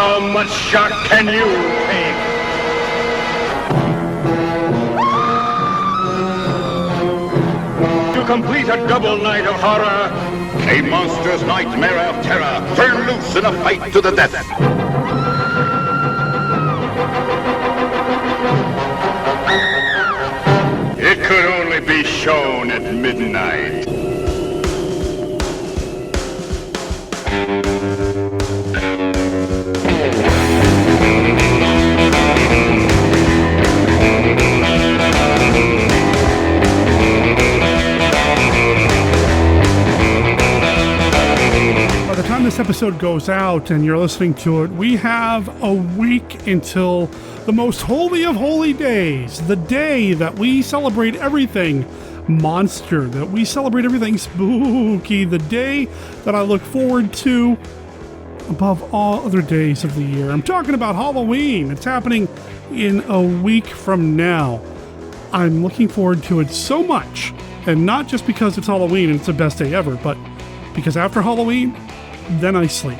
How much shock can you take? To complete a double night of horror, a monster's nightmare of terror, turn loose in a fight to the death. It could only be shown at midnight. By the time this episode goes out and you're listening to it, we have a week until the most holy of holy days, the day that we celebrate everything monster, that we celebrate everything spooky, the day that I look forward to above all other days of the year. I'm talking about Halloween. It's happening in a week from now. I'm looking forward to it so much, and not just because it's Halloween and it's the best day ever, but because after Halloween, then I sleep.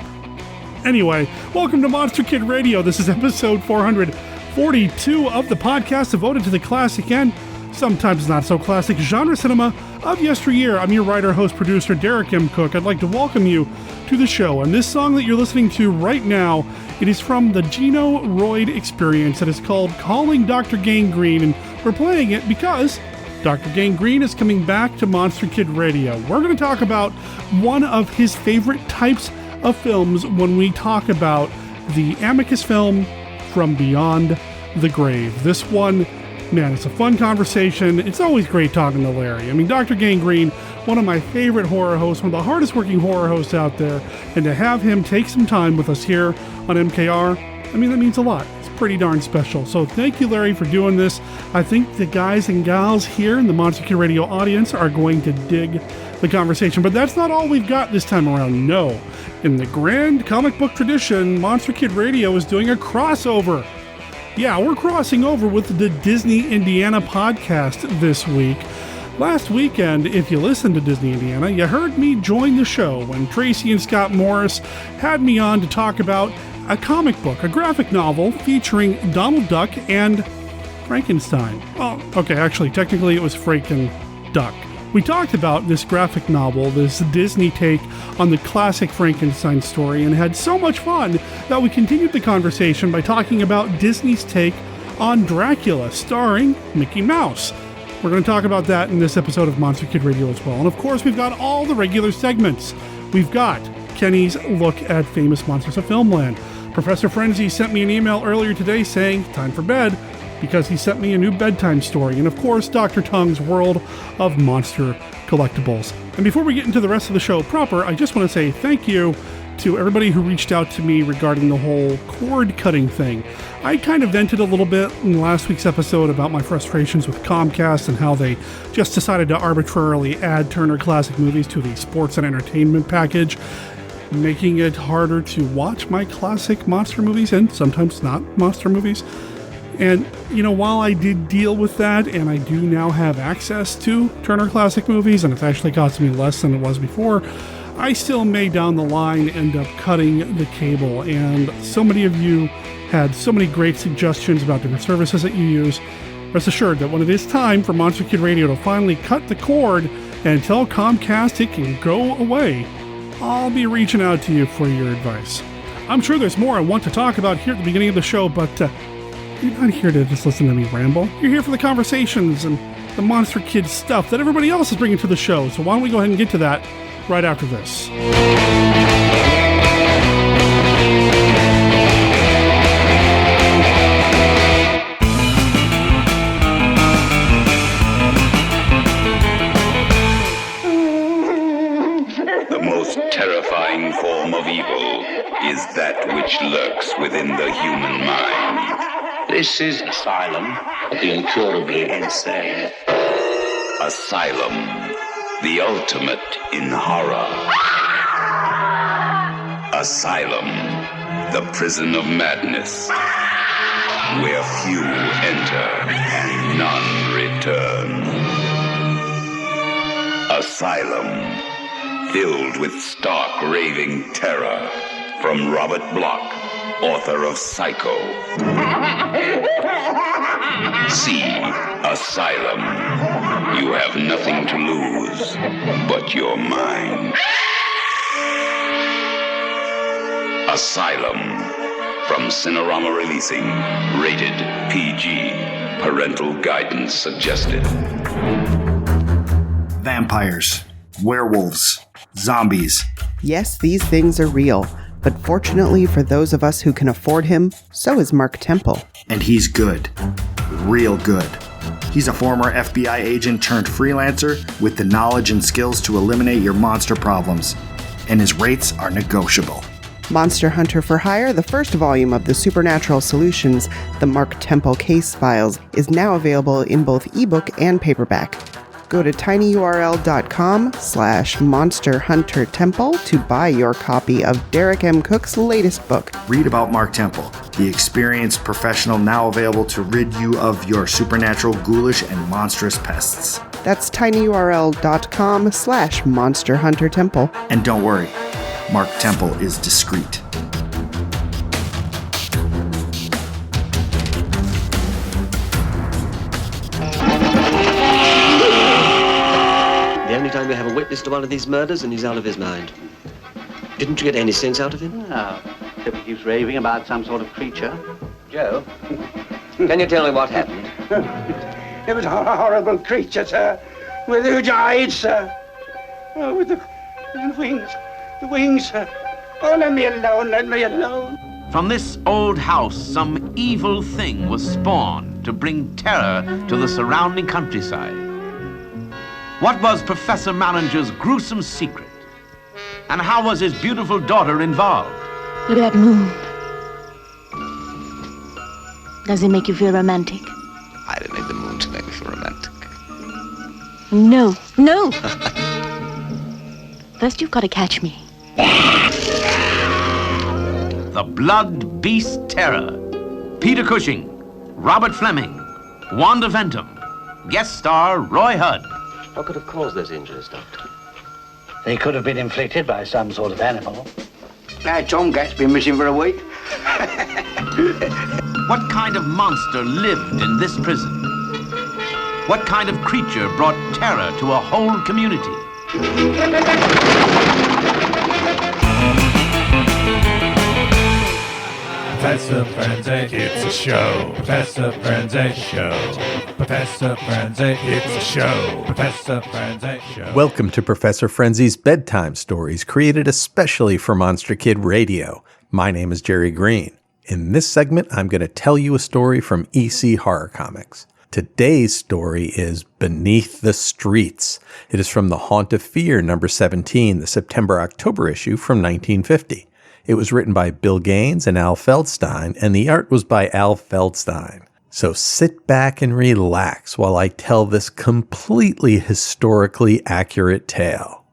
Anyway, welcome to Monster Kid Radio. This is episode 442 of the podcast devoted to the classic and sometimes not so classic genre cinema of yesteryear. I'm your writer, host, producer, Derek M. Cook. I'd like to welcome you to the show. And this song that you're listening to right now, it is from the Gino Royd Experience. It is called Calling Dr. Gangrene, and we're playing it because Dr. Gangrene is coming back to Monster Kid Radio. We're going to talk about one of his favorite types of films when we talk about the Amicus film From Beyond the Grave. This one, man, it's a fun conversation. It's always great talking to Larry. I mean, Dr. Gangrene, one of my favorite horror hosts, one of the hardest working horror hosts out there, and to have him take some time with us here on MKR, I mean, that means a lot. It's pretty darn special. So thank you, Larry, for doing this. I think the guys and gals here in the Monster Kid Radio audience are going to dig the conversation. But that's not all we've got this time around. No. In the grand comic book tradition, Monster Kid Radio is doing a crossover. Yeah, we're crossing over with the Disney Indiana podcast this week. Last weekend, if you listened to Disney Indiana, you heard me join the show when Tracey and Scott Morris had me on to talk about a comic book, a graphic novel featuring Donald Duck and Frankenstein. Well, okay, actually, technically it was Franken Duck. We talked about this graphic novel, this Disney take on the classic Frankenstein story, and had so much fun that we continued the conversation by talking about Disney's take on Dracula, starring Mickey Mouse. We're going to talk about that in this episode of Monster Kid Radio as well. And of course, we've got all the regular segments. We've got Kenny's Look at Famous Monsters of Filmland. Professor Frenzy sent me an email earlier today saying, time for bed, because he sent me a new bedtime story. And of course, Dr. Tong's World of Monster Collectibles. And before we get into the rest of the show proper, I just want to say thank you to everybody who reached out to me regarding the whole cord cutting thing. I kind of vented a little bit in last week's episode about my frustrations with Comcast and how they just decided to arbitrarily add Turner Classic Movies to the sports and entertainment package, making it harder to watch my classic monster movies and sometimes not monster movies. And, you know, while I did deal with that, and I do now have access to Turner Classic Movies, and it's actually costing me less than it was before, I still may down the line end up cutting the cable. And so many of you had so many great suggestions about different services that you use. Rest assured that when it is time for Monster Kid Radio to finally cut the cord and tell Comcast it can go away, I'll be reaching out to you for your advice. I'm sure there's more I want to talk about here at the beginning of the show, but you're not here to just listen to me ramble. You're here for the conversations and the Monster Kid stuff that everybody else is bringing to the show. So why don't we go ahead and get to that right after this. The most terrifying form of evil is that which lurks within the human mind. This is Asylum of the Incurably Insane. Asylum, the ultimate in horror. Asylum, the prison of madness, where few enter and none return. Asylum, filled with stark raving terror, from Robert Bloch author of Psycho. C. Asylum. You have nothing to lose but your mind. Asylum. From Cinerama Releasing. Rated PG. Parental guidance suggested. Vampires, werewolves, zombies. Yes, these things are real, but fortunately for those of us who can afford him, so is Mark Temple. And he's good. Real good. He's a former FBI agent turned freelancer with the knowledge and skills to eliminate your monster problems. And his rates are negotiable. Monster Hunter for Hire, the first volume of the Supernatural Solutions, the Mark Temple Case Files, is now available in both ebook and paperback. Go to tinyurl.com/monsterhuntertemple to buy your copy of Derek M. Cook's latest book. Read about Mark Temple, the experienced professional now available to rid you of your supernatural, ghoulish, and monstrous pests. That's tinyurl.com/monsterhuntertemple. And don't worry, Mark Temple is discreet. The only time we have a witness to one of these murders and he's out of his mind. Didn't you get any sense out of him? No. He keeps raving about some sort of creature. Joe, can you tell me what happened? It was a horrible creature, sir. With huge eyes, sir. Oh, with the wings. The wings, sir. Oh, let me alone, let me alone. From this old house, some evil thing was spawned to bring terror to the surrounding countryside. What was Professor Mallinger's gruesome secret? And how was his beautiful daughter involved? Look at that moon. Does it make you feel romantic? I didn't need the moon to make me feel romantic. No, no! First you've got to catch me. The Blood Beast Terror. Peter Cushing, Robert Fleming, Wanda Ventum, guest star Roy Hudd. What could have caused those injuries, Doctor? They could have been inflicted by some sort of animal. Now Tom Gat's been missing for a week. What kind of monster lived in this prison? What kind of creature brought terror to a whole community? Professor Frenzy, it's a show. Professor Frenzy, show. Professor Frenzy, it's a show. Professor Frenzy, show. Welcome to Professor Frenzy's Bedtime Stories, created especially for Monster Kid Radio. My name is Jerry Green. In this segment, I'm going to tell you a story from EC Horror Comics. Today's story is Beneath the Streets. It is from The Haunt of Fear, number 17, the September-October issue from 1950. It was written by Bill Gaines and Al Feldstein, and the art was by Al Feldstein. So sit back and relax while I tell this completely historically accurate tale.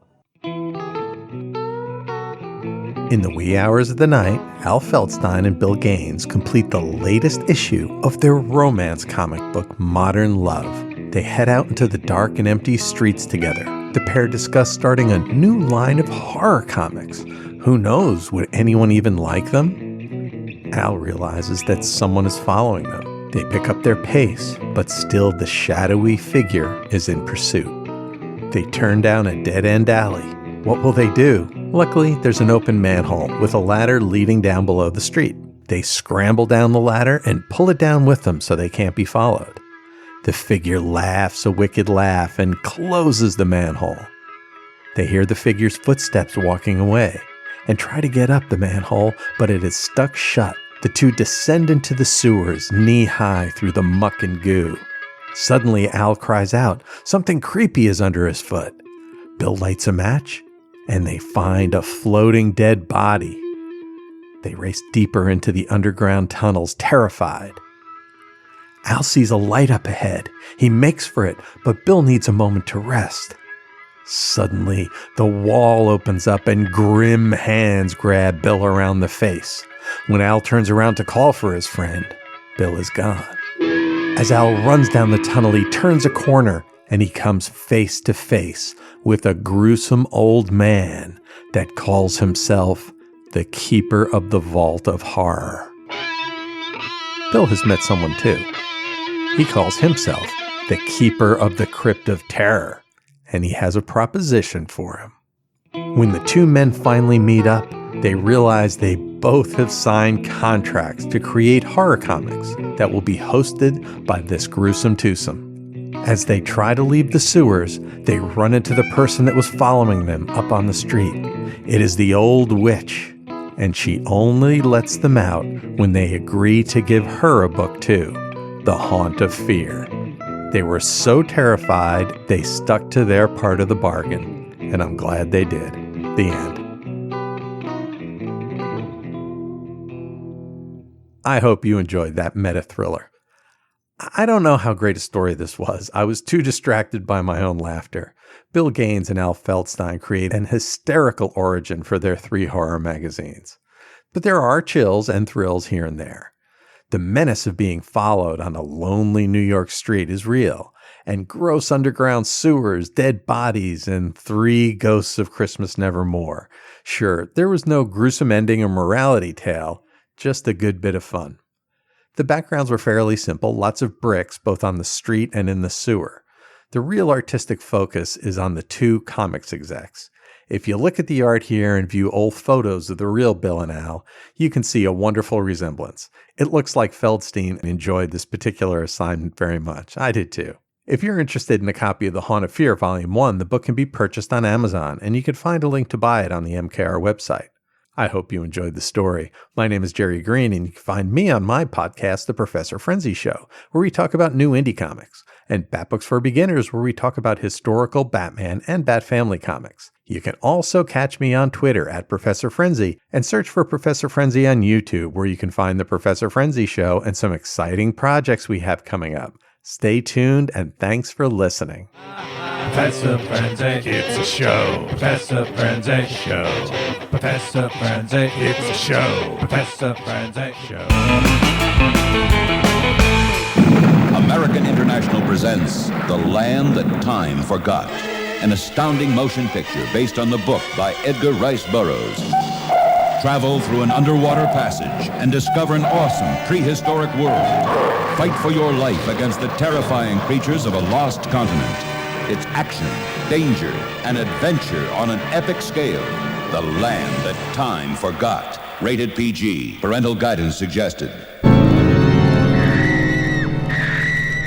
In the wee hours of the night, Al Feldstein and Bill Gaines complete the latest issue of their romance comic book, Modern Love. They head out into the dark and empty streets together. The pair discuss starting a new line of horror comics. Who knows, would anyone even like them? Al realizes that someone is following them. They pick up their pace, but still the shadowy figure is in pursuit. They turn down a dead-end alley. What will they do? Luckily, there's an open manhole with a ladder leading down below the street. They scramble down the ladder and pull it down with them so they can't be followed. The figure laughs a wicked laugh and closes the manhole. They hear the figure's footsteps walking away and try to get up the manhole, but it is stuck shut. The two descend into the sewers, knee-high through the muck and goo. Suddenly, Al cries out, something creepy is under his foot. Bill lights a match, and they find a floating dead body. They race deeper into the underground tunnels, terrified. Al sees a light up ahead. He makes for it, but Bill needs a moment to rest. Suddenly, the wall opens up and grim hands grab Bill around the face. When Al turns around to call for his friend, Bill is gone. As Al runs down the tunnel, he turns a corner and he comes face to face with a gruesome old man that calls himself the keeper of the vault of horror. Bill has met someone too. He calls himself the keeper of the crypt of terror, and he has a proposition for him. When the two men finally meet up, they realize they both have signed contracts to create horror comics that will be hosted by this gruesome twosome. As they try to leave the sewers, they run into the person that was following them up on the street. It is the old witch, and she only lets them out when they agree to give her a book too, The Haunt of Fear. They were so terrified, they stuck to their part of the bargain, and I'm glad they did. The end. I hope you enjoyed that meta thriller. I don't know how great a story this was. I was too distracted by my own laughter. Bill Gaines and Al Feldstein create an hysterical origin for their 3 horror magazines. But there are chills and thrills here and there. The menace of being followed on a lonely New York street is real, and gross underground sewers, dead bodies, and 3 ghosts of Christmas Nevermore. Sure, there was no gruesome ending or morality tale, just a good bit of fun. The backgrounds were fairly simple, lots of bricks both on the street and in the sewer. The real artistic focus is on the 2 comics execs. If you look at the art here and view old photos of the real Bill and Al, you can see a wonderful resemblance. It looks like Feldstein enjoyed this particular assignment very much. I did too. If you're interested in a copy of The Haunt of Fear Volume 1, the book can be purchased on Amazon, and you can find a link to buy it on the MKR website. I hope you enjoyed the story. My name is Jerry Green, and you can find me on my podcast, The Professor Frenzy Show, where we talk about new indie comics, and Bat Books for Beginners, where we talk about historical Batman and Bat Family comics. You can also catch me on Twitter at Professor Frenzy, and search for Professor Frenzy on YouTube, where you can find The Professor Frenzy Show and some exciting projects we have coming up. Stay tuned, and thanks for listening. Professor Frenzy, it's a show. Professor Frenzy show. Professor Frenzy, it's a show. Professor Frenzy show. American International presents The Land That Time Forgot, an astounding motion picture based on the book by Edgar Rice Burroughs. Travel through an underwater passage and discover an awesome prehistoric world. Fight for your life against the terrifying creatures of a lost continent. It's action, danger, and adventure on an epic scale. The Land That Time Forgot. Rated PG. Parental guidance suggested.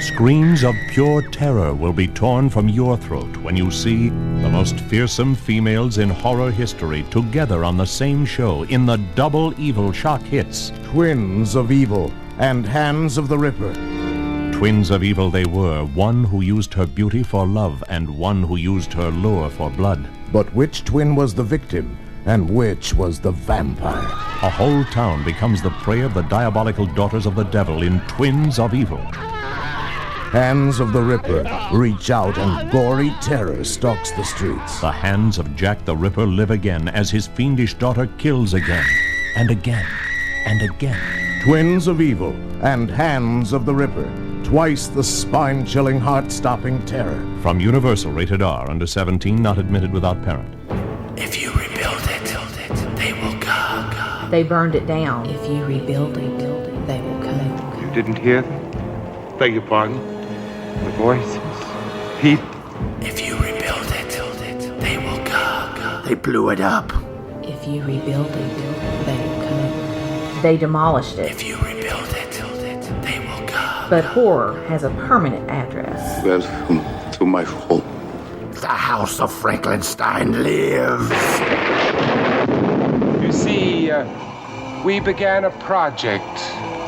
Screams of pure terror will be torn from your throat when you see the most fearsome females in horror history together on the same show in the double evil shock hits. Twins of Evil and Hands of the Ripper. Twins of evil they were, one who used her beauty for love and one who used her lure for blood. But which twin was the victim and which was the vampire? A whole town becomes the prey of the diabolical daughters of the devil in Twins of Evil. Hands of the Ripper reach out and gory terror stalks the streets. The hands of Jack the Ripper live again as his fiendish daughter kills again and again and again. Twins of Evil and Hands of the Ripper. Twice the spine-chilling, heart-stopping terror. From Universal, rated R, under 17, not admitted without parent. If you rebuild it, they will come. They burned it down. If you rebuild it, they will come. You didn't hear them? Beg your pardon? The voices? Heat? If you rebuild it, they will come. They blew it up. If you rebuild it, they will come. They demolished it. If you rebuild it, they will come. But horror has a permanent address. Welcome to my home. The House of Frankenstein lives. You see, we began a project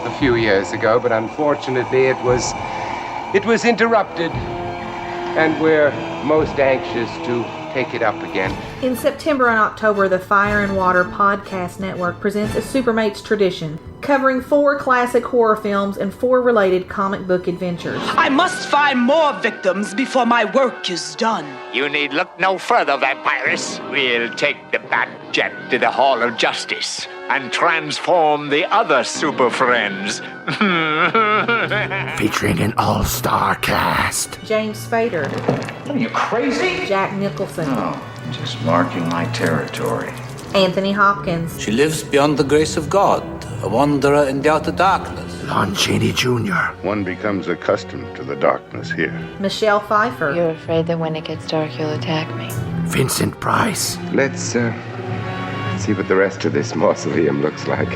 a few years ago, but unfortunately it was interrupted, and we're most anxious to take it up again. In September and October, the Fire and Water Podcast Network presents a Supermates tradition, covering 4 classic horror films and 4 related comic book adventures. I must find more victims before my work is done. You need look no further, vampires. We'll take the Bat-Jet to the Hall of Justice and transform the other super friends. Featuring an all-star cast. James Spader. Are you crazy? Jack Nicholson. No, just marking my territory. Anthony Hopkins. She lives beyond the grace of God, a wanderer in the outer darkness. Lon Chaney Jr. One becomes accustomed to the darkness here. Michelle Pfeiffer. You're afraid that when it gets dark, you'll attack me. Vincent Price. Let's see what the rest of this mausoleum looks like.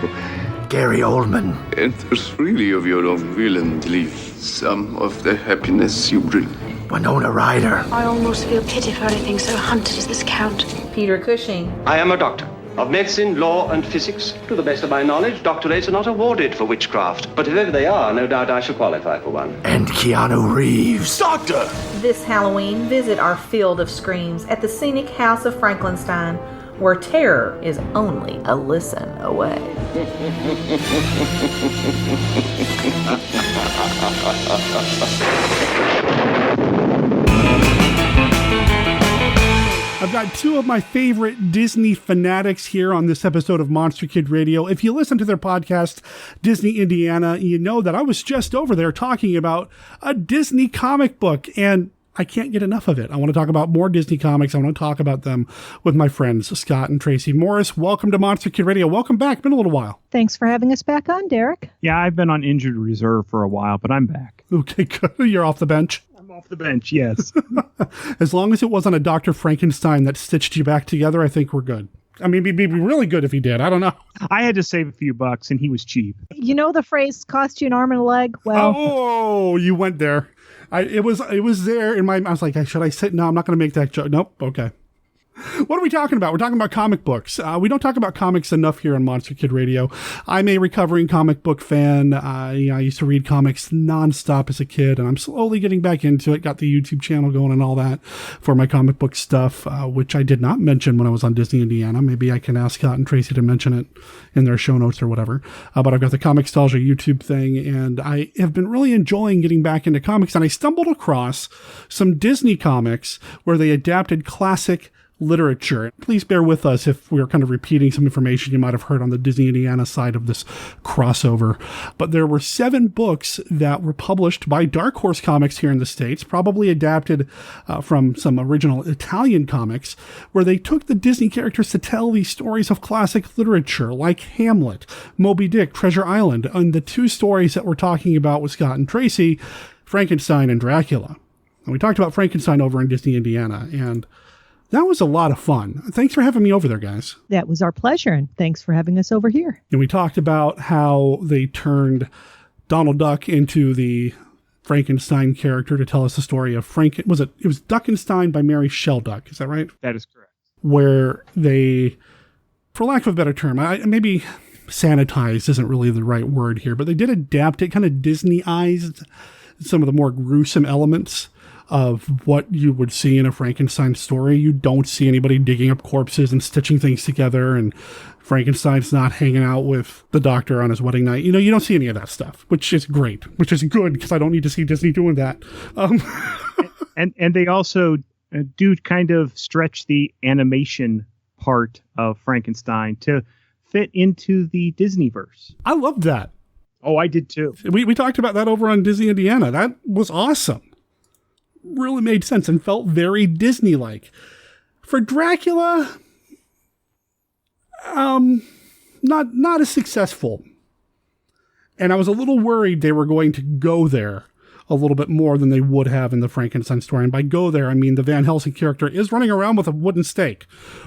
Gary Oldman. Enter freely of your own will and leave some of the happiness you bring. Winona Ryder. I almost feel pity for anything so hunted as this Count. Peter Cushing. I am a doctor of medicine, law, and physics. To the best of my knowledge, doctorates are not awarded for witchcraft. But if ever they are, no doubt I shall qualify for one. And Keanu Reeves. Doctor! This Halloween, visit our Field of Screams at the scenic House of Frankenstein, where terror is only a listen away. I've got two of my favorite Disney fanatics here on this episode of Monster Kid Radio. If you listen to their podcast, Disney Indiana, you know that I was just over there talking about a Disney comic book, and I can't get enough of it. I want to talk about more Disney comics. I want to talk about them with my friends, Scott and Tracey Morris. Welcome to Monster Kid Radio. Welcome back. Been a little while. Thanks for having us back on, Derek. Yeah, I've been on injured reserve for a while, but I'm back. Okay, good. You're off the bench. I'm off the bench, yes. As long as it wasn't a Dr. Frankenstein that stitched you back together, I think we're good. I mean, it'd be really good if he did. I don't know. I had to save a few bucks, and he was cheap. You know the phrase, cost you an arm and a leg? Well, oh, you went there. It was there in my. I was like, should I sit? No, I'm not going to make that joke. Nope. Okay. What are we talking about? We're talking about comic books. We don't talk about comics enough here on Monster Kid Radio. I'm a recovering comic book fan. I used to read comics nonstop as a kid, and I'm slowly getting back into it. Got the YouTube channel going and all that for my comic book stuff, which I did not mention when I was on Disney Indiana. Maybe I can ask Scott and Tracey to mention it in their show notes or whatever. But I've got the Comicstalgia YouTube thing, and I have been really enjoying getting back into comics. And I stumbled across some Disney comics where they adapted classic literature. Please bear with us if we're kind of repeating some information you might have heard on the Disney Indiana side of this crossover. But there were 7 books that were published by Dark Horse Comics here in the States, probably adapted from some original Italian comics, where they took the Disney characters to tell these stories of classic literature, like Hamlet, Moby Dick, Treasure Island, and the 2 stories that we're talking about with Scott and Tracey, Frankenstein and Dracula. And we talked about Frankenstein over in Disney Indiana, and that was a lot of fun. Thanks for having me over there, guys. That was our pleasure, and thanks for having us over here. And we talked about how they turned Donald Duck into the Frankenstein character to tell us the story of it was Duckenstein by Mary Shelley. Is that right? That is correct. Where they, for lack of a better term, maybe sanitized isn't really the right word here, but they did adapt it, kind of Disneyized some of the more gruesome elements of what you would see in a Frankenstein story. You don't see anybody digging up corpses and stitching things together, and Frankenstein's not hanging out with the doctor on his wedding night. You don't see any of that stuff, which is great, which is good, because I don't need to see Disney doing that. And they also do kind of stretch the animation part of Frankenstein to fit into the Disneyverse. I loved that. Oh, I did too. We talked about that over on Disney Indiana. That was awesome. Really made sense and felt very Disney-like. For Dracula, not as successful. And I was a little worried they were going to go there a little bit more than they would have in the Frankenstein story. And by go there, I mean the Van Helsing character is running around with a wooden stake.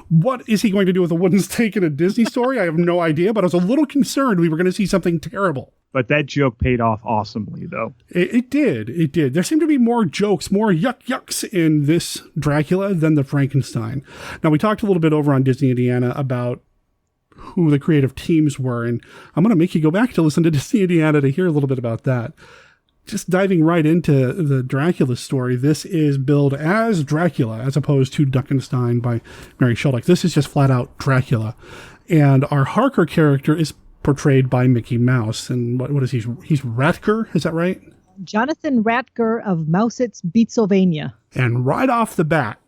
What is he going to do with a wooden stake in a Disney story? I have no idea, but I was a little concerned we were going to see something terrible. But that joke paid off awesomely, though. It did. There seemed to be more jokes, more yucks in this Dracula than the Frankenstein. Now, we talked a little bit over on Disney Indiana about who the creative teams were, and I'm going to make you go back to listen to Disney Indiana to hear a little bit about that. Just diving right into the Dracula story, this is billed as Dracula, as opposed to Duckenstein by Mary Shelley. This is just flat out Dracula. And our Harker character is portrayed by Mickey Mouse. And what is he? He's Ratker, is that right? Jonathan Ratker of Mousitz, Beatsylvania. And right off the bat,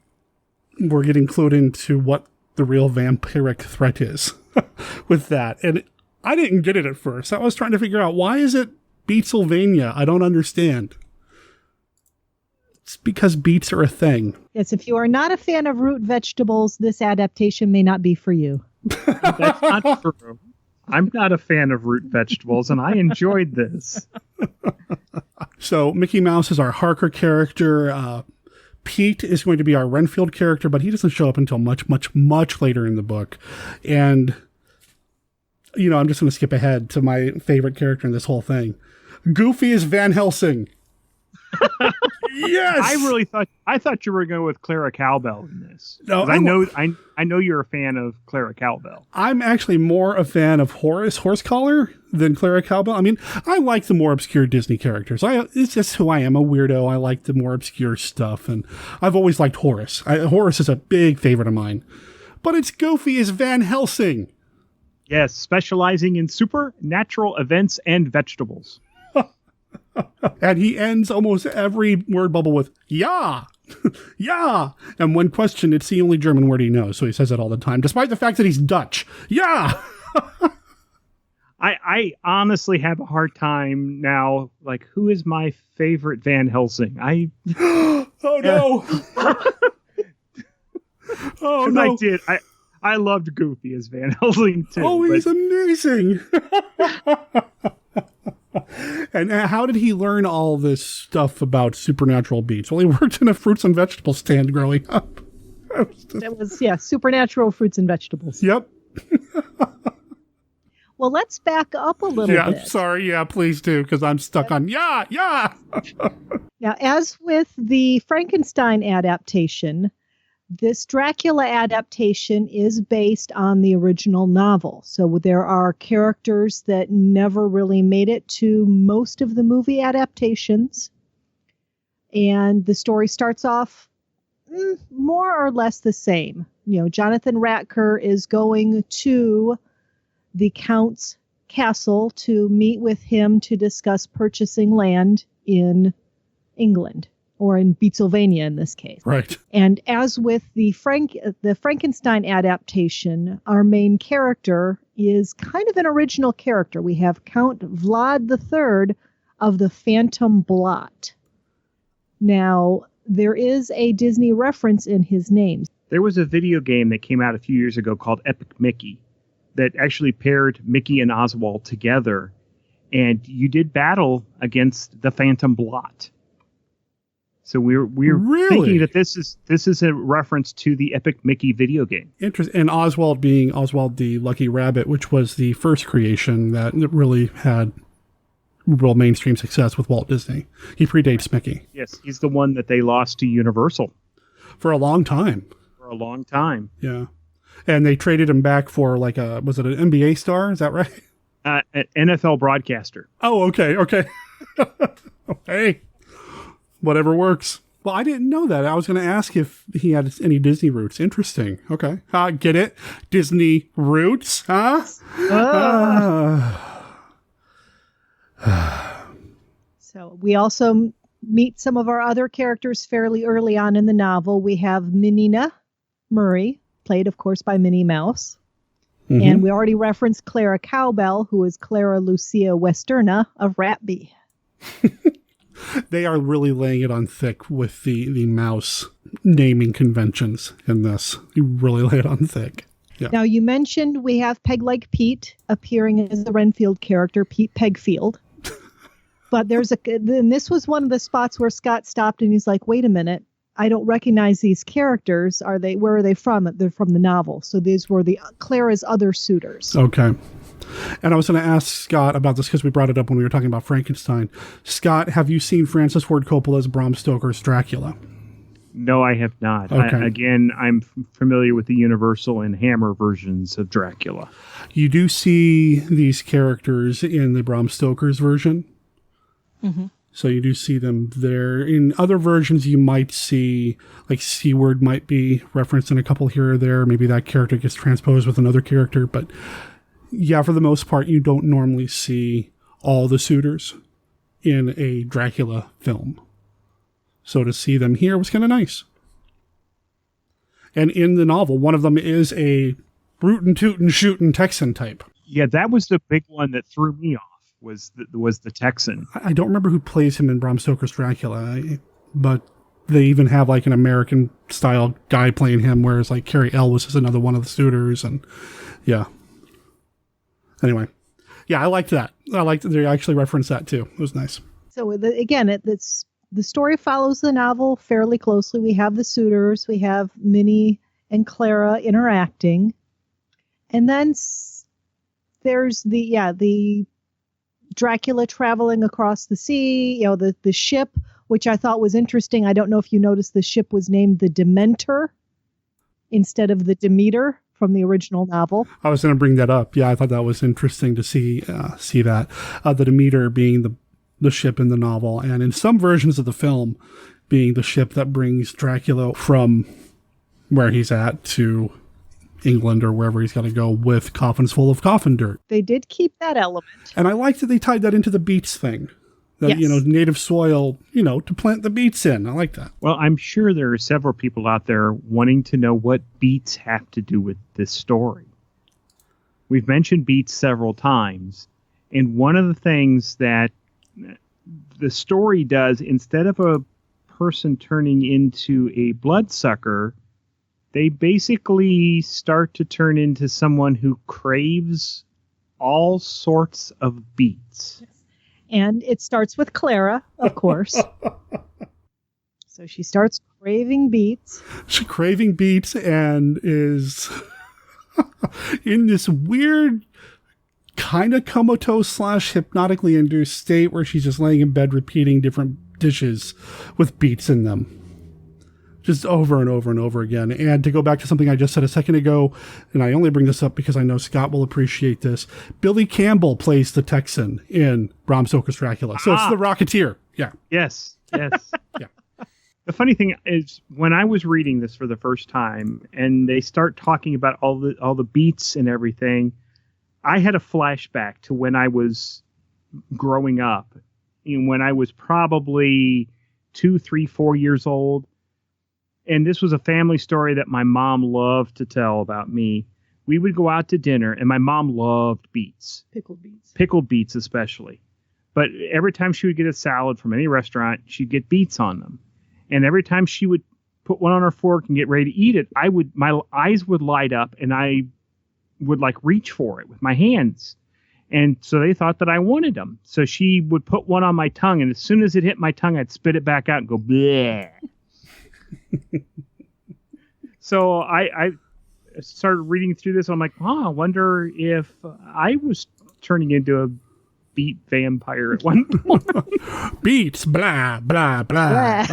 we're getting clued into what the real vampiric threat is with that. And I didn't get it at first. I was trying to figure out, why is it Beatsylvania? I don't understand. It's because beets are a thing. Yes, if you are not a fan of root vegetables, this adaptation may not be for you. That's not true. I'm not a fan of root vegetables, and I enjoyed this. So Mickey Mouse is our Harker character. Pete is going to be our Renfield character, but he doesn't show up until much, much, much later in the book. And, I'm just going to skip ahead to my favorite character in this whole thing. Goofy is Van Helsing. Yes! I thought you were going with Clara Cowbell in this. No, I know you're a fan of Clara Cowbell. I'm actually more a fan of Horace Horsecollar than Clara Cowbell. I mean, I like the more obscure Disney characters. It's just who I am, a weirdo. I like the more obscure stuff, and I've always liked Horace. Horace is a big favorite of mine. But it's Goofy as Van Helsing. Yes, specializing in supernatural events and vegetables. And he ends almost every word bubble with, yeah, yeah. And when questioned, it's the only German word he knows, so he says it all the time, despite the fact that he's Dutch. Yeah. I honestly have a hard time now, like, who is my favorite Van Helsing? Oh, no. Oh, no. I loved Goofy as Van Helsing, too. Oh, he's amazing. And how did he learn all this stuff about supernatural beasts? Well, he worked in a fruits and vegetables stand growing up. It was, supernatural fruits and vegetables. Yep. Well, let's back up a little bit. Yeah, sorry. Yeah, please do, because I'm stuck on, yeah. Now, as with the Frankenstein adaptation, this Dracula adaptation is based on the original novel. So there are characters that never really made it to most of the movie adaptations. And the story starts off more or less the same. Jonathan Ratker is going to the Count's castle to meet with him to discuss purchasing land in England. Or in Beatsylvania in this case. Right. And as with the Frankenstein adaptation, our main character is kind of an original character. We have Count Vlad III of the Phantom Blot. Now, there is a Disney reference in his name. There was a video game that came out a few years ago called Epic Mickey that actually paired Mickey and Oswald together, and you did battle against the Phantom Blot. So we're really thinking that this is a reference to the Epic Mickey video game. Interesting. And Oswald being Oswald the Lucky Rabbit, which was the first creation that really had real mainstream success with Walt Disney. He predates Mickey. Yes, he's the one that they lost to Universal. For a long time. Yeah. And they traded him back for was it an NBA star? Is that right? An NFL broadcaster. Oh, okay. Hey. Whatever works. Well, I didn't know that. I was going to ask if he had any Disney roots. Interesting. Okay. Get it? Disney roots? Huh? So we also meet some of our other characters fairly early on in the novel. We have Minina Murray, played, of course, by Minnie Mouse. Mm-hmm. And we already referenced Clara Cowbell, who is Clara Lucia Westerna of Ratby. They are really laying it on thick with the mouse naming conventions in this. You really lay it on thick. Yeah. Now, you mentioned we have Peg-Leg Pete appearing as the Renfield character, Pete Pegfield. But and this was one of the spots where Scott stopped and he's like, wait a minute, I don't recognize these characters. Where are they from? They're from the novel. So these were Clara's other suitors. Okay. And I was going to ask Scott about this because we brought it up when we were talking about Frankenstein. Scott, have you seen Francis Ford Coppola's Bram Stoker's Dracula? No, I have not. Okay. I'm familiar with the Universal and Hammer versions of Dracula. You do see these characters in the Bram Stoker's version. Mm-hmm. So you do see them there. In other versions, you might see, like, C-word might be referenced in a couple here or there. Maybe that character gets transposed with another character, but yeah, for the most part, you don't normally see all the suitors in a Dracula film. So to see them here was kind of nice. And in the novel, one of them is a rootin' tootin' shootin' Texan type. Yeah, that was the big one that threw me off, was the Texan. I don't remember who plays him in Bram Stoker's Dracula, but they even have like an American style guy playing him, whereas like Cary Elwes is another one of the suitors, and yeah. Anyway, yeah, I liked that. I liked that they actually referenced that too. It was nice. So the story follows the novel fairly closely. We have the suitors, we have Minnie and Clara interacting, and then there's the Dracula traveling across the sea. The ship, which I thought was interesting. I don't know if you noticed the ship was named the Dementor instead of the Demeter from the original novel. I was going to bring that up. Yeah, I thought that was interesting to see that the Demeter being the ship in the novel, and in some versions of the film being the ship that brings Dracula from where he's at to England or wherever he's got to go with coffins full of coffin dirt. They did keep that element. And I like that they tied that into the beets thing. That, yes. Native soil, to plant the beets in. I like that. Well, I'm sure there are several people out there wanting to know what beets have to do with this story. We've mentioned beets several times. And one of the things that the story does, instead of a person turning into a bloodsucker, they basically start to turn into someone who craves all sorts of beets. And it starts with Clara, of course. So she starts craving beets. She's craving beets and is in this weird kind of comatose / hypnotically induced state where she's just laying in bed repeating different dishes with beets in them. Just over and over and over again. And to go back to something I just said a second ago, and I only bring this up because I know Scott will appreciate this, Billy Campbell plays the Texan in Bram Stoker's Dracula. So it's the Rocketeer. Yeah. Yes. Yeah. The funny thing is, when I was reading this for the first time and they start talking about all the beets and everything, I had a flashback to when I was growing up, when I was probably 2, 3, 4 years old. And this was a family story that my mom loved to tell about me. We would go out to dinner, and my mom loved beets. Pickled beets especially. But every time she would get a salad from any restaurant, she'd get beets on them. And every time she would put one on her fork and get ready to eat it, my eyes would light up, and I would reach for it with my hands. And so they thought that I wanted them. So she would put one on my tongue, and as soon as it hit my tongue, I'd spit it back out and go, bleh. So I started reading through this. And I'm like, I wonder if I was turning into a beet vampire at one point. Beets, blah, blah, blah.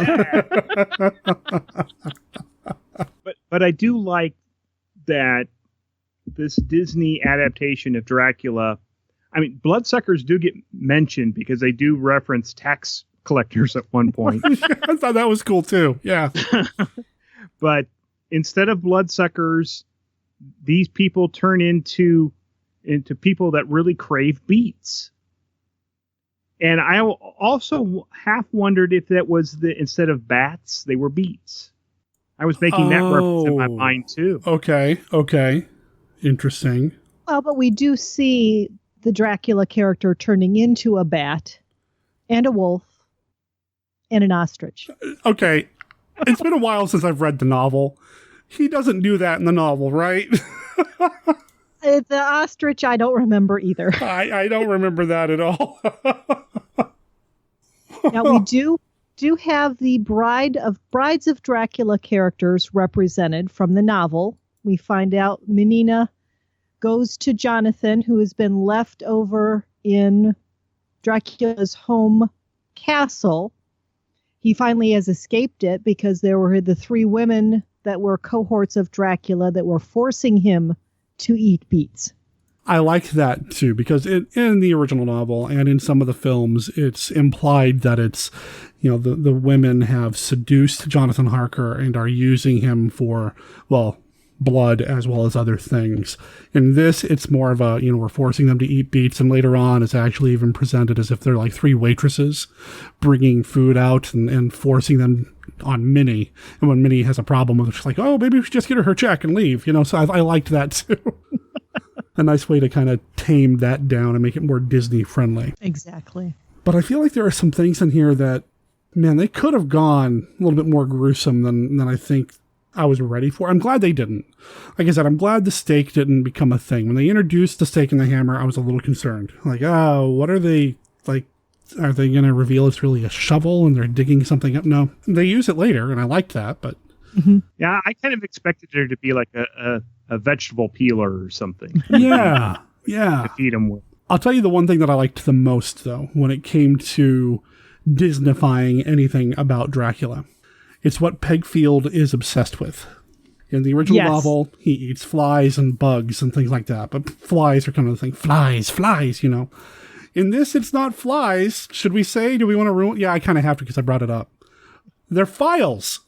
But I do like that this Disney adaptation of Dracula. I mean, bloodsuckers do get mentioned because they do reference tax collectors at one point. I thought that was cool too. Yeah. But instead of bloodsuckers, these people turn into people that really crave beets. And I also half wondered if that was instead of bats, they were beets. I was making that reference in my mind too. Okay. Interesting. Well, but we do see the Dracula character turning into a bat and a wolf and an ostrich. Okay. It's been a while since I've read the novel. He doesn't do that in the novel, right? The ostrich, I don't remember either. I don't remember that at all. Now, we do have the Brides of Dracula characters represented from the novel. We find out Menina goes to Jonathan, who has been left over in Dracula's home castle. He finally has escaped it because there were the 3 women that were cohorts of Dracula that were forcing him to eat beets. I like that too, because in the original novel and in some of the films, it's implied that it's, the women have seduced Jonathan Harker and are using him for, blood as well as other things. In this, it's more of a, we're forcing them to eat beets, and later on it's actually even presented as if they're like 3 waitresses bringing food out and forcing them on Minnie. And when Minnie has a problem with it, she's like, oh, maybe we should just get her check and leave. So I liked that too. A nice way to kind of tame that down and make it more Disney friendly. Exactly. But I feel like there are some things in here that Man, they could have gone a little bit more gruesome than I think I was ready for. I'm glad they didn't. Like I said, I'm glad the stake didn't become a thing. When they introduced the stake and the hammer, I was a little concerned. Like, oh, what are they, like, are they going to reveal it's really a shovel and they're digging something up? No, they use it later, and I liked that, but... Yeah, I kind of expected there to be like a vegetable peeler or something. Yeah, to feed them with. I'll tell you the one thing that I liked the most, though, when it came to Disneyfying anything about Dracula. It's what Pegfield is obsessed with. In the original novel, he eats flies and bugs and things like that, but flies are kind of the thing. Flies, you know. In this, it's not flies. Should we say? Do we want to ruin? Yeah, I kind of have to because I brought it up. They're files.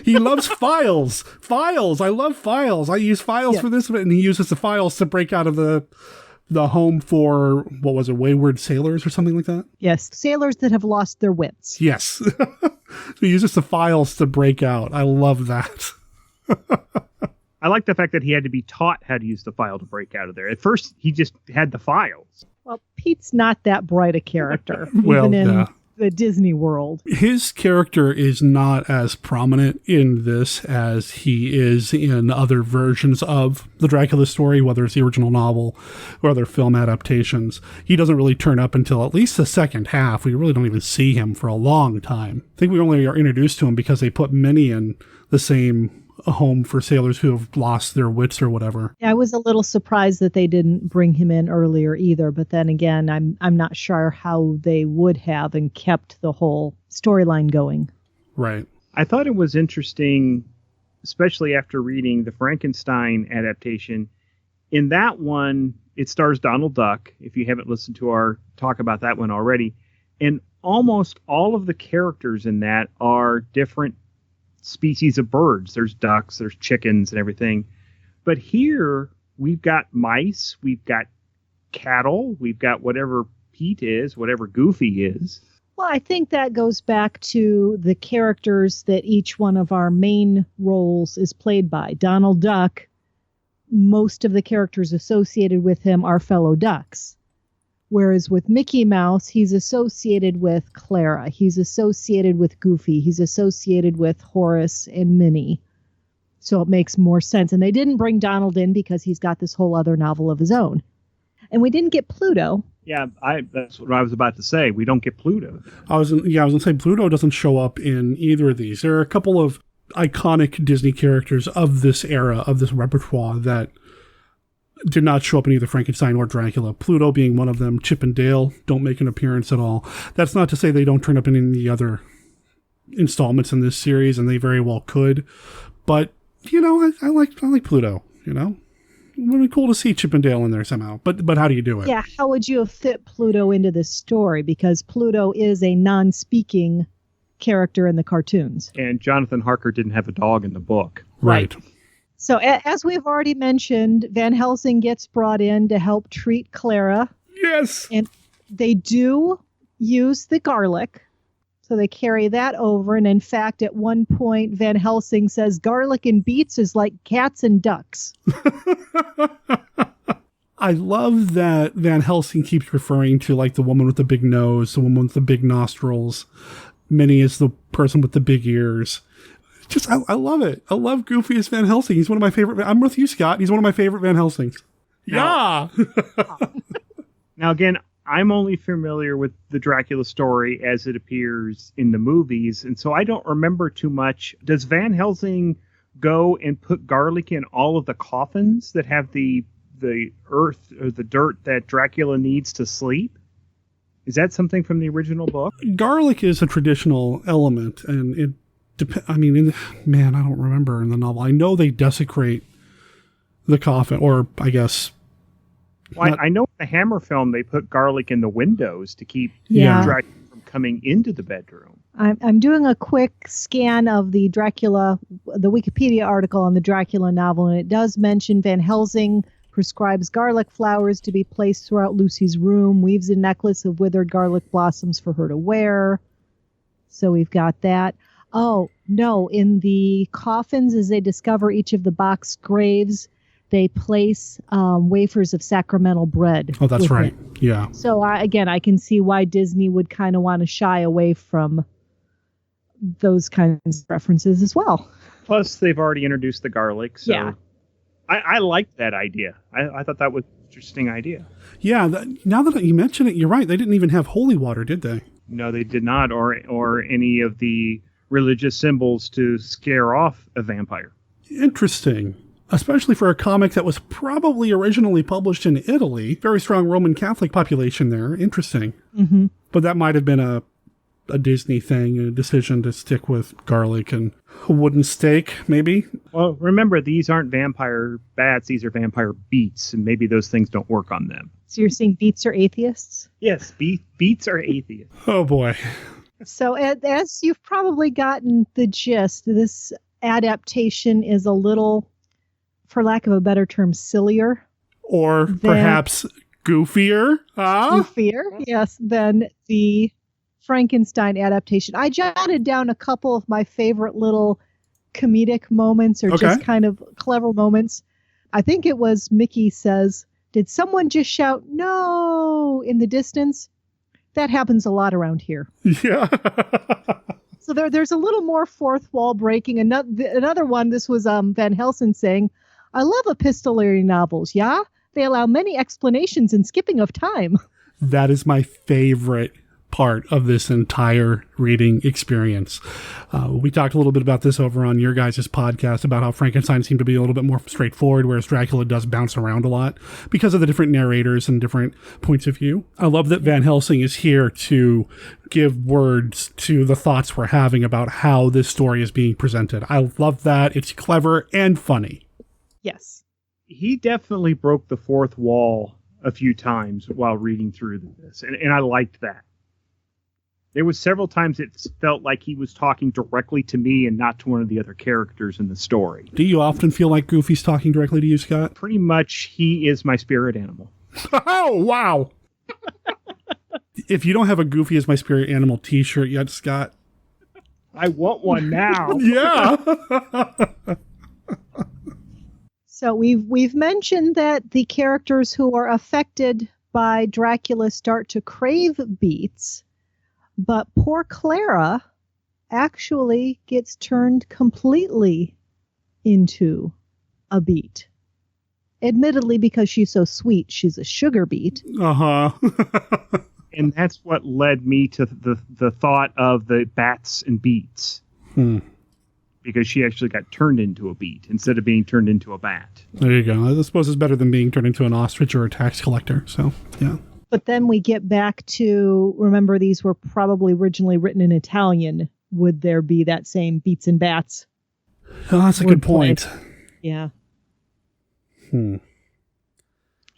He loves files. Files. I love files. I use files for this, and he uses the files to break out of the home for, what was it, wayward sailors or something like that? Yes, sailors that have lost their wits. Yes. He uses the files to break out. I love that. I like the fact that he had to be taught how to use the file to break out of there. At first, he just had the files. Well, Pete's not that bright a character, Well, even in yeah. the Disney world. His character is not as prominent in this as he is in other versions of the Dracula story, whether it's the original novel or other film adaptations. He doesn't really turn up until at least the second half. We really don't even see him for a long time. I think we only are introduced to him because they put Minnie in the same home for sailors who have lost their wits or whatever. I was a little surprised that they didn't bring him in earlier either, but then again, I'm not sure how they would have and kept the whole storyline going. Right. I thought it was interesting, especially after reading the Frankenstein adaptation. In that one, it stars Donald Duck, if you haven't listened to our talk about that one already. And almost all of the characters in that are different species of birds. There's ducks, there's chickens and everything. But here we've got mice, we've got cattle, we've got whatever Pete is, whatever Goofy is. Well, I think that goes back to the characters that each one of our main roles is played by. Donald Duck, most of the characters associated with him are fellow ducks. Whereas with Mickey Mouse, he's associated with Clara. He's associated with Goofy. He's associated with Horace and Minnie. So it makes more sense. And they didn't bring Donald in because he's got this whole other novel of his own. And we didn't get Pluto. Yeah, that's what I was about to say. We don't get Pluto. I was going to say Pluto doesn't show up in either of these. There are a couple of iconic Disney characters of this era, of this repertoire, that did not show up in either Frankenstein or Dracula. Pluto being one of them. Chip and Dale don't make an appearance at all. That's not to say they don't turn up in any of the other installments in this series, and they very well could. But, you know, I like Pluto, you know? It would be cool to see Chip and Dale in there somehow. But how do you do it? Yeah, how would you have fit Pluto into this story? Because Pluto is a non-speaking character in the cartoons. And Jonathan Harker didn't have a dog in the book. Right. So as we've already mentioned, Van Helsing gets brought in to help treat Clara. Yes. And they do use the garlic. So they carry that over. And in fact, at one point, Van Helsing says garlic and beets is like cats and ducks. I love that Van Helsing keeps referring to like the woman with the big nose, the woman with the big nostrils. Minnie is the person with the big ears. Just, I love it. I love Goofy as Van Helsing. He's one of my favorite. I'm with you, Scott. He's one of my favorite Van Helsings. Yeah. Now, again, I'm only familiar with the Dracula story as it appears in the movies, and so I don't remember too much. Does Van Helsing go and put garlic in all of the coffins that have the earth or the dirt that Dracula needs to sleep? Is that something from the original book? Garlic is a traditional element, and it I don't remember in the novel. I know they desecrate the coffin, or I guess. Well, I know in the Hammer film they put garlic in the windows to keep Dracula from coming into the bedroom. I'm doing a quick scan of the Wikipedia article on the Dracula novel, and it does mention Van Helsing prescribes garlic flowers to be placed throughout Lucy's room, weaves a necklace of withered garlic blossoms for her to wear. So we've got that. Oh, no, in the coffins, as they discover each of the box graves, they place wafers of sacramental bread. Oh, that's with right. it. Yeah. So I can see why Disney would kind of want to shy away from those kinds of references as well. Plus, they've already introduced the garlic. So Yeah. I liked that idea. I thought that was an interesting idea. Yeah. Now that you mention it, you're right. They didn't even have holy water, did they? No, they did not, or any of the religious symbols to scare off a vampire. Interesting. Especially for a comic that was probably originally published in Italy. Very strong Roman Catholic population there. Interesting. Mm-hmm. But that might have been a Disney thing, a decision to stick with garlic and a wooden stake, maybe. Well, remember, these aren't vampire bats. These are vampire beets, and maybe those things don't work on them. So you're saying beets are atheists? Yes, beets are atheists. Oh, boy. So as you've probably gotten the gist, this adaptation is a little, for lack of a better term, sillier. Or perhaps goofier. Goofier, yes, than the Frankenstein adaptation. I jotted down a couple of my favorite little comedic moments or just kind of clever moments. I think it was Mickey says, "Did someone just shout no in the distance?" That happens a lot around here. Yeah. So there's a little more fourth wall breaking. Another one, this was Van Helsing saying, "I love epistolary novels, yeah? They allow many explanations and skipping of time." That is my favorite part of this entire reading experience. We talked a little bit about this over on your guys' podcast about how Frankenstein seemed to be a little bit more straightforward, whereas Dracula does bounce around a lot because of the different narrators and different points of view. I love that Van Helsing is here to give words to the thoughts we're having about how this story is being presented. I love that. It's clever and funny. Yes. He definitely broke the fourth wall a few times while reading through this, and I liked that. There was several times it felt like he was talking directly to me and not to one of the other characters in the story. Do you often feel like Goofy's talking directly to you, Scott? Pretty much, he is my spirit animal. Oh, wow. If you don't have a Goofy as my spirit animal t-shirt yet, Scott. I want one now. Yeah. So we've mentioned that the characters who are affected by Dracula start to crave beets. But poor Clara actually gets turned completely into a beet. Admittedly, because she's so sweet, she's a sugar beet. Uh-huh. And that's what led me to the thought of the bats and beets. Because she actually got turned into a beet instead of being turned into a bat. There you go. I suppose it's better than being turned into an ostrich or a tax collector. So, yeah. But then we get back to, remember, these were probably originally written in Italian. Would there be that same beets and bats? Oh, that's a good point. Yeah. And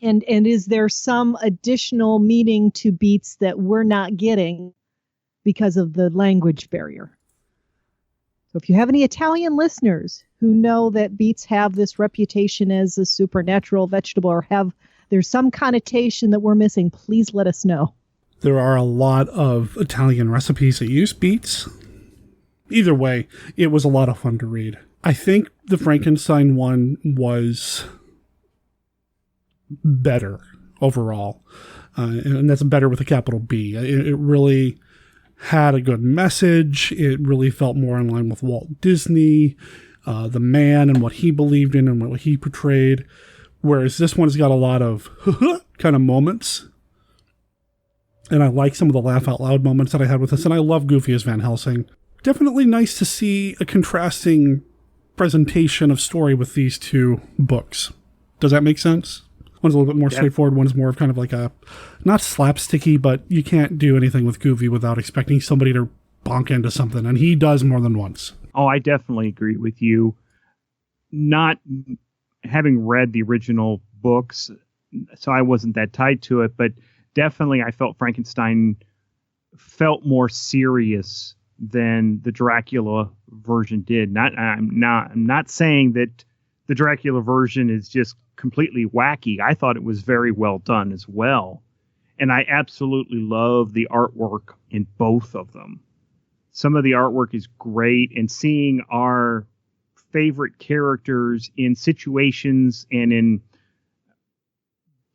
is there some additional meaning to beets that we're not getting because of the language barrier? So if you have any Italian listeners who know that beets have this reputation as a supernatural vegetable or there's some connotation that we're missing, please let us know. There are a lot of Italian recipes that use beets. Either way, it was a lot of fun to read. I think the Frankenstein one was better overall. And that's better with a capital B. It really had a good message. It really felt more in line with Walt Disney, the man and what he believed in and what he portrayed. Whereas this one's got a lot of kind of moments. And I like some of the laugh out loud moments that I had with this. And I love Goofy as Van Helsing. Definitely nice to see a contrasting presentation of story with these two books. Does that make sense? One's a little bit more straightforward. One's more of kind of like a, not slapsticky, but you can't do anything with Goofy without expecting somebody to bonk into something. And he does more than once. Oh, I definitely agree with you. Not having read the original books, so I wasn't that tied to it, but definitely I felt Frankenstein felt more serious than the Dracula version did. I'm not saying that the Dracula version is just completely wacky. I thought it was very well done as well. And I absolutely love the artwork in both of them. Some of the artwork is great, and seeing our favorite characters in situations and in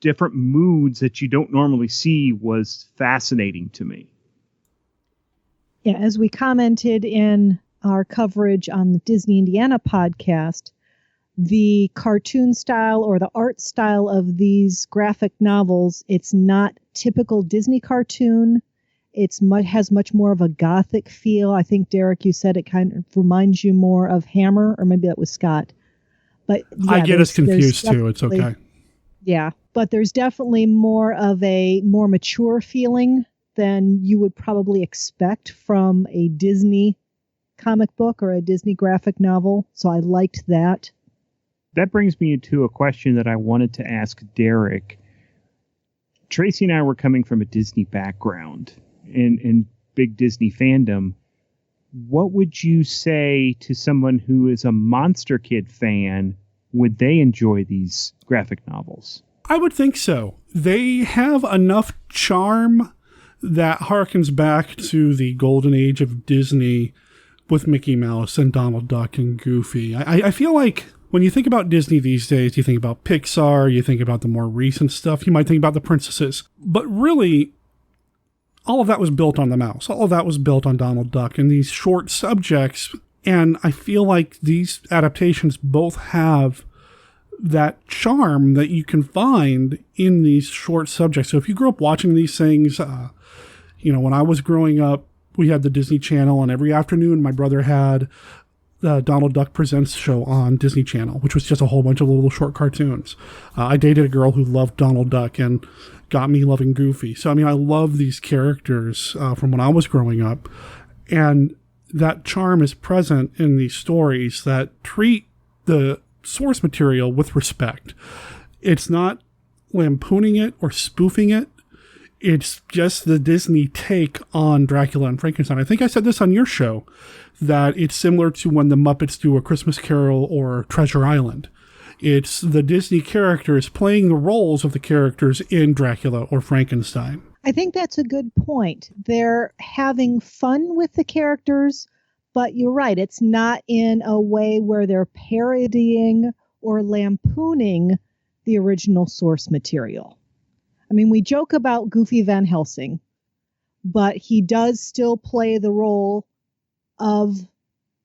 different moods that you don't normally see was fascinating to me. Yeah, as we commented in our coverage on the Disney Indiana podcast, the cartoon style or the art style of these graphic novels, it's not typical Disney cartoon. Has much more of a gothic feel. I think, Derek, you said it kind of reminds you more of Hammer, or maybe that was Scott. But yeah, I get us confused too. It's okay. Yeah, but there's definitely more of a more mature feeling than you would probably expect from a Disney comic book or a Disney graphic novel. So I liked that. That brings me to a question that I wanted to ask Derek. Tracy and I were coming from a Disney background and big Disney fandom. What would you say to someone who is a Monster Kid fan? Would they enjoy these graphic novels? I would think so. They have enough charm that harkens back to the golden age of Disney with Mickey Mouse and Donald Duck and Goofy. I feel like when you think about Disney these days, you think about Pixar, you think about the more recent stuff, you might think about the princesses. But really, all of that was built on the mouse. All of that was built on Donald Duck and these short subjects. And I feel like these adaptations both have that charm that you can find in these short subjects. So if you grew up watching these things, when I was growing up, we had the Disney Channel, and every afternoon my brother had the Donald Duck Presents show on Disney Channel, which was just a whole bunch of little short cartoons. I dated a girl who loved Donald Duck and got me loving Goofy. So, I love these characters from when I was growing up. And that charm is present in these stories that treat the source material with respect. It's not lampooning it or spoofing it. It's just the Disney take on Dracula and Frankenstein. I think I said this on your show, that it's similar to when the Muppets do A Christmas Carol or Treasure Island. It's the Disney characters playing the roles of the characters in Dracula or Frankenstein. I think that's a good point. They're having fun with the characters, but you're right. It's not in a way where they're parodying or lampooning the original source material. We joke about Goofy Van Helsing, but he does still play the role of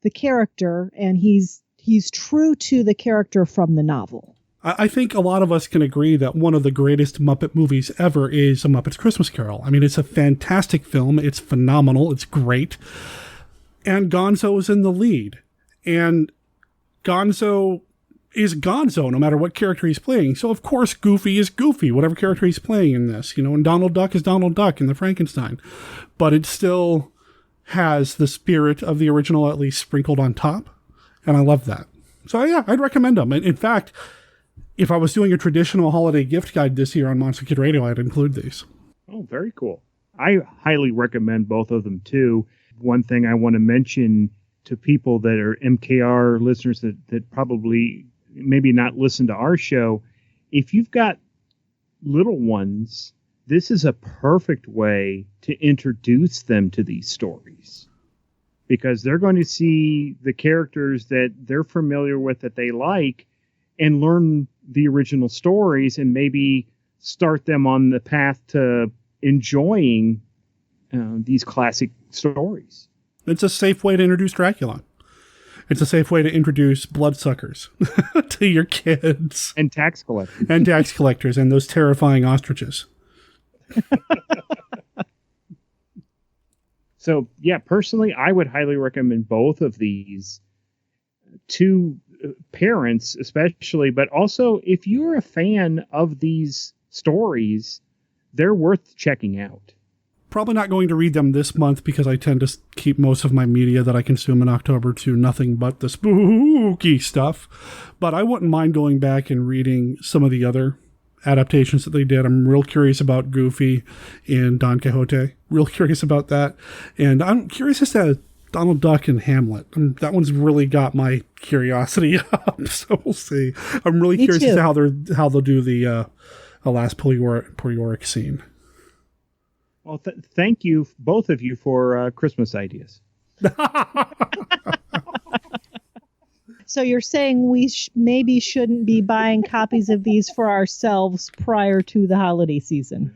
the character, and he's true to the character from the novel. I think a lot of us can agree that one of the greatest Muppet movies ever is A Muppet's Christmas Carol. It's a fantastic film. It's phenomenal. It's great. And Gonzo is in the lead. And Gonzo is Gonzo, no matter what character he's playing. So, of course, Goofy is Goofy, whatever character he's playing in this. And Donald Duck is Donald Duck in the Frankenstein. But it still has the spirit of the original at least sprinkled on top. And I love that. So, yeah, I'd recommend them. In fact, if I was doing a traditional holiday gift guide this year on Monster Kid Radio, I'd include these. Oh, very cool. I highly recommend both of them, too. One thing I want to mention to people that are MKR listeners that probably maybe not listen to our show, if you've got little ones, this is a perfect way to introduce them to these stories, because they're going to see the characters that they're familiar with, that they like, and learn the original stories and maybe start them on the path to enjoying these classic stories. It's a safe way to introduce Dracula. It's a safe way to introduce bloodsuckers to your kids. And tax collectors. And tax collectors and those terrifying ostriches. So, yeah, personally, I would highly recommend both of these to parents especially, but also if you're a fan of these stories, they're worth checking out. Probably not going to read them this month because I tend to keep most of my media that I consume in October to nothing but the spooky stuff. But I wouldn't mind going back and reading some of the other adaptations that they did. I'm real curious about Goofy in Don Quixote. Real curious about that. And I'm curious as to Donald Duck and Hamlet. That one's really got my curiosity up. So we'll see. I'm really curious as to how they'll do the last Polyoric scene. Well, thank you, both of you, for Christmas ideas. So you're saying we maybe shouldn't be buying copies of these for ourselves prior to the holiday season?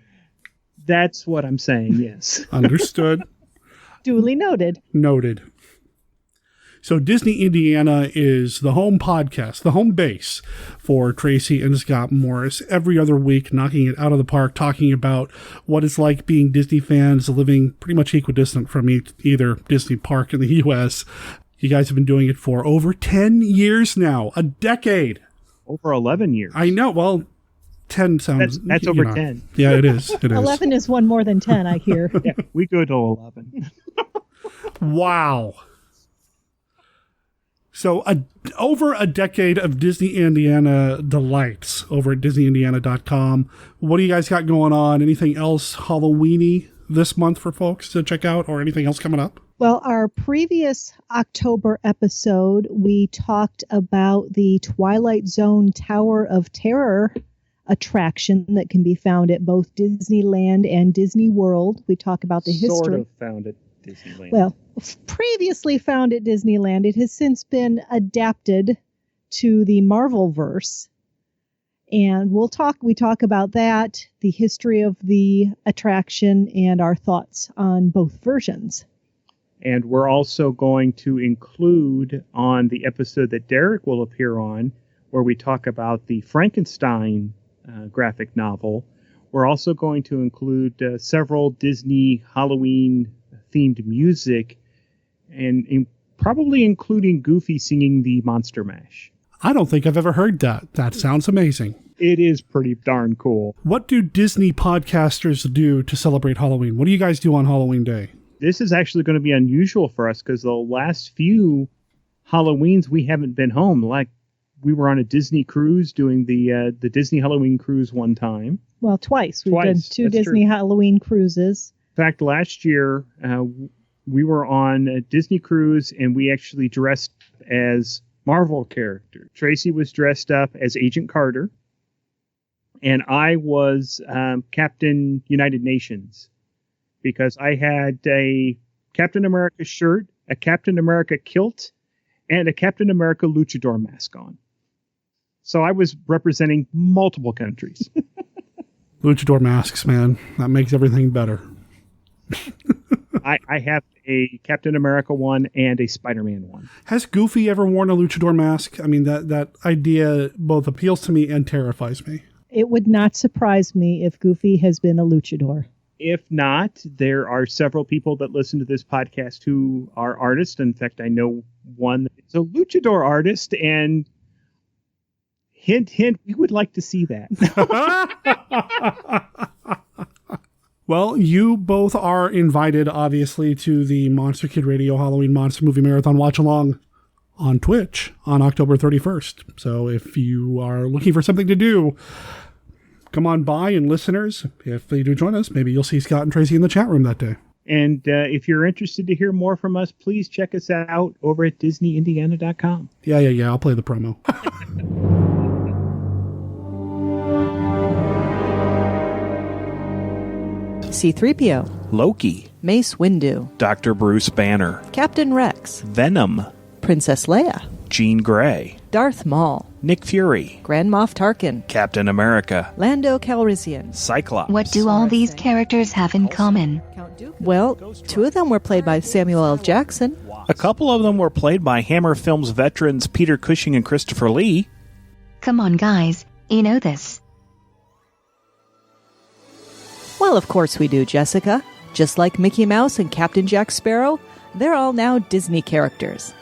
That's what I'm saying, yes. Understood. Duly noted. Noted. So Disney Indiana is the home podcast, the home base for Tracey and Scott Morris. Every other week, knocking it out of the park, talking about what it's like being Disney fans, living pretty much equidistant from either Disney park in the U.S. You guys have been doing it for over 10 years now, a decade. Over 11 years. I know. Well, 10 sounds... That's over 10. Yeah, it is. It is. 11 is one more than 10, I hear. Yeah, we go to 11. Wow. So over a decade of Disney Indiana delights over at DisneyIndiana.com. What do you guys got going on? Anything else Halloween-y this month for folks to check out, or anything else coming up? Well, our previous October episode, we talked about the Twilight Zone Tower of Terror attraction that can be found at both Disneyland and Disney World. We talk about the history. Sort of found at Disneyland. Well, previously found at Disneyland. It has since been adapted to the Marvelverse. And we talk about that, the history of the attraction, and our thoughts on both versions. And we're also going to include on the episode that Derek will appear on, where we talk about the Frankenstein graphic novel, we're also going to include several Disney Halloween-themed music, and probably including Goofy singing the Monster Mash. I don't think I've ever heard that. That sounds amazing. It is pretty darn cool. What do Disney podcasters do to celebrate Halloween? What do you guys do on Halloween Day? This is actually going to be unusual for us because the last few Halloweens we haven't been home. Like, we were on a Disney cruise doing the Disney Halloween cruise one time. Well, twice. We've done two That's Disney true. Halloween cruises. In fact, last year we were on a Disney cruise and we actually dressed as Marvel characters. Tracey was dressed up as Agent Carter, and I was Captain United Nations, because I had a Captain America shirt, a Captain America kilt, and a Captain America luchador mask on. So I was representing multiple countries. Luchador masks, man. That makes everything better. I have a Captain America one and a Spider-Man one. Has Goofy ever worn a luchador mask? I mean, that idea both appeals to me and terrifies me. It would not surprise me if Goofy has been a luchador. If not, there are several people that listen to this podcast who are artists. In fact, I know one that's a luchador artist, and hint, hint, we would like to see that. Well, you both are invited, obviously, to the Monster Kid Radio Halloween Monster Movie Marathon Watch Along on Twitch on October 31st. So if you are looking for something to do, come on by, and listeners, if they do join us, maybe you'll see Scott and Tracey in the chat room that day. And if you're interested to hear more from us, please check us out over at DisneyIndiana.com. Yeah. I'll play the promo. C-3PO, Loki, Mace Windu, Dr. Bruce Banner, Captain Rex, Venom, Princess Leia, Jean Grey, Darth Maul, Nick Fury, Grand Moff Tarkin, Captain America, Lando Calrissian, Cyclops. What do all these characters have in common? Well, two of them were played by Samuel L. Jackson. A couple of them were played by Hammer Films veterans Peter Cushing and Christopher Lee. Come on, guys. You know this. Well, of course we do, Jessica. Just like Mickey Mouse and Captain Jack Sparrow, they're all now Disney characters.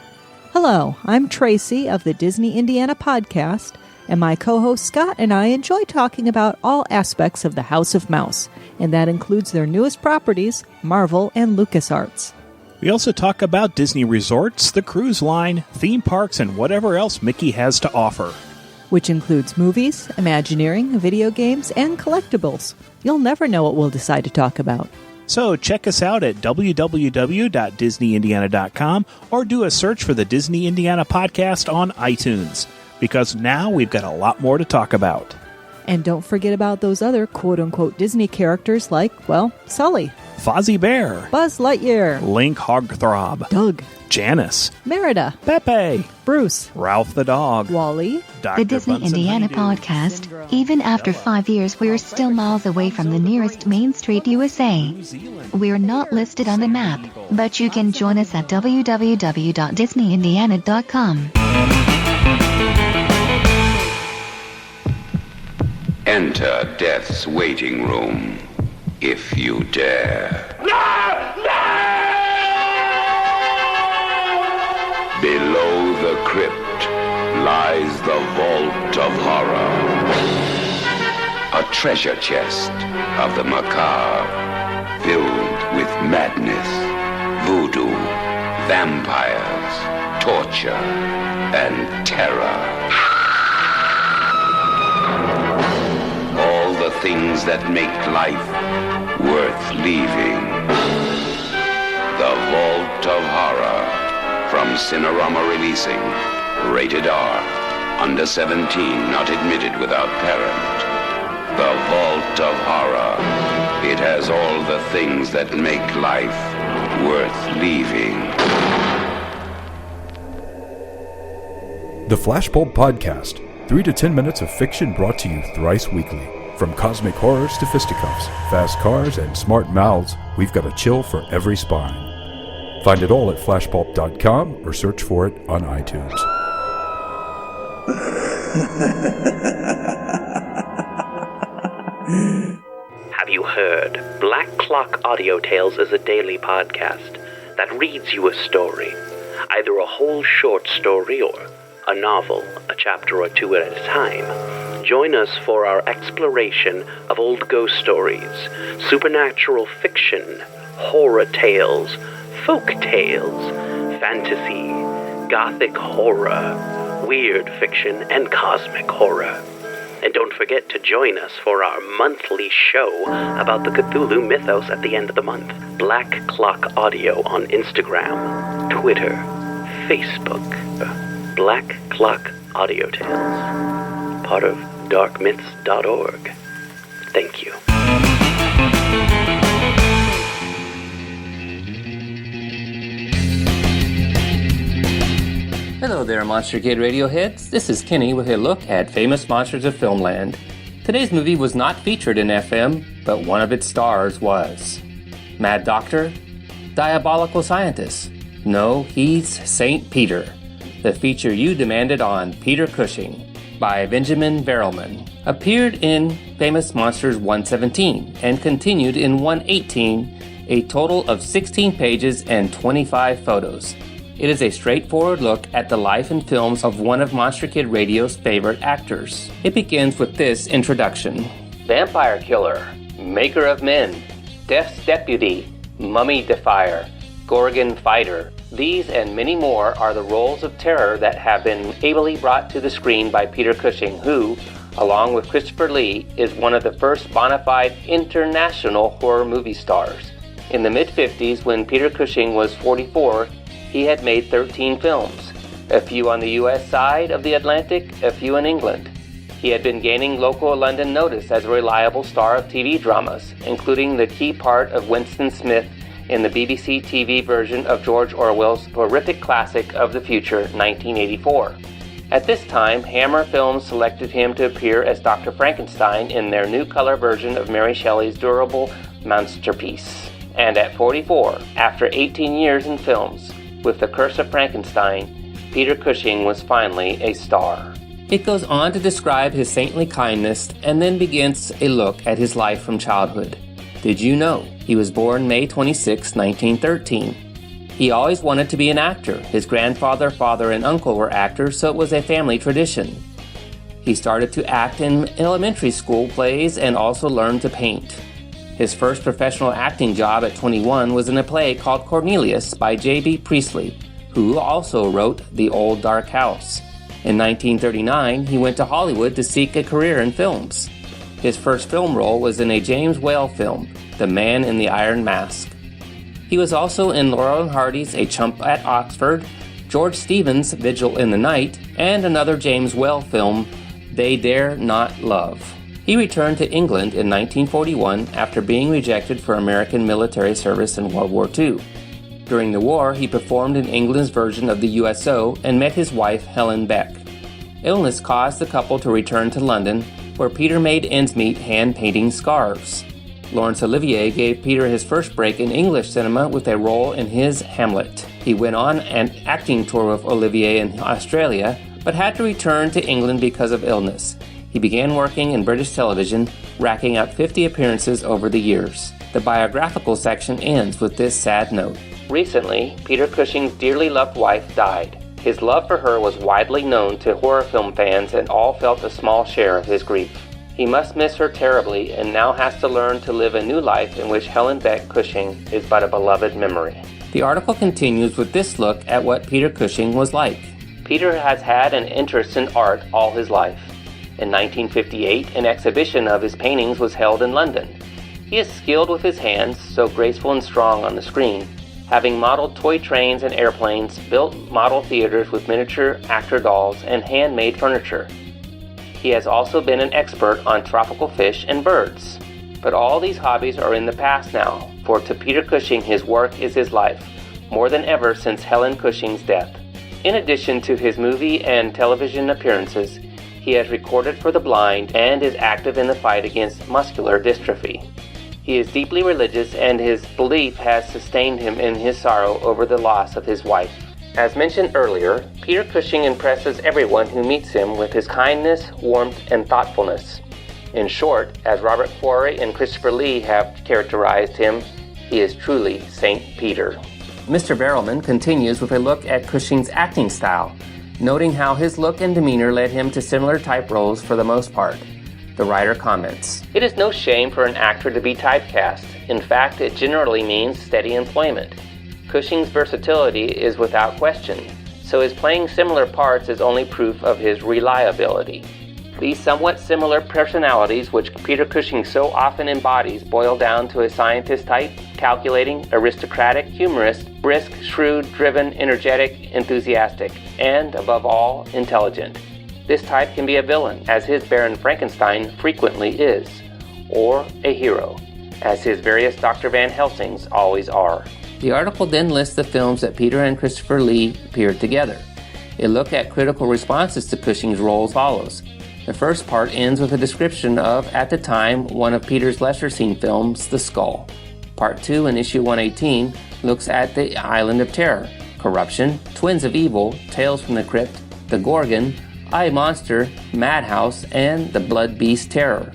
Hello, I'm Tracey of the Disney Indiana podcast, and my co-host Scott and I enjoy talking about all aspects of the House of Mouse, and that includes their newest properties, Marvel and LucasArts. We also talk about Disney resorts, the cruise line, theme parks, and whatever else Mickey has to offer. Which includes movies, Imagineering, video games, and collectibles. You'll never know what we'll decide to talk about. So check us out at www.DisneyIndiana.com or do a search for the Disney Indiana podcast on iTunes, because now we've got a lot more to talk about. And don't forget about those other quote-unquote Disney characters like, well, Sully. Fozzie Bear, Buzz Lightyear, Link Hogthrob, Doug, Janice, Merida, Pepe, Bruce, Ralph the Dog, Wally, The Disney Indiana podcast. Even after 5 years, we're still miles away from the nearest Main Street, USA. We're not listed on the map, but you can join us at www.disneyindiana.com. Enter death's waiting room, if you dare. Below the crypt lies the vault of horror. A treasure chest of the macabre, filled with madness, voodoo, vampires, torture, and terror. All the things that make life worth leaving. The Vault of Horror, from Cinerama Releasing. Rated R. Under 17, not admitted without parent. The Vault of Horror. It has all the things that make life worth leaving. The Flashbulb Podcast. 3 to 10 minutes of fiction brought to you thrice weekly. From cosmic horrors to fisticuffs, fast cars, and smart mouths, we've got a chill for every spine. Find it all at flashpulp.com or search for it on iTunes. Have you heard? Black Clock Audio Tales is a daily podcast that reads you a story, either a whole short story or a novel, a chapter or two at a time. Join us for our exploration of old ghost stories, supernatural fiction, horror tales, folk tales, fantasy, gothic horror, weird fiction, and cosmic horror. And don't forget to join us for our monthly show about the Cthulhu mythos at the end of the month. Black Clock Audio on Instagram, Twitter, Facebook. Black Clock Audio Tales. Part of darkmyths.org. Thank you. Hello there, Monster Kid Radio heads. This is Kenny with a look at famous monsters of Filmland. Today's movie was not featured in FM, but one of its stars was. Mad Doctor? Diabolical Scientist? No, he's St. Peter. The feature you demanded on Peter Cushing by Benjamin Verelman appeared in Famous Monsters 117 and continued in 118, a total of 16 pages and 25 photos. It is a straightforward look at the life and films of one of Monster Kid Radio's favorite actors. It begins with this introduction. Vampire Killer, Maker of Men, Death's Deputy, Mummy Defier, Gorgon Fighter. These and many more are the roles of terror that have been ably brought to the screen by Peter Cushing, who, along with Christopher Lee, is one of the first bona fide international horror movie stars. In the mid-50s, when Peter Cushing was 44, he had made 13 films, a few on the US side of the Atlantic, a few in England. He had been gaining local London notice as a reliable star of TV dramas, including the key part of Winston Smith in the BBC TV version of George Orwell's horrific classic of the future, 1984. At this time, Hammer Films selected him to appear as Dr. Frankenstein in their new color version of Mary Shelley's durable masterpiece. And at 44, after 18 years in films, with The Curse of Frankenstein, Peter Cushing was finally a star. It goes on to describe his saintly kindness and then begins a look at his life from childhood. Did you know he was born May 26, 1913? He always wanted to be an actor. His grandfather, father, and uncle were actors, so it was a family tradition. He started to act in elementary school plays and also learned to paint. His first professional acting job at 21 was in a play called Cornelius by J.B. Priestley, who also wrote The Old Dark House. In 1939, he went to Hollywood to seek a career in films. His first film role was in a James Whale film, The Man in the Iron Mask. He was also in Laurel and Hardy's A Chump at Oxford, George Stevens' Vigil in the Night, and another James Whale film, They Dare Not Love. He returned to England in 1941 after being rejected for American military service in World War II. During the war, he performed in England's version of the USO and met his wife, Helen Beck. Illness caused the couple to return to London, where Peter made ends meet hand-painting scarves. Laurence Olivier gave Peter his first break in English cinema with a role in his Hamlet. He went on an acting tour with Olivier in Australia, but had to return to England because of illness. He began working in British television, racking up 50 appearances over the years. The biographical section ends with this sad note. Recently, Peter Cushing's dearly loved wife died. His love for her was widely known to horror film fans, and all felt a small share of his grief. He must miss her terribly and now has to learn to live a new life in which Helen Beck Cushing is but a beloved memory. The article continues with this look at what Peter Cushing was like. Peter has had an interest in art all his life. In 1958, an exhibition of his paintings was held in London. He is skilled with his hands, so graceful and strong on the screen, having modeled toy trains and airplanes, built model theaters with miniature actor dolls, and handmade furniture. He has also been an expert on tropical fish and birds. But all these hobbies are in the past now, for to Peter Cushing his work is his life, more than ever since Helen Cushing's death. In addition to his movie and television appearances, he has recorded for the blind and is active in the fight against muscular dystrophy. He is deeply religious, and his belief has sustained him in his sorrow over the loss of his wife. As mentioned earlier, Peter Cushing impresses everyone who meets him with his kindness, warmth, and thoughtfulness. In short, as Robert Quarry and Christopher Lee have characterized him, he is truly Saint Peter. Mr. Barrelman continues with a look at Cushing's acting style, noting how his look and demeanor led him to similar type roles for the most part. The writer comments, "It is no shame for an actor to be typecast. In fact, it generally means steady employment. Cushing's versatility is without question, so his playing similar parts is only proof of his reliability. These somewhat similar personalities which Peter Cushing so often embodies boil down to a scientist type, calculating, aristocratic, humorous, brisk, shrewd, driven, energetic, enthusiastic, and, above all, intelligent. This type can be a villain, as his Baron Frankenstein frequently is, or a hero, as his various Dr. Van Helsings always are." The article then lists the films that Peter and Christopher Lee appeared together. A look at critical responses to Cushing's role follows. The first part ends with a description of, at the time, one of Peter's lesser-seen films, The Skull. Part 2, in issue 118, looks at The Island of Terror, Corruption, Twins of Evil, Tales from the Crypt, The Gorgon, I, Monster, Madhouse, and The Blood Beast Terror.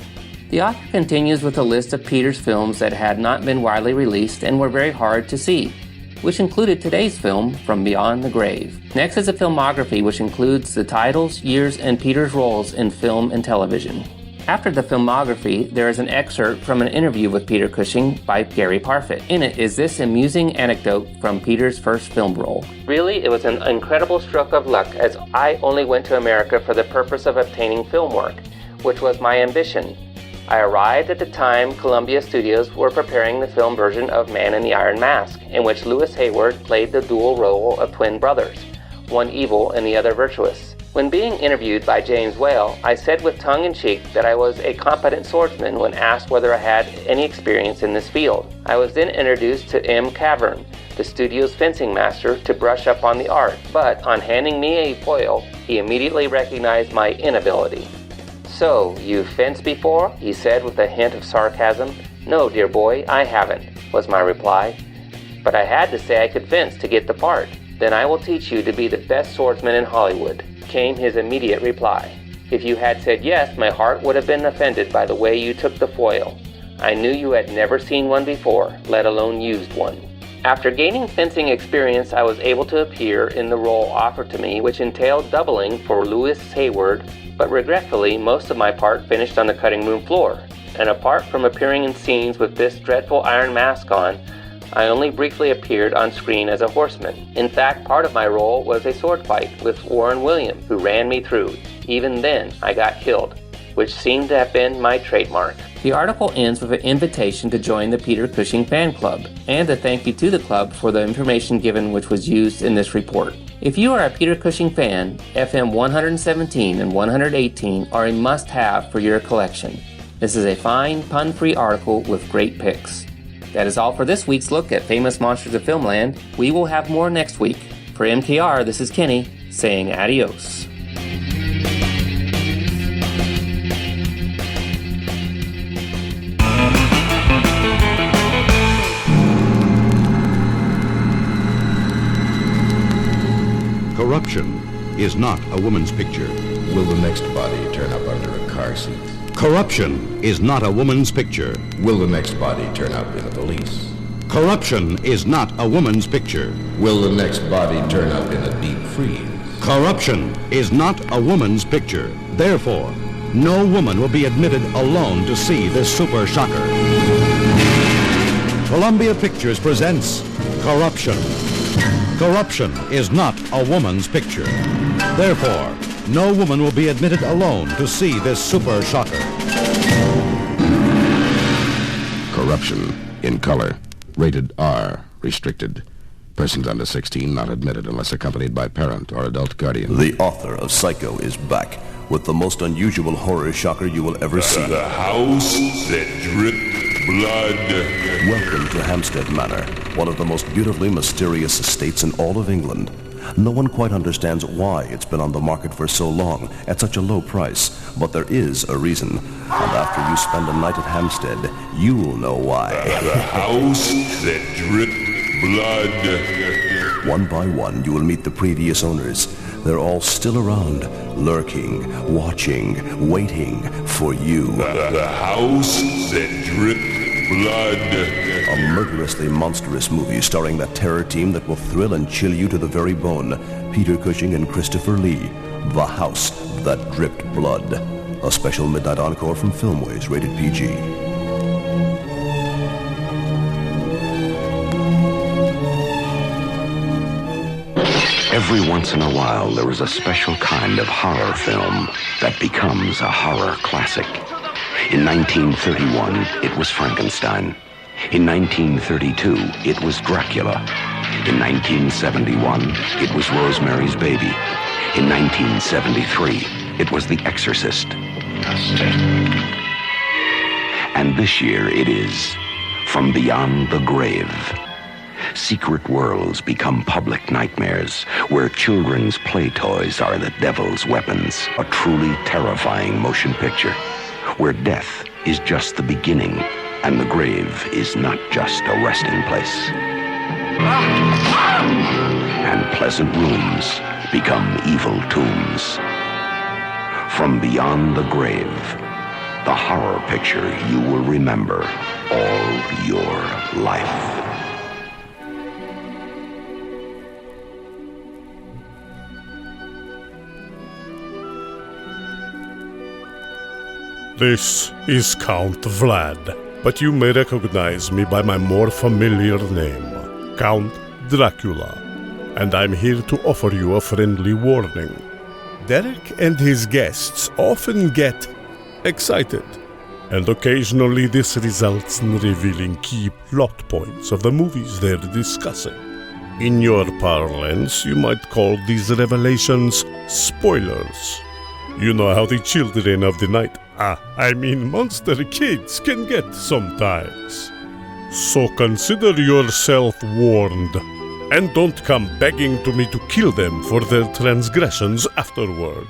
The author continues with a list of Peter's films that had not been widely released and were very hard to see, which included today's film, From Beyond the Grave. Next is a filmography which includes the titles, years, and Peter's roles in film and television. After the filmography, there is an excerpt from an interview with Peter Cushing by Gary Parfitt. In it is this amusing anecdote from Peter's first film role. "Really, it was an incredible stroke of luck, as I only went to America for the purpose of obtaining film work, which was my ambition. I arrived at the time Columbia Studios were preparing the film version of Man in the Iron Mask, in which Lewis Hayward played the dual role of twin brothers, one evil and the other virtuous. When being interviewed by James Whale, I said with tongue-in-cheek that I was a competent swordsman when asked whether I had any experience in this field. I was then introduced to M. Cavern, the studio's fencing master, to brush up on the art, but on handing me a foil, he immediately recognized my inability. 'So, you've fenced before?' he said with a hint of sarcasm. 'No, dear boy, I haven't,' was my reply. 'But I had to say I could fence to get the part. Then I will teach you to be the best swordsman in Hollywood,' came his immediate reply. 'If you had said yes, my heart would have been offended by the way you took the foil. I knew you had never seen one before, let alone used one.' After gaining fencing experience, I was able to appear in the role offered to me, which entailed doubling for Lewis Hayward, but regretfully, most of my part finished on the cutting room floor, and apart from appearing in scenes with this dreadful iron mask on, I only briefly appeared on screen as a horseman. In fact, part of my role was a sword fight with Warren Williams, who ran me through. Even then, I got killed, which seemed to have been my trademark." The article ends with an invitation to join the Peter Cushing fan club, and a thank you to the club for the information given which was used in this report. If you are a Peter Cushing fan, FM 117 and 118 are a must-have for your collection. This is a fine, pun-free article with great pics. That is all for this week's look at famous monsters of Filmland. We will have more next week. For MKR, this is Kenny, saying adios. Corruption is not a woman's picture. Will the next body turn up under a car seat? Corruption is not a woman's picture. Will the next body turn up in a valise? Corruption is not a woman's picture. Will the next body turn up in a deep freeze? Corruption is not a woman's picture. Therefore, no woman will be admitted alone to see this super shocker. Columbia Pictures presents Corruption. Corruption is not a woman's picture. Therefore, no woman will be admitted alone to see this super shocker. Corruption in color. Rated R. Restricted. Persons under 16 not admitted unless accompanied by parent or adult guardian. The author of Psycho is back with the most unusual horror shocker you will ever see. The house that dripped blood. Welcome to Hampstead Manor, one of the most beautifully mysterious estates in all of England. No one quite understands why it's been on the market for so long at such a low price, but there is a reason. And after you spend a night at Hampstead, you'll know why. The house that dripped blood. One by one, you will meet the previous owners. They're all still around, lurking, watching, waiting for you. The house that dripped blood. A murderously monstrous movie starring that terror team that will thrill and chill you to the very bone. Peter Cushing and Christopher Lee. The House That Dripped Blood. A special midnight encore from Filmways, rated PG. Every once in a while, there is a special kind of horror film that becomes a horror classic. In 1931, it was Frankenstein. In 1932, it was Dracula. In 1971, it was Rosemary's Baby. In 1973, it was The Exorcist. And this year it is From Beyond the Grave. Secret worlds become public nightmares, where children's play toys are the devil's weapons. A truly terrifying motion picture, where death is just the beginning, and the grave is not just a resting place. And pleasant rooms become evil tombs. From Beyond the Grave, the horror picture you will remember all your life. This is Count Vlad, but you may recognize me by my more familiar name, Count Dracula, and I'm here to offer you a friendly warning. Derek and his guests often get excited, and occasionally this results in revealing key plot points of the movies they're discussing. In your parlance, you might call these revelations spoilers. You know how the children of the night, monster kids can get sometimes. So consider yourself warned, and don't come begging to me to kill them for their transgressions afterward.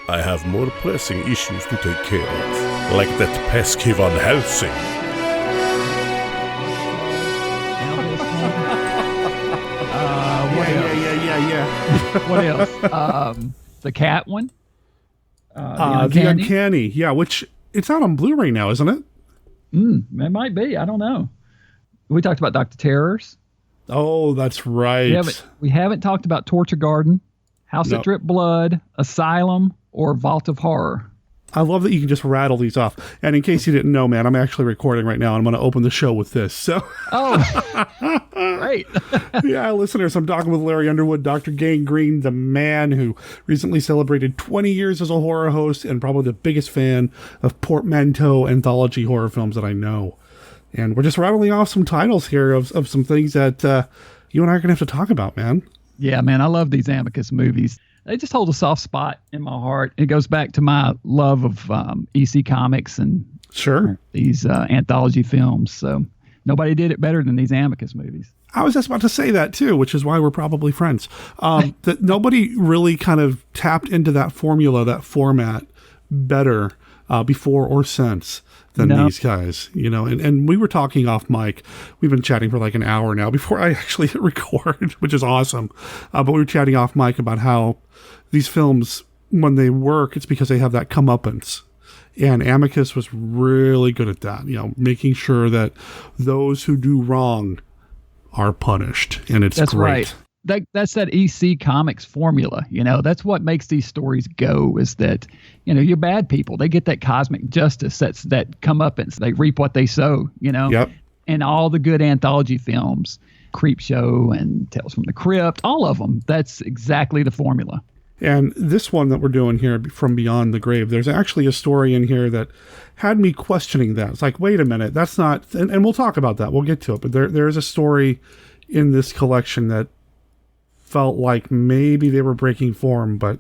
I have more pressing issues to take care of, like that pesky Van Helsing. Yeah. What else? The cat one? The Uncanny. Yeah, which it's out on Blu-ray now, isn't it? It might be. I don't know. We talked about Dr. Terrors. Oh, that's right. We haven't talked about Torture Garden, House That Dripped Blood, Asylum, or Vault of Horror. I love that you can just rattle these off. And in case you didn't know, man, I'm actually recording right now, and I'm going to open the show with this. So, great. Yeah, listeners, I'm talking with Larry Underwood, Dr. Gangrene, the man who recently celebrated 20 years as a horror host and probably the biggest fan of portmanteau anthology horror films that I know. And we're just rattling off some titles here of some things that you and I are going to have to talk about, man. Yeah, man, I love these Amicus movies. They just hold a soft spot in my heart. It goes back to my love of EC Comics and Sure. These anthology films. So nobody did it better than these Amicus movies. I was just about to say that too, which is why we're probably friends. That nobody really kind of tapped into that formula, that format better before or since than these guys, and we were talking off mic. We've been chatting for like an hour now before I actually hit record, which is awesome. But we were chatting off mic about how these films, when they work, it's because they have that comeuppance. And Amicus was really good at that, making sure that those who do wrong are punished. And that's great. Right. That's that EC Comics formula. That's what makes these stories go, is that, you're bad people. They get that cosmic justice. That's that comeuppance. They reap what they sow, Yep. And all the good anthology films, Creepshow and Tales from the Crypt, all of them, that's exactly the formula. And this one that we're doing here, From Beyond the Grave, there's actually a story in here that had me questioning that. It's like, wait a minute, that's not, and we'll talk about that. We'll get to it. But there's a story in this collection that felt like maybe they were breaking form, but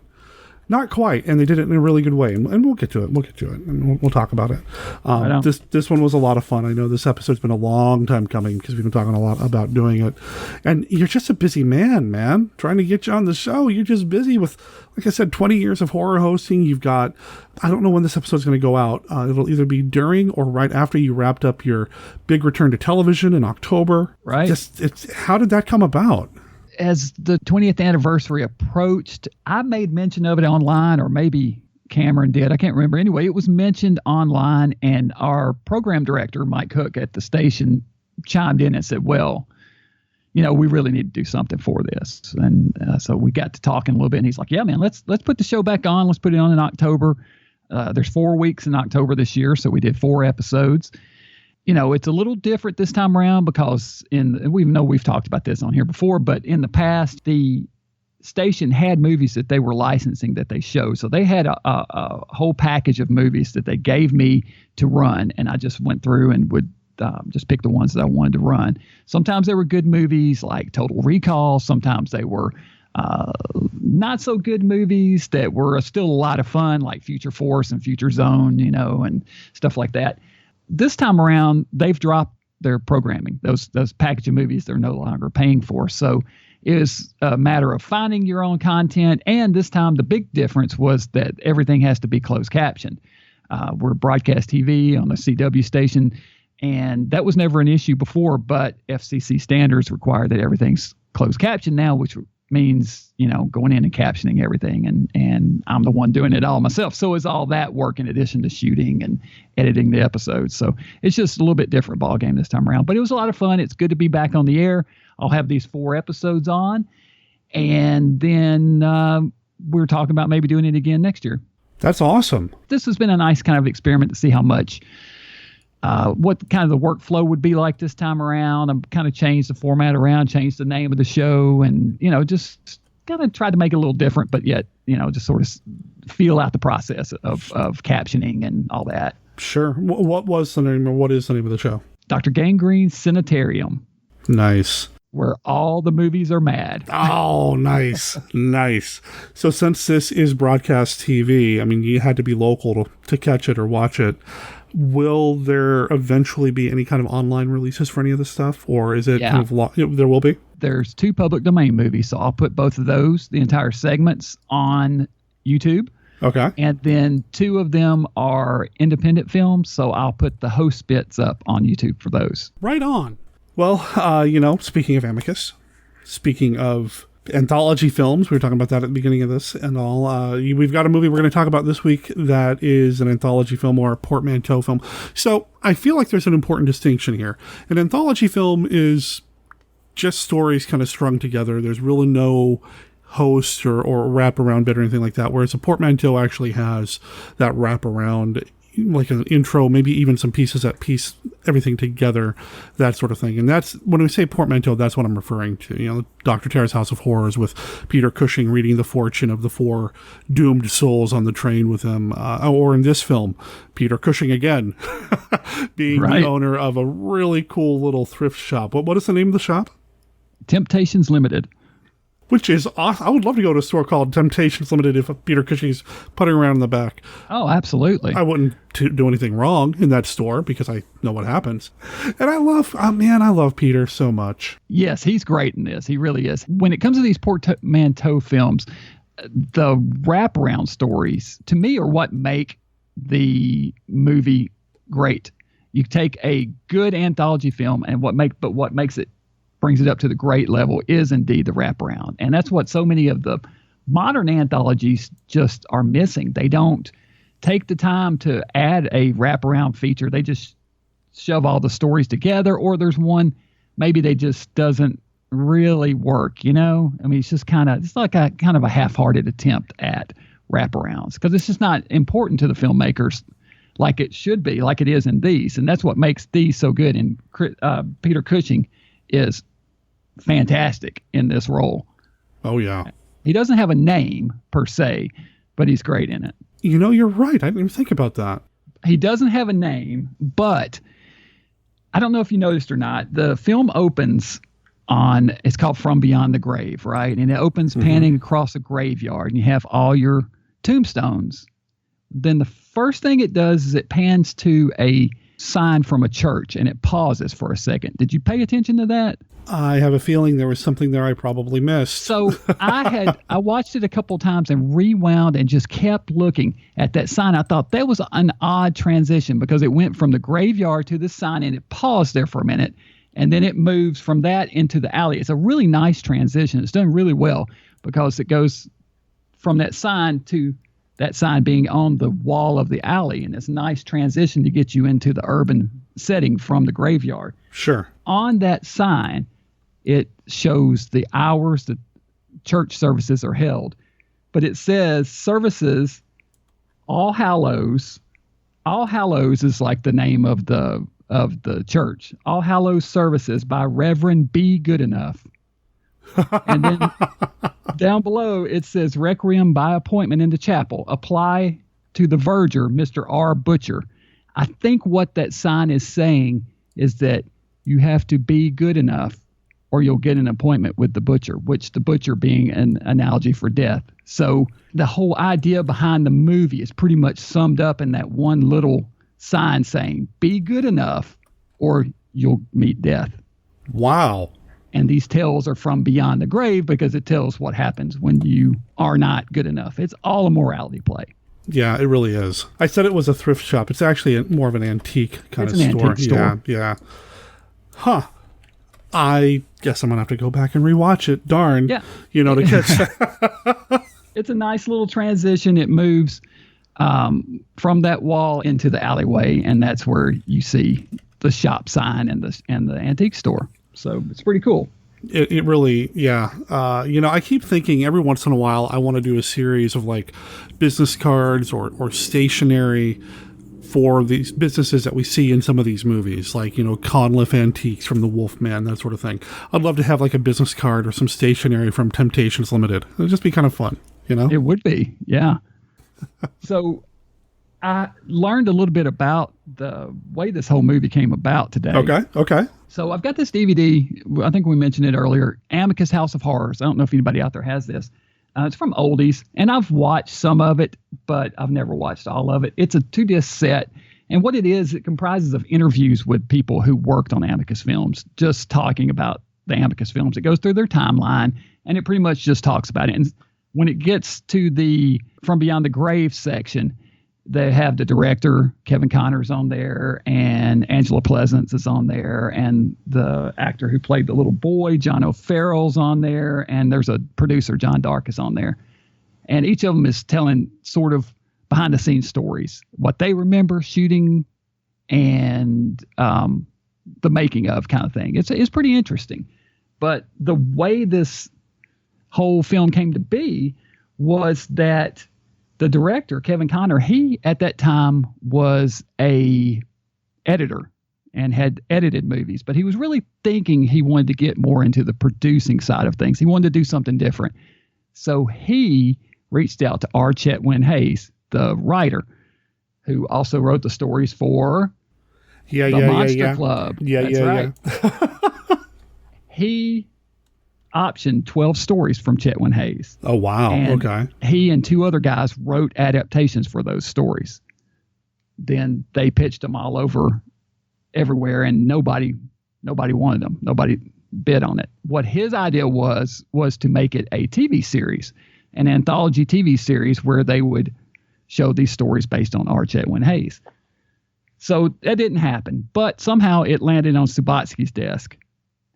not quite. And they did it in a really good way. And we'll get to it. And we'll talk about it. This one was a lot of fun. I know this episode's been a long time coming because we've been talking a lot about doing it. And you're just a busy man, trying to get you on the show. You're just busy with, like I said, 20 years of horror hosting. You've got, I don't know when this episode's going to go out. It'll either be during or right after you wrapped up your big return to television in October. Right. How did that come about? As the 20th anniversary approached, I made mention of it online, or maybe Cameron did. I can't remember. Anyway, it was mentioned online, and our program director, Mike Hook at the station, chimed in and said, well, we really need to do something for this. And so we got to talking a little bit, and he's like, yeah, man, let's put the show back on. Let's put it on in October. There's 4 weeks in October this year, so we did 4 episodes. It's a little different this time around because we've talked about this on here before, but in the past, the station had movies that they were licensing that they showed. So they had a whole package of movies that they gave me to run, and I just went through and would just pick the ones that I wanted to run. Sometimes they were good movies like Total Recall. Sometimes they were not so good movies that were still a lot of fun, like Future Force and Future Zone, and stuff like that. This time around, they've dropped their programming. Those package of movies they're no longer paying for. So it was a matter of finding your own content. And this time, the big difference was that everything has to be closed captioned. We're broadcast TV on the CW station, and that was never an issue before. But FCC standards require that everything's closed captioned now, which means, going in and captioning everything, and I'm the one doing it all myself. So is all that work in addition to shooting and editing the episodes. So it's just a little bit different ball game this time around, but it was a lot of fun. It's good to be back on the air. I'll have these 4 episodes on, and then we're talking about maybe doing it again next year. That's awesome. This has been a nice kind of experiment to see how much what kind of the workflow would be like this time around. I'm kind of changed the format around, changed the name of the show, and, just kind of tried to make it a little different, but yet, just sort of feel out the process of captioning and all that. Sure. What was the name, or what is the name of the show? Dr. Gangrene's Sanitarium. Nice. Where all the movies are mad. Oh, nice. Nice. So since this is broadcast TV, I mean, you had to be local to catch it or watch it. Will there eventually be any kind of online releases for any of this stuff? Or is it kind of there will be? There's 2 public domain movies, so I'll put both of those, the entire segments, on YouTube. Okay. And then 2 of them are independent films, so I'll put the host bits up on YouTube for those. Right on. Well, speaking of Amicus, speaking of anthology films, we were talking about that at the beginning of this and all. We've got a movie we're going to talk about this week that is an anthology film or a portmanteau film. So I feel like there's an important distinction here. An anthology film is just stories kind of strung together. There's really no host or wraparound bit or anything like that, whereas a portmanteau actually has that wraparound, like an intro, maybe even some pieces that piece everything together, that sort of thing. And that's, when we say portmanteau, that's what I'm referring to. Dr. Terror's House of Horrors with Peter Cushing reading the fortune of the 4 doomed souls on the train with him. Or in this film, Peter Cushing again, being the owner of a really cool little thrift shop. What is the name of the shop? Temptations Limited. Which is awesome. I would love to go to a store called Temptations Limited if Peter Cushing's putting around in the back. Oh, absolutely. I wouldn't do anything wrong in that store because I know what happens. And I love Peter so much. Yes, he's great in this. He really is. When it comes to these portmanteau films, the wraparound stories, to me, are what make the movie great. You take a good anthology film and what makes it, brings it up to the great level is indeed the wraparound. And that's what so many of the modern anthologies just are missing. They don't take the time to add a wraparound feature. They just shove all the stories together, or there's one maybe they just doesn't really work, I mean, it's like a kind of a half-hearted attempt at wraparounds because it's just not important to the filmmakers like it should be, like it is in these. And that's what makes these so good. And Peter Cushing is fantastic in this role. Oh, yeah. He doesn't have a name per se, but he's great in it. You're right. I didn't even think about that. He doesn't have a name, but I don't know if you noticed or not. The film opens it's called From Beyond the Grave, right? And it opens panning across a graveyard, and you have all your tombstones. Then the first thing it does is it pans to a sign from a church, and it pauses for a second. Did you pay attention to that? I have a feeling there was something there I probably missed. So I watched it a couple times and rewound and just kept looking at that sign. I thought that was an odd transition because it went from the graveyard to the sign and it paused there for a minute. And then it moves from that into the alley. It's a really nice transition. It's done really well because it goes from that sign to that sign being on the wall of the alley. And it's a nice transition to get you into the urban setting from the graveyard. Sure. On that sign, it shows the hours that church services are held. But it says services, All Hallows. All Hallows is like the name of the church. All Hallows services by Reverend B. Goodenough. And then down below it says Requiem by appointment in the chapel. Apply to the verger, Mr. R. Butcher. I think what that sign is saying is that you have to be good enough or you'll get an appointment with the butcher, which the butcher being an analogy for death. So the whole idea behind the movie is pretty much summed up in that one little sign saying, be good enough or you'll meet death. Wow. And these tales are from beyond the grave because it tells what happens when you are not good enough. It's all a morality play. Yeah, it really is. I said it was a thrift shop. It's actually more of an antique kind of store. Antique store. Yeah. Huh. I guess I'm going to have to go back and rewatch it. Darn. Yeah. To catch. It's a nice little transition. It moves from that wall into the alleyway, and that's where you see the shop sign and the antique store. So it's pretty cool. It really, yeah. I keep thinking every once in a while I want to do a series of like business cards or stationery for these businesses that we see in some of these movies, like, Conliff Antiques from The Wolfman, that sort of thing. I'd love to have like a business card or some stationery from Temptations Limited. It would just be kind of fun, It would be, yeah. So I learned a little bit about the way this whole movie came about today. Okay. So I've got this DVD. I think we mentioned it earlier. Amicus House of Horrors. I don't know if anybody out there has this. It's from Oldies, and I've watched some of it, but I've never watched all of it. It's a 2-disc set, and what it is, it comprises of interviews with people who worked on Amicus films, just talking about the Amicus films. It goes through their timeline, and it pretty much just talks about it. And when it gets to the From Beyond the Grave section, they have the director, Kevin Connor's on there, and Angela Pleasance is on there, and the actor who played the little boy, John O'Farrell's on there, and there's a producer, John Dark, is on there. And each of them is telling sort of behind-the-scenes stories, what they remember shooting and the making of kind of thing. It's pretty interesting. But the way this whole film came to be was that the director, Kevin Connor, he at that time was a editor and had edited movies, but he was really thinking he wanted to get more into the producing side of things. He wanted to do something different. So he reached out to R. Chetwynd Hayes, the writer, who also wrote the stories for the Monster Club. Yeah. He optioned 12 stories from Chetwynd Hayes. Oh, wow. And okay. He and 2 other guys wrote adaptations for those stories. Then they pitched them all over everywhere, and nobody wanted them. Nobody bid on it. What his idea was to make it a TV series, an anthology TV series where they would show these stories based on R. Chetwynd Hayes. So that didn't happen, but somehow it landed on Subotsky's desk.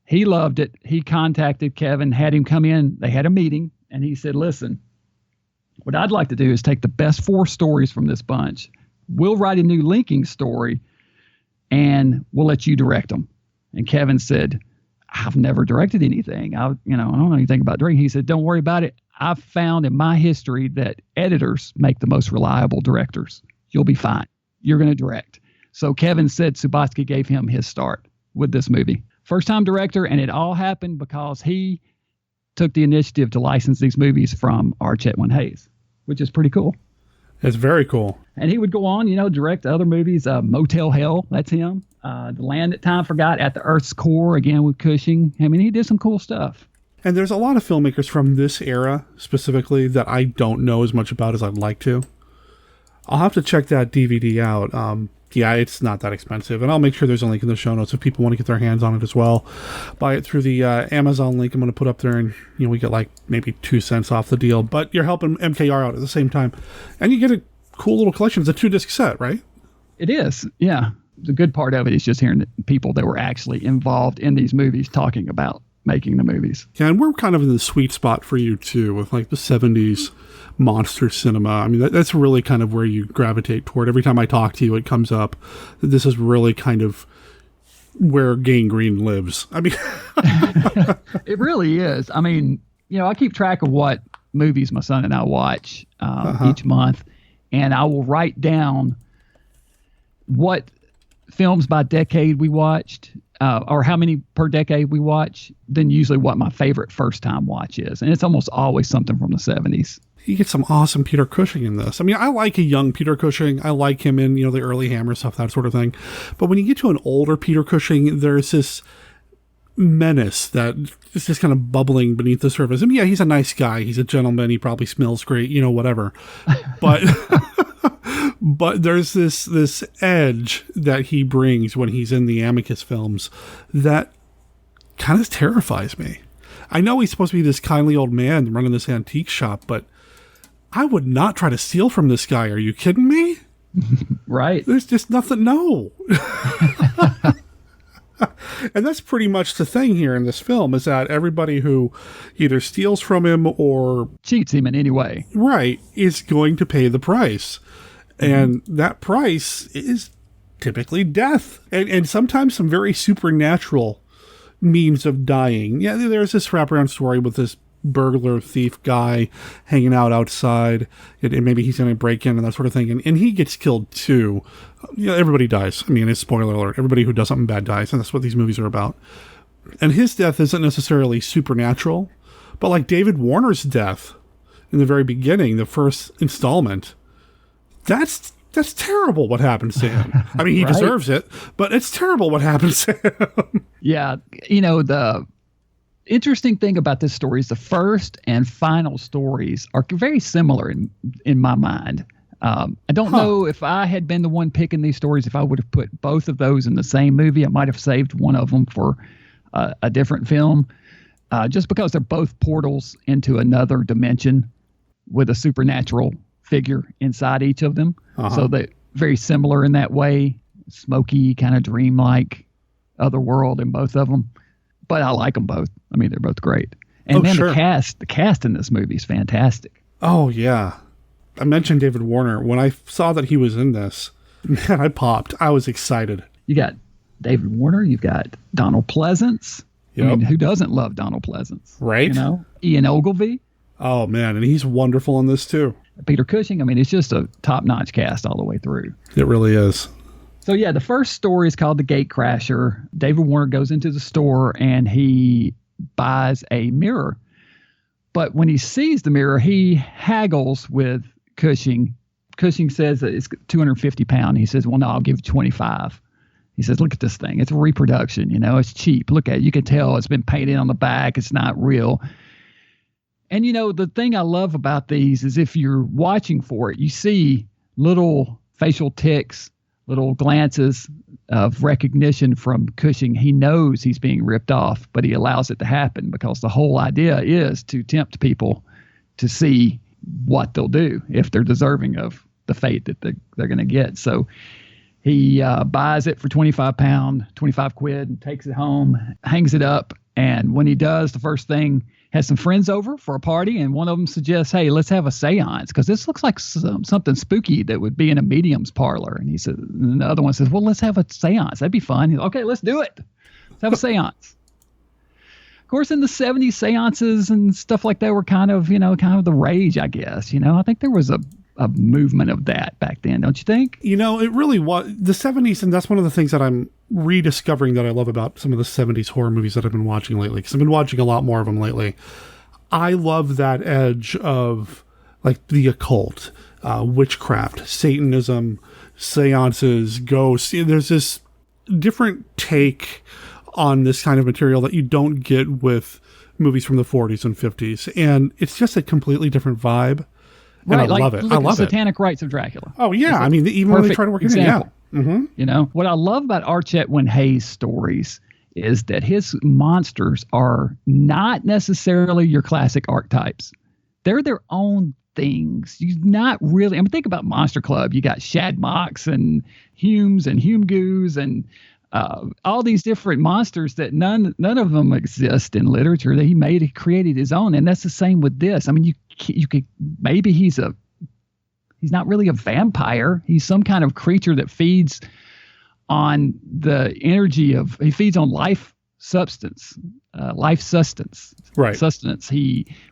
He loved it. He contacted Kevin, had him come in. They had a meeting, and he said, listen, what I'd like to do is take the best 4 stories from this bunch. We'll write a new linking story, and we'll let you direct them. And Kevin said, I've never directed anything. I don't know anything about directing. He said, don't worry about it. I've found in my history that editors make the most reliable directors. You'll be fine. You're going to direct. So Kevin said Subotsky gave him his start with this movie. First-time director, and it all happened because he took the initiative to license these movies from R. Chetwynd Hayes, which is pretty cool. It's very cool. And he would go on, direct other movies. Motel Hell, that's him. The Land That Time Forgot, At the Earth's Core, again with Cushing. I mean, he did some cool stuff. And there's a lot of filmmakers from this era specifically that I don't know as much about as I'd like to. I'll have to check that DVD out. Yeah, it's not that expensive. And I'll make sure there's a link in the show notes if people want to get their hands on it as well. Buy it through the Amazon link I'm going to put up there, and we get like maybe 2 cents off the deal. But you're helping MKR out at the same time. And you get a cool little collection. It's a 2-disc set, right? It is, yeah. The good part of it is just hearing the people that were actually involved in these movies talking about making the movies. Yeah, and we're kind of in the sweet spot for you, too, with like the 70s monster cinema. I mean, that's really kind of where you gravitate toward. Every time I talk to you, it comes up. This is really kind of where Gangrene lives. I mean, it really is. I mean, I keep track of what movies my son and I watch each month, and I will write down what films by decade we watched, or how many per decade we watch, then usually what my favorite first-time watch is. And it's almost always something from the 70s. You get some awesome Peter Cushing in this. I mean, I like a young Peter Cushing. I like him in, the early Hammer stuff, that sort of thing. But when you get to an older Peter Cushing, there's this menace that is just kind of bubbling beneath the surface. I mean, yeah, he's a nice guy. He's a gentleman. He probably smells great, whatever. But but there's this edge that he brings when he's in the Amicus films that kind of terrifies me. I know he's supposed to be this kindly old man running this antique shop, but I would not try to steal from this guy. Are you kidding me? Right. There's just nothing. No. And that's pretty much the thing here in this film, is that everybody who either steals from him or cheats him in any way, right, is going to pay the price. And that price is typically death. And sometimes some very supernatural means of dying. Yeah, there's this wraparound story with this burglar thief guy hanging out outside, and maybe he's going to break in and that sort of thing, and he gets killed too. Everybody dies. I mean, it's spoiler alert. Everybody who does something bad dies, and that's what these movies are about. And his death isn't necessarily supernatural, but like David Warner's death in the very beginning, the first installment, that's terrible what happens to him. I mean, he right? deserves it, but it's terrible what happens to him. Yeah, the interesting thing about this story is the first and final stories are very similar in my mind. I don't know if I had been the one picking these stories, if I would have put both of those in the same movie. I might have saved one of them for a different film, just because they're both portals into another dimension with a supernatural figure inside each of them. So they're very similar in that way, smoky, kind of dreamlike otherworld in both of them. But I like them both. I mean, they're both great. And the cast in this movie is fantastic. Oh, yeah. I mentioned David Warner. When I saw that he was in this, man, I popped. I was excited. You got David Warner. You've got Donald Pleasance. Yep. I mean, who doesn't love Donald Pleasance? Right. Ian Ogilvy. Oh, man. And he's wonderful in this, too. Peter Cushing. I mean, it's just a top-notch cast all the way through. It really is. So, yeah, the first story is called The Gatecrasher. David Warner goes into the store and he buys a mirror. But when he sees the mirror, he haggles with Cushing. Cushing says that it's £250. He says, well, no, I'll give you $25. He says, look at this thing. It's a reproduction. You know, it's cheap. Look at it. You can tell it's been painted on the back. It's not real. And, you know, the thing I love about these is if you're watching for it, you see little facial tics, little glances of recognition from Cushing. He knows he's being ripped off, but he allows it to happen because the whole idea is to tempt people to see what they'll do if they're deserving of the fate that they're going to get. So he buys it for £25 and takes it home, hangs it up. And when he does, the first thing, has some friends over for a party, and one of them suggests, hey, let's have a seance because this looks like something spooky that would be in a medium's parlor. And the other one says, well, let's have a seance. That'd be fun. He's, okay, let's do it. Let's have a seance. Of course, in the 70s, seances and stuff like that were kind of the rage, I guess. You know, I think there was a movement of that back then, don't you think? You know, it really was the 70s, and that's one of the things that I'm rediscovering that I love about some of the 70s horror movies that I've been watching lately, because I've been watching a lot more of them lately. I love that edge of like the occult, witchcraft, Satanism, seances, ghosts. There's this different take on this kind of material that you don't get with movies from the 40s and 50s, and it's just a completely different vibe. And right, I love it. I love it. Satanic Rites of Dracula. Oh yeah, I mean, even when they try to work it in, yeah. Mm-hmm. You know, what I love about R. Chetwynd Hayes' stories is that his monsters are not necessarily your classic archetypes. They're their own things. You not really. I mean, think about Monster Club. You got Shadmox and Humes and Hume-Goos and all these different monsters that none of them exist in literature that he created his own. And that's the same with this. I mean, you could maybe he's not really a vampire. He's some kind of creature that feeds on the energy he feeds on life sustenance. Right. Sustenance.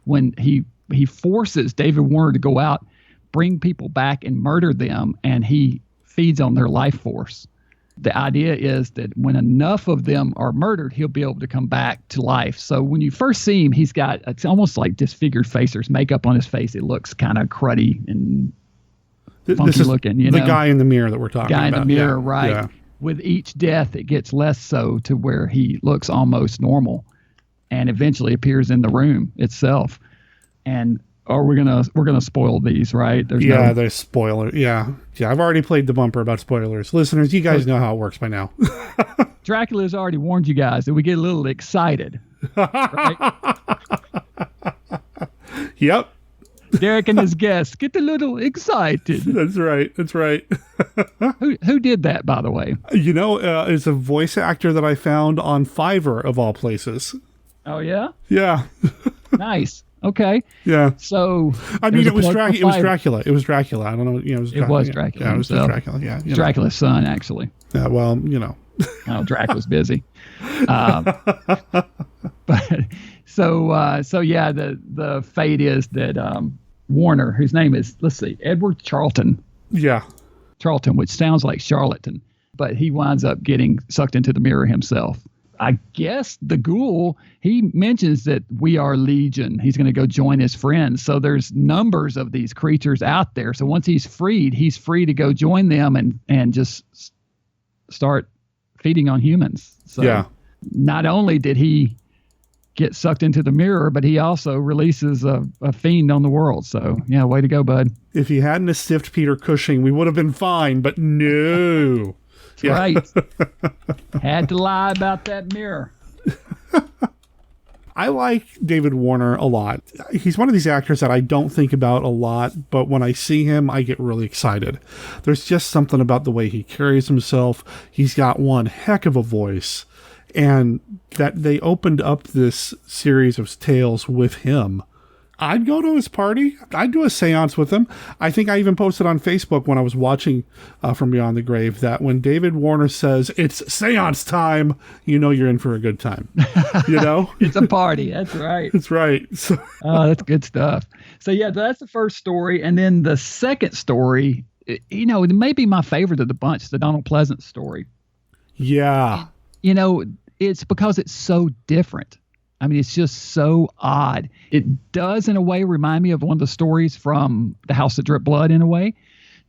When he forces David Warner to go out, bring people back and murder them, and he feeds on their life force. The idea is that when enough of them are murdered, he'll be able to come back to life. So when you first see him, it's almost like disfigured face. There's makeup on his face. It looks kind of cruddy and funky looking. You know, the guy in the mirror that we're talking about. Guy in the mirror, right. Yeah. With each death, it gets less so to where he looks almost normal and eventually appears in the room itself. And we're gonna spoil these, right? There's spoiler. Yeah. I've already played the bumper about spoilers. Listeners, you guys know how it works by now. Dracula's already warned you guys that we get a little excited. Right? Yep. Derek and his guests get a little excited. That's right. Who did that, by the way? You know, it's a voice actor that I found on Fiverr of all places. Oh yeah. Yeah. Nice. Okay. Yeah. So I mean, it was Dracula. It was Dracula. I don't know. You know, it was Dracula. Yeah, it was Dracula. Yeah. Dracula's son, actually. Yeah. Well, you know. Oh, Dracula's busy. But so yeah, the fate is that Warner, whose name is, let's see, Edward Charlton. Yeah. Charlton, which sounds like charlatan, but he winds up getting sucked into the mirror himself. I guess the ghoul, he mentions that we are legion. He's going to go join his friends. So there's numbers of these creatures out there. So once he's free to go join them and just start feeding on humans. So yeah. Not only did he get sucked into the mirror, but he also releases a fiend on the world. So yeah, way to go, bud. If he hadn't stiffed Peter Cushing, we would have been fine, but no. Yeah. Right. Had to lie about that mirror. I like David Warner a lot. He's one of these actors that I don't think about a lot, but when I see him, I get really excited. There's just something about the way he carries himself. He's got one heck of a voice. And that they opened up this series of tales with him. I'd go to his party. I'd do a seance with him. I think I even posted on Facebook when I was watching From Beyond the Grave that when David Warner says, it's seance time, you know you're in for a good time. You know? It's a party. That's right. That's right. So, that's good stuff. So, yeah, that's the first story. And then the second story, you know, it may be my favorite of the bunch, the Donald Pleasance story. Yeah. You know, it's because it's so different. I mean, it's just so odd. It does, in a way, remind me of one of the stories from The House That Dripped Blood, in a way.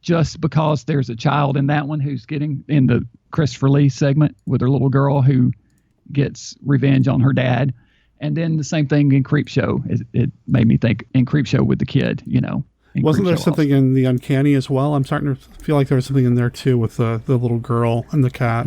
just because there's a child in that one who's getting in the Christopher Lee segment with her little girl who gets revenge on her dad. And then the same thing in Creepshow. It made me think in Creepshow with the kid, you know. Wasn't there something in The Uncanny as well? I'm starting to feel like there was something in there too with the little girl and the cat.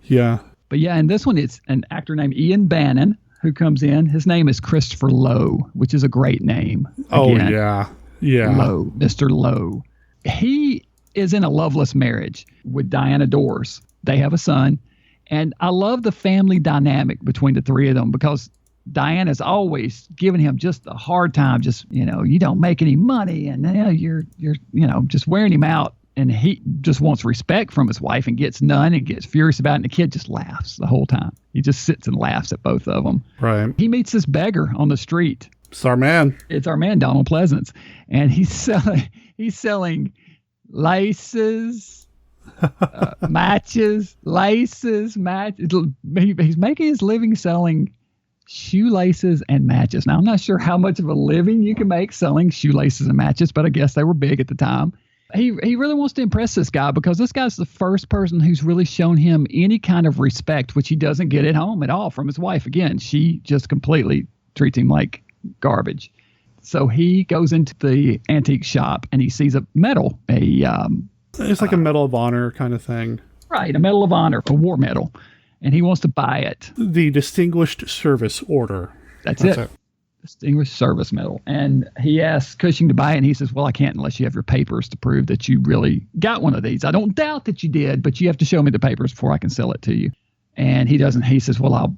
Yeah. But yeah, in this one, it's an actor named Ian Bannon who comes in. His name is Christopher Lowe, which is a great name. Again, yeah. Lowe, Mr. Lowe. He is in a loveless marriage with Diana Dors. They have a son. And I love the family dynamic between the three of them because Diana's always giving him just a hard time. Just, you know, you don't make any money and you're, you know, just wearing him out. And he just wants respect from his wife and gets none and gets furious about it. And the kid just laughs the whole time. He just sits and laughs at both of them. Right. He meets this beggar on the street. It's our man. It's our man, Donald Pleasance. And he's selling laces, matches, laces, matches. He's making his living selling shoelaces and matches. Now, I'm not sure how much of a living you can make selling shoelaces and matches, but I guess they were big at the time. He really wants to impress this guy because this guy's the first person who's really shown him any kind of respect, which he doesn't get at home at all from his wife. Again, she just completely treats him like garbage. So he goes into the antique shop and he sees a medal, it's like a Medal of Honor kind of thing. Right, a Medal of Honor, a war medal. And he wants to buy it. The Distinguished Service Order. That's it. Distinguished Service Medal. And he asks Cushing to buy it, and he says, well, I can't unless you have your papers to prove that you really got one of these. I don't doubt that you did, but you have to show me the papers before I can sell it to you. And he doesn't. He says, well, I'll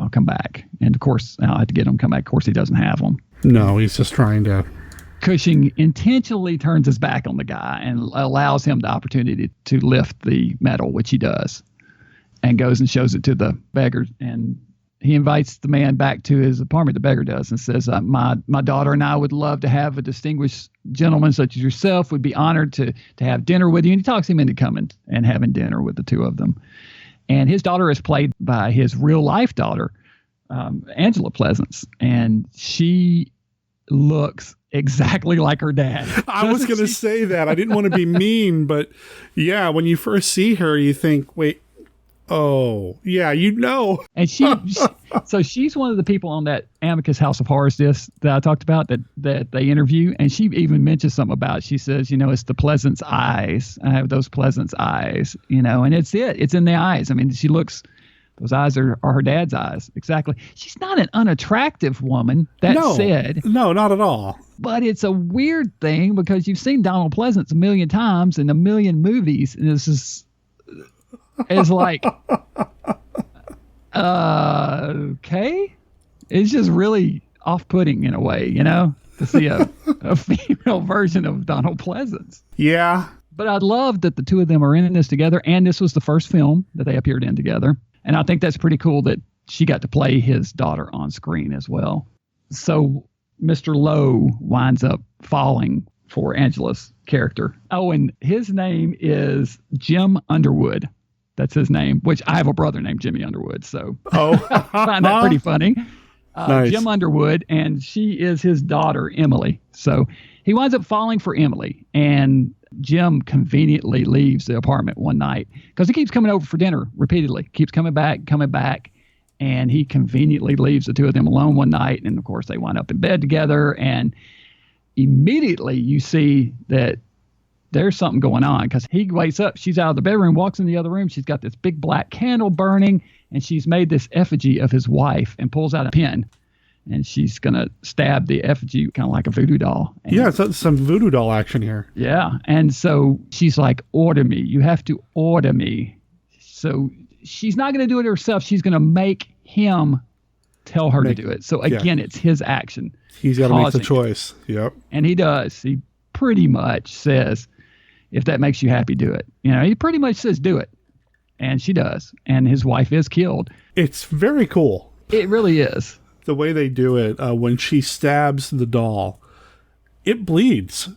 come back. And, of course, I'll have to get him to come back. Of course, he doesn't have them. No, he's just trying to... Cushing intentionally turns his back on the guy and allows him the opportunity to lift the medal, which he does, and goes and shows it to the beggar. And he invites the man back to his apartment, the beggar does, and says, my daughter and I would love to have a distinguished gentleman such as yourself. Would be honored to have dinner with you. And he talks him into coming and having dinner with the two of them. And his daughter is played by his real life daughter, Angela Pleasance. And she looks exactly like her dad. I was going to say that. I didn't want to be mean, but yeah, when you first see her, you think, wait, oh, yeah, you know. And so she's one of the people on that Amicus House of Horrors disc that I talked about that they interview. And she even mentions something about it. She says, you know, it's the Pleasance eyes. I have those Pleasance eyes, you know, and it's in the eyes. I mean, she looks, those eyes are her dad's eyes. Exactly. She's not an unattractive woman. That said. No, not at all. But it's a weird thing because you've seen Donald Pleasance a million times in a million movies. And this is like, okay. It's just really off-putting in a way, you know, to see a female version of Donald Pleasance. Yeah. But I love that the two of them are in this together. And this was the first film that they appeared in together. And I think that's pretty cool that she got to play his daughter on screen as well. So Mr. Lowe winds up falling for Angela's character. Oh, and his name is Jim Underwood. That's his name, which I have a brother named Jimmy Underwood. So I find that pretty funny. Nice. Jim Underwood, and she is his daughter, Emily. So he winds up falling for Emily, and Jim conveniently leaves the apartment one night because he keeps coming over for dinner repeatedly, keeps coming back. And he conveniently leaves the two of them alone one night. And of course they wind up in bed together, and immediately you see that there's something going on because he wakes up. She's out of the bedroom, walks in the other room. She's got this big black candle burning, and she's made this effigy of his wife and pulls out a pin. And she's going to stab the effigy kind of like a voodoo doll. And yeah, it's some voodoo doll action here. Yeah. And so she's like, order me. You have to order me. So she's not going to do it herself. She's going to make him tell her to do it. So again, it's his action. He's got to make the choice. Yep. And he does. He pretty much says, if that makes you happy, do it. You know, he pretty much says, do it. And she does. And his wife is killed. It's very cool. It really is. The way they do it, when she stabs the doll, it bleeds.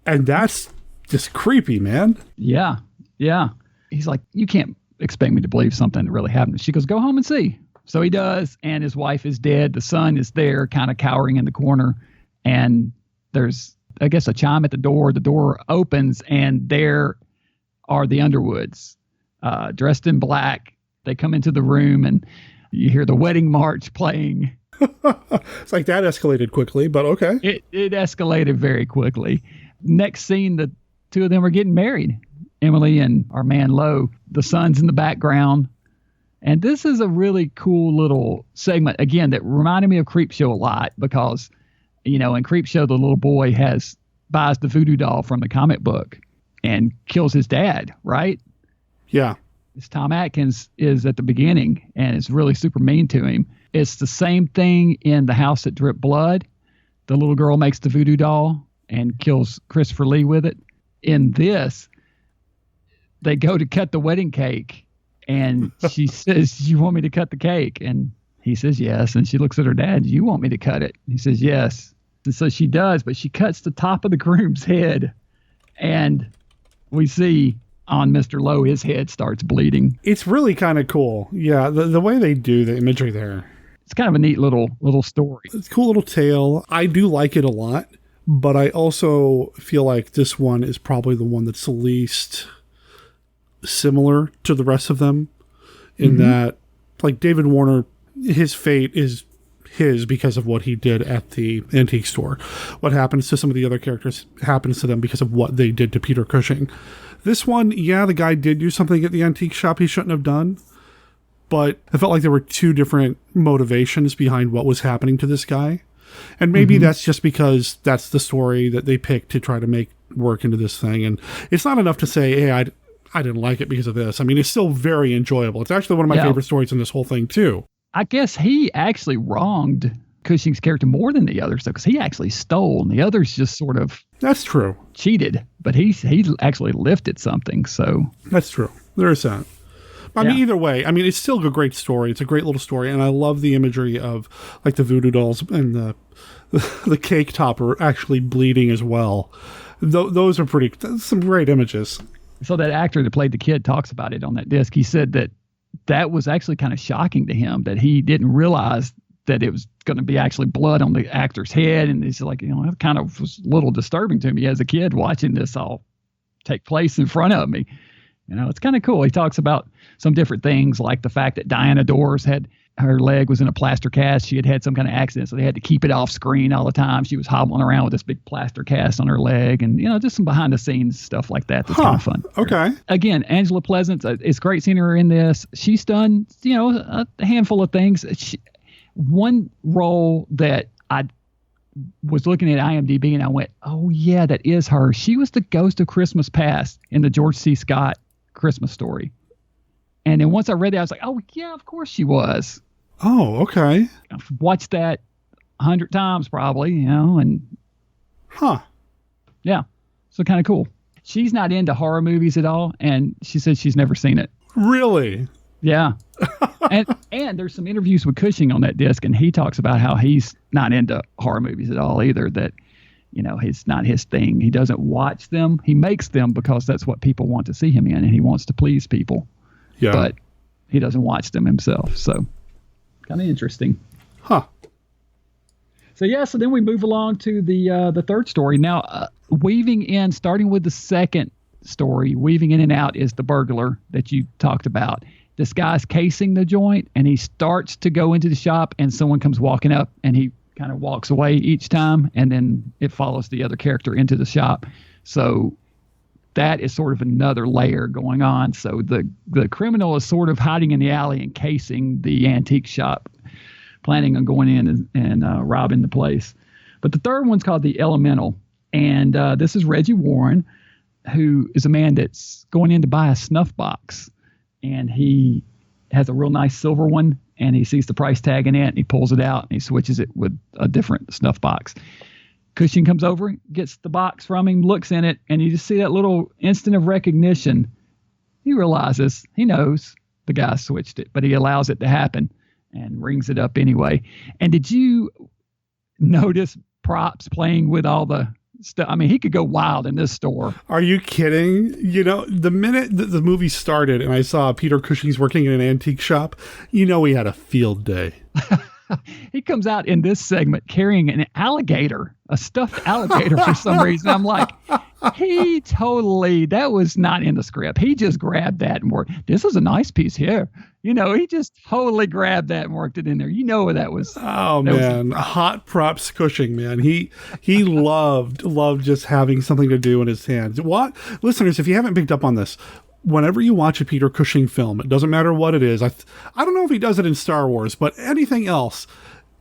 And that's just creepy, man. Yeah. Yeah. He's like, you can't expect me to believe something that really happened. She goes, go home and see. So he does. And his wife is dead. The son is there kind of cowering in the corner. And there's I guess, a chime at the door. The door opens, and there are the Underwoods, dressed in black. They come into the room, and you hear the wedding march playing. It's like that escalated quickly, but okay. It escalated very quickly. Next scene, the two of them are getting married. Emily and our man Lo. The sun's in the background. And this is a really cool little segment, again, that reminded me of Creepshow a lot because, in Creepshow, the little boy buys the voodoo doll from the comic book and kills his dad, right? Yeah. It's Tom Atkins is at the beginning and is really super mean to him. It's the same thing in The House That Dripped Blood. The little girl makes the voodoo doll and kills Christopher Lee with it. In this, they go to cut the wedding cake. And she says, "You want me to cut the cake?" And he says, "Yes." And she looks at her dad, "You want me to cut it?" He says, "Yes." And so she does, but she cuts the top of the groom's head. And we see on Mr. Lowe, his head starts bleeding. It's really kind of cool. Yeah, the way they do the imagery there. It's kind of a neat little story. It's a cool little tale. I do like it a lot, but I also feel like this one is probably the one that's the least similar to the rest of them in that, like, David Warner, his fate is his because of what he did at the antique store. What happens to some of the other characters happens to them because of what they did to Peter Cushing. This one, yeah, the guy did do something at the antique shop he shouldn't have done, but I felt like there were two different motivations behind what was happening to this guy. And maybe that's just because that's the story that they picked to try to make work into this thing. And it's not enough to say, hey, I didn't like it because of this. I mean, it's still very enjoyable. It's actually one of my favorite stories in this whole thing, too. I guess he actually wronged Cushing's character more than the others, though, because he actually stole, and the others just sort of... That's true. ...cheated, but he actually lifted something, so... That's true. There is that. I mean, either way, I mean, it's still a great story. It's a great little story, and I love the imagery of, like, the voodoo dolls and the cake topper actually bleeding as well. Those are some great images. So that actor that played the kid talks about it on that disc. He said that was actually kind of shocking to him, that he didn't realize that it was going to be actually blood on the actor's head. And he's like, that kind of was a little disturbing to me as a kid watching this all take place in front of me. It's kind of cool. He talks about some different things, like the fact that Diana Dors her leg was in a plaster cast. She had some kind of accident, so they had to keep it off screen all the time. She was hobbling around with this big plaster cast on her leg, and just some behind the scenes stuff like that. That's kind of fun. Okay. Again, Angela Pleasant, it's great seeing her in this. She's done a handful of things. One role that I was looking at IMDb and I went, oh yeah, that is her. She was the ghost of Christmas Past in the George C. Scott Christmas Story. And then once I read that, I was like, oh, yeah, of course she was. Oh, okay. I've watched that 100 times probably, and... Huh. Yeah. So kind of cool. She's not into horror movies at all, and she said she's never seen it. Really? Yeah. and there's some interviews with Cushing on that disc, and he talks about how he's not into horror movies at all either, that, it's not his thing. He doesn't watch them. He makes them because that's what people want to see him in, and he wants to please people. Yeah. But he doesn't watch them himself. So kind of interesting. Huh. So then we move along to the third story. Now, starting with the second story, weaving in and out is the burglar that you talked about. This guy's casing the joint, and he starts to go into the shop, and someone comes walking up, and he kind of walks away each time, and then it follows the other character into the shop. So that is sort of another layer going on. So the criminal is sort of hiding in the alley and casing the antique shop, planning on going in and robbing the place. But the third one's called The Elemental. And this is Reggie Warren, who is a man that's going in to buy a snuff box. And he has a real nice silver one, and he sees the price tag in it, and he pulls it out, and he switches it with a different snuff box. Cushing comes over, gets the box from him, looks in it, and you just see that little instant of recognition. He realizes, he knows the guy switched it, but he allows it to happen and rings it up anyway. And did you notice props playing with all the stuff? I mean, he could go wild in this store. Are you kidding? The minute that the movie started and I saw Peter Cushing's working in an antique shop, he had a field day. he comes out in this segment carrying an alligator, a stuffed alligator for some reason. I'm like, that was not in the script. He just grabbed that and worked. This is a nice piece here. He just totally grabbed that and worked it in there. That was. Oh man, hot props Cushing, man. He loved just having something to do in his hands. What, listeners, if you haven't picked up on this, whenever you watch a Peter Cushing film, it doesn't matter what it is. I don't know if he does it in Star Wars, but anything else,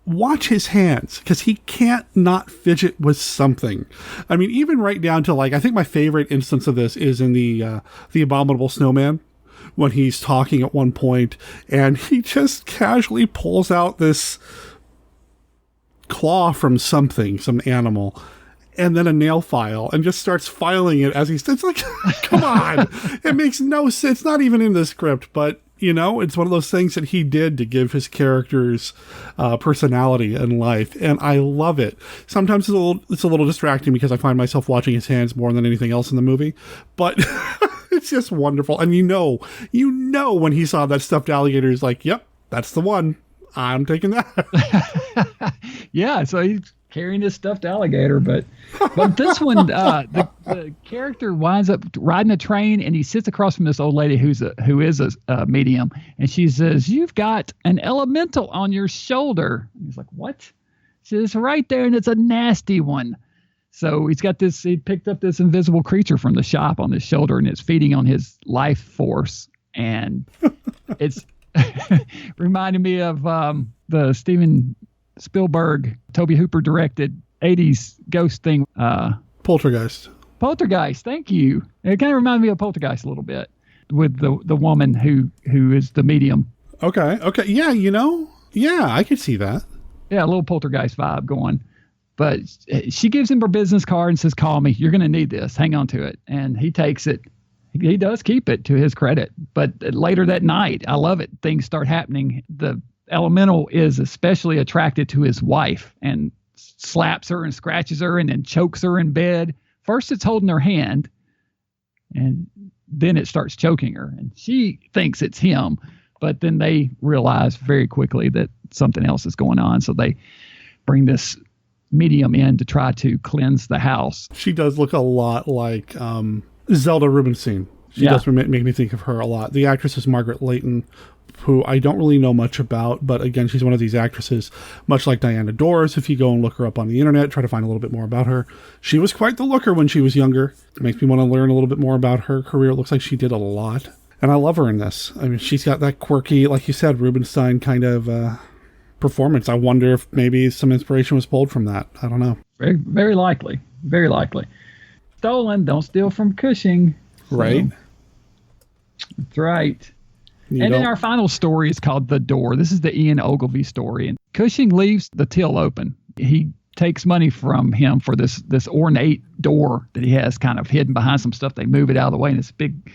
watch his hands, because he can't not fidget with something. I mean, even right down to I think my favorite instance of this is in the Abominable Snowman, when he's talking at one point and he just casually pulls out this claw from some animal, and then a nail file, and just starts filing it as he says, come on. It makes no sense. It's not even in the script, but it's one of those things that he did to give his characters personality and life, and I love it. Sometimes it's a little distracting because I find myself watching his hands more than anything else in the movie, but it's just wonderful. And when he saw that stuffed alligator, he's like, yep, that's the one. I'm taking that. Yeah, so he's carrying this stuffed alligator, but this one, the character winds up riding a train, and he sits across from this old lady who is a medium, and she says, "You've got an elemental on your shoulder." And he's like, "What?" She says, "Right there, and it's a nasty one." So he picked up this invisible creature from the shop on his shoulder, and it's feeding on his life force, and it's reminded me of the Steven Spielberg, Tobe Hooper directed 80s ghost thing. Poltergeist, thank you. It kind of reminded me of Poltergeist a little bit, with the woman who is the medium. Okay. Yeah, yeah, I could see that. Yeah, a little Poltergeist vibe going. But she gives him her business card and says, "Call me. You're going to need this. Hang on to it." And he takes it. He does keep it, to his credit. But later that night, I love it, things start happening. The elemental is especially attracted to his wife and slaps her and scratches her and then chokes her in bed. First it's holding her hand, and then it starts choking her, and she thinks it's him, but then they realize very quickly that something else is going on. So they bring this medium in to try to cleanse the house. She does look a lot like Zelda Rubinstein. She does make me think of her a lot. The actress is Margaret Leighton, who I don't really know much about, but again, she's one of these actresses, much like Diana Dors. If you go and look her up on the internet, try to find a little bit more about her. She was quite the looker when she was younger. It makes me want to learn a little bit more about her career. It looks like she did a lot, and I love her in this. I mean, she's got that quirky, like you said, Rubinstein kind of performance. I wonder if maybe some inspiration was pulled from that. I don't know. Very, very likely. Very likely. Stolen, don't steal from Cushing. Right. So, that's right. Then our final story is called The Door. This is the Ian Ogilvy story. And Cushing leaves the till open. He takes money from him for this ornate door that he has kind of hidden behind some stuff. They move it out of the way, and it's a big,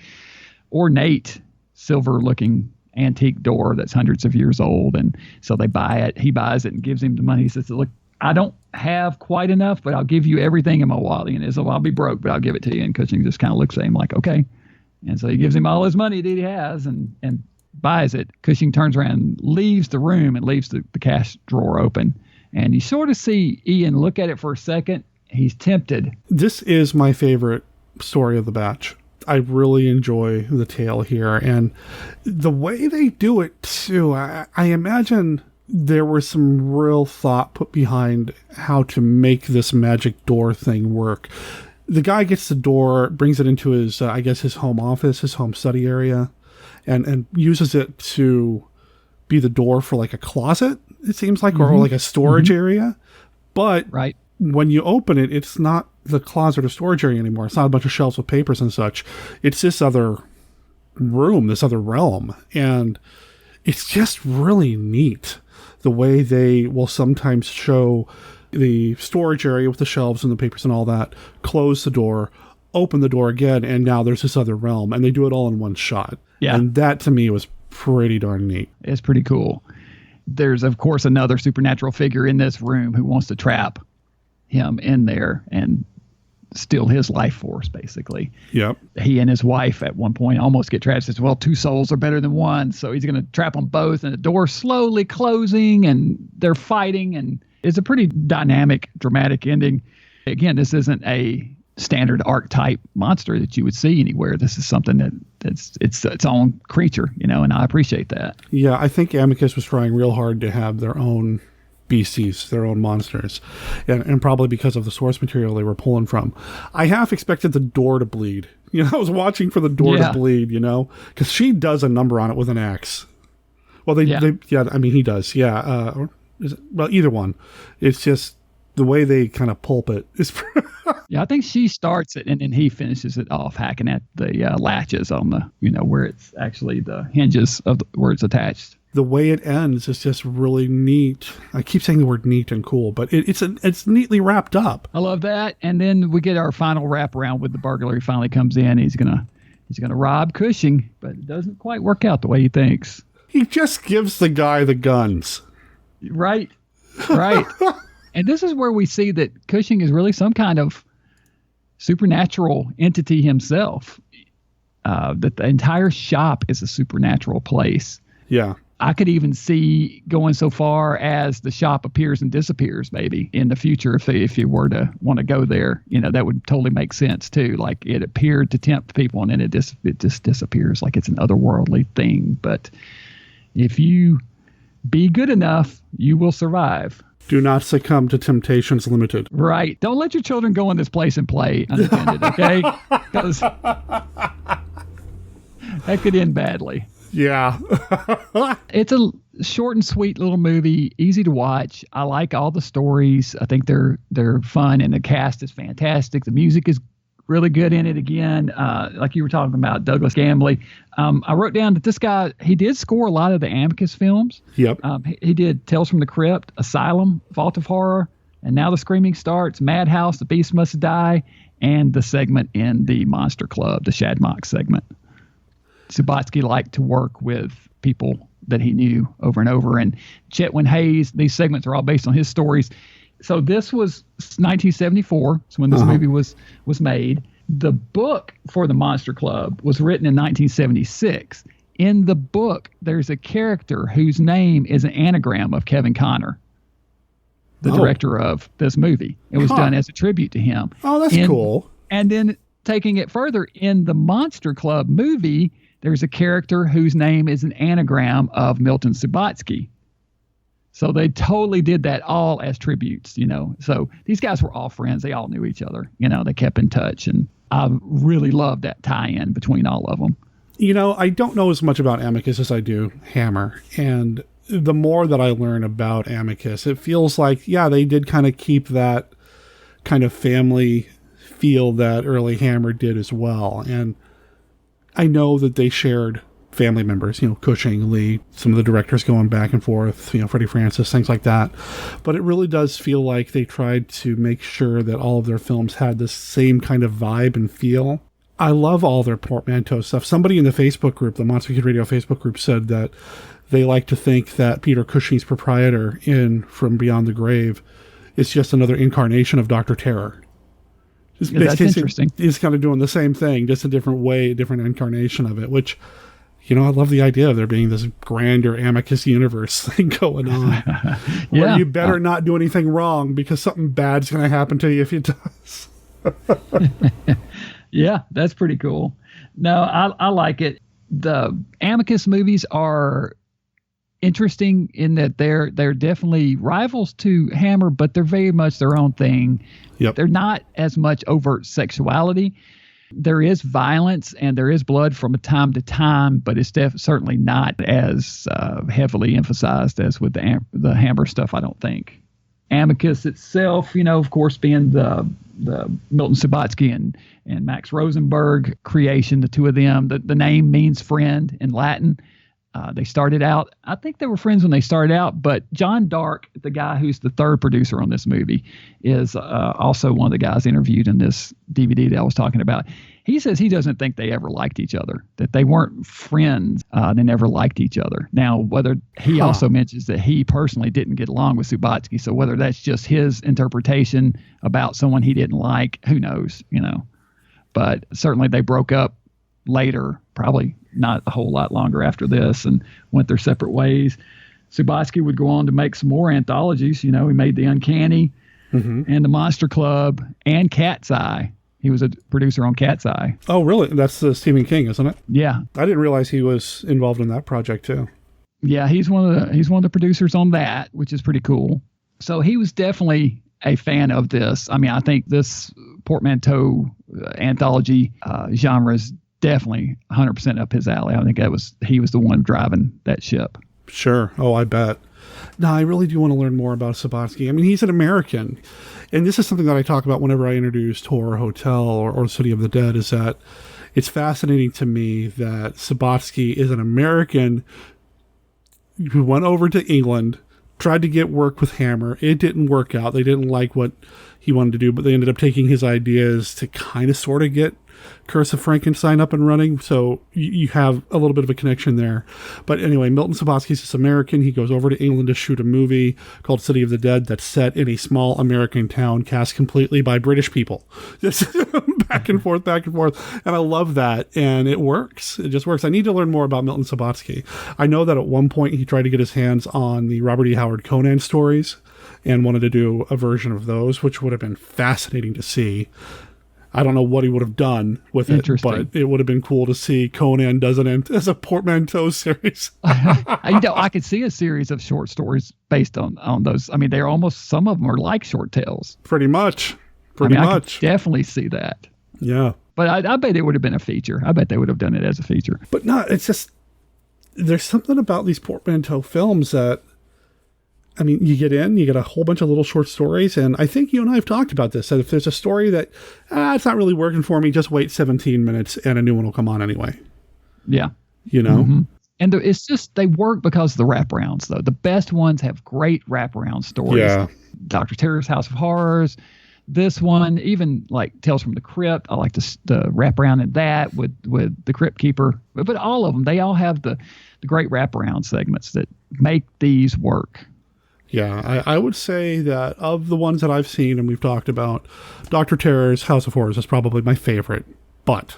ornate, silver-looking antique door that's hundreds of years old. And so they buy it. He buys it and gives him the money. He says, "Look, I don't have quite enough, but I'll give you everything in my wallet." And he says, "Well, I'll be broke, but I'll give it to you." And Cushing just kind of looks at him like, "Okay." And so he gives him all his money that he has and buys it. Cushing turns around and leaves the room and leaves the cash drawer open. And you sort of see Ian look at it for a second. He's tempted. This is my favorite story of the batch. I really enjoy the tale here. And the way they do it, too, I imagine there was some real thought put behind how to make this magic door thing work. The guy gets the door, brings it into his, his home office, his home study area, and uses it to be the door for like a closet, it seems like, or like a storage area. But when you open it, it's not the closet or storage area anymore. It's not a bunch of shelves with papers and such. It's this other room, this other realm. And it's just really neat the way they will sometimes show the storage area with the shelves and the papers and all that, close the door, open the door again, and now there's this other realm, and they do it all in one shot. Yeah. And that to me was pretty darn neat. It's pretty cool. There's, of course, another supernatural figure in this room who wants to trap him in there. And steal his life force, basically. Yep. He and his wife at one point almost get trapped. Says, well, 2 souls are better than 1. So he's going to trap them both, and the door's slowly closing, and they're fighting. And it's a pretty dynamic, dramatic ending. Again, this isn't a standard archetype monster that you would see anywhere. This is something that's its own creature, and I appreciate that. Yeah, I think Amicus was trying real hard to have their own beasties, their own monsters, and probably because of the source material they were pulling from. I half expected the door to bleed. I was watching for the door to bleed, because she does a number on it with an axe. Well, he does. Yeah. Or is it, well, either one. It's just the way they kind of pulp it is. Yeah, I think she starts it and then he finishes it off hacking at the latches on the, where it's actually the hinges of where it's attached. The way it ends is just really neat. I keep saying the word neat and cool, but it's neatly wrapped up. I love that. And then we get our final wraparound with the burglar. He finally comes in. He's gonna rob Cushing, but it doesn't quite work out the way he thinks. He just gives the guy the guns. Right. And this is where we see that Cushing is really some kind of supernatural entity himself. That the entire shop is a supernatural place. Yeah. I could even see going so far as the shop appears and disappears maybe in the future if you were to want to go there. That would totally make sense too. Like it appeared to tempt people and then it just disappears like it's an otherworldly thing. But if you be good enough, you will survive. Do not succumb to Temptations Limited. Right. Don't let your children go in this place and play unattended, okay? Because that could end badly. Yeah. It's a short and sweet little movie, easy to watch. I like all the stories. I think they're fun, and the cast is fantastic. The music is really good in it again. Like you were talking about, Douglas Gambley. I wrote down that this guy, he did score a lot of the Amicus films. Yep. He did Tales from the Crypt, Asylum, Vault of Horror, and Now the Screaming Starts, Madhouse, The Beast Must Die, and the segment in the Monster Club, the Shadmock segment. Subotsky liked to work with people that he knew over and over. And Chetwin Hayes, these segments are all based on his stories. So this was 1974. So when this movie was made. The book for the Monster Club was written in 1976. In the book, there's a character whose name is an anagram of Kevin Connor, the director of this movie. It was done as a tribute to him. Oh, that's cool. And then taking it further, in the Monster Club movie, there's a character whose name is an anagram of Milton Subotsky. So they totally did that all as tributes, So these guys were all friends. They all knew each other. They kept in touch. And I really loved that tie-in between all of them. I don't know as much about Amicus as I do Hammer. And the more that I learn about Amicus, it feels like, they did kind of keep that kind of family feel that early Hammer did as well. And I know that they shared family members, Cushing, Lee, some of the directors going back and forth, Freddie Francis, things like that. But it really does feel like they tried to make sure that all of their films had the same kind of vibe and feel. I love all their portmanteau stuff. Somebody in the Facebook group, the Monster Kid Radio Facebook group, said that they like to think that Peter Cushing's proprietor in From Beyond the Grave is just another incarnation of Dr. Terror. That's interesting. He's kind of doing the same thing, just a different way, a different incarnation of it, which, I love the idea of there being this grander Amicus universe thing going on. Where you better not do anything wrong because something bad's going to happen to you if it does. Yeah, that's pretty cool. No, I like it. The Amicus movies are interesting in that they're definitely rivals to Hammer, but they're very much their own thing. Yep. They're not as much overt sexuality. There is violence and there is blood from time to time, but it's certainly not as heavily emphasized as with the Hammer stuff, I don't think. Amicus itself, of course, being the Milton Subotsky and Max Rosenberg creation, the two of them, the name means friend in Latin. They started out, I think they were friends when they started out, but John Dark, the guy who's the third producer on this movie, is also one of the guys interviewed in this DVD that I was talking about. He says he doesn't think they ever liked each other, that they weren't friends. They never liked each other. Now, whether he also mentions that he personally didn't get along with Subotsky, so whether that's just his interpretation about someone he didn't like, who knows, But certainly they broke up later, probably not a whole lot longer after this, and went their separate ways. Subotsky would go on to make some more anthologies. He made The Uncanny and The Monster Club and Cat's Eye. He was a producer on Cat's Eye. Oh, really? That's Stephen King, isn't it? Yeah. I didn't realize he was involved in that project too. Yeah, he's one of the producers on that, which is pretty cool. So he was definitely a fan of this. I mean, I think this portmanteau anthology genre is definitely 100% up his alley. I think he was the one driving that ship. Sure. Oh, I bet. No, I really do want to learn more about Subotsky. I mean, he's an American. And this is something that I talk about whenever I introduced Horror Hotel or City of the Dead, is that it's fascinating to me that Subotsky is an American who went over to England, tried to get work with Hammer. It didn't work out. They didn't like what he wanted to do, but they ended up taking his ideas to kind of sort of get Curse of Frankenstein up and running. So you have a little bit of a connection there. But anyway, Milton Subotsky's this American. He goes over to England to shoot a movie called City of the Dead that's set in a small American town cast completely by British people. Just back and forth. And I love that. And it works. It just works. I need to learn more about Milton Subotsky. I know that at one point he tried to get his hands on the Robert E. Howard Conan stories and wanted to do a version of those, which would have been fascinating to see. I don't know what he would have done with it, but it would have been cool to see Conan does it as a portmanteau series. I could see a series of short stories based on those. I mean, they're almost, some of them are like short tales. Pretty much. I could definitely see that. Yeah. But I bet it would have been a feature. I bet they would have done it as a feature. But no, it's just, there's something about these portmanteau films that, I mean, you get a whole bunch of little short stories, and I think you and I have talked about this, that if there's a story that, it's not really working for me, just wait 17 minutes and a new one will come on anyway. Yeah. Mm-hmm. And it's just, they work because of the wraparounds, though. The best ones have great wraparound stories. Yeah. Dr. Terror's House of Horrors. This one, even like Tales from the Crypt, I like the wraparound in that with the Crypt Keeper. But all of them, they all have the great wraparound segments that make these work. Yeah, I would say that of the ones that I've seen and we've talked about, Dr. Terror's House of Horrors is probably my favorite, but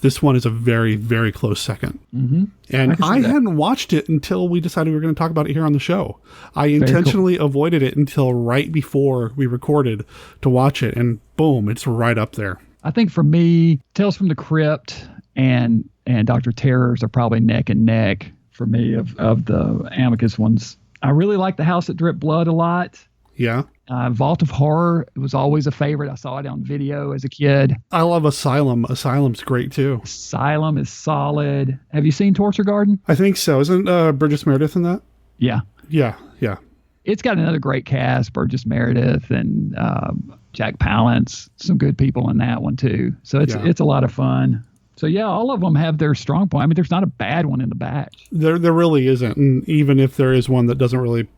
this one is a very, very close second. Mm-hmm. And I hadn't watched it until we decided we were going to talk about it here on the show. I intentionally avoided it until right before we recorded to watch it, and boom, it's right up there. I think for me, Tales from the Crypt and Dr. Terror's are probably neck and neck for me of the Amicus ones. I really like The House That Dripped Blood a lot. Yeah. Vault of Horror was always a favorite. I saw it on video as a kid. I love Asylum. Asylum's great too. Asylum is solid. Have you seen Torture Garden? I think so. Isn't Burgess Meredith in that? Yeah. Yeah. It's got another great cast, Burgess Meredith and Jack Palance. Some good people in that one too. So it's a lot of fun. So yeah, all of them have their strong point. I mean, there's not a bad one in the batch. There really isn't. And even if there is one that doesn't really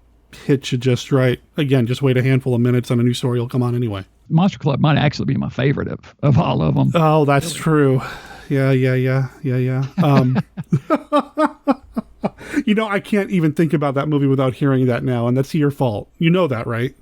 hit you just right, again, just wait a handful of minutes and a new story will come on anyway. Monster Club might actually be my favorite of all of them. Oh, that's true. Yeah. I can't even think about that movie without hearing that now, and that's your fault. You know that, right?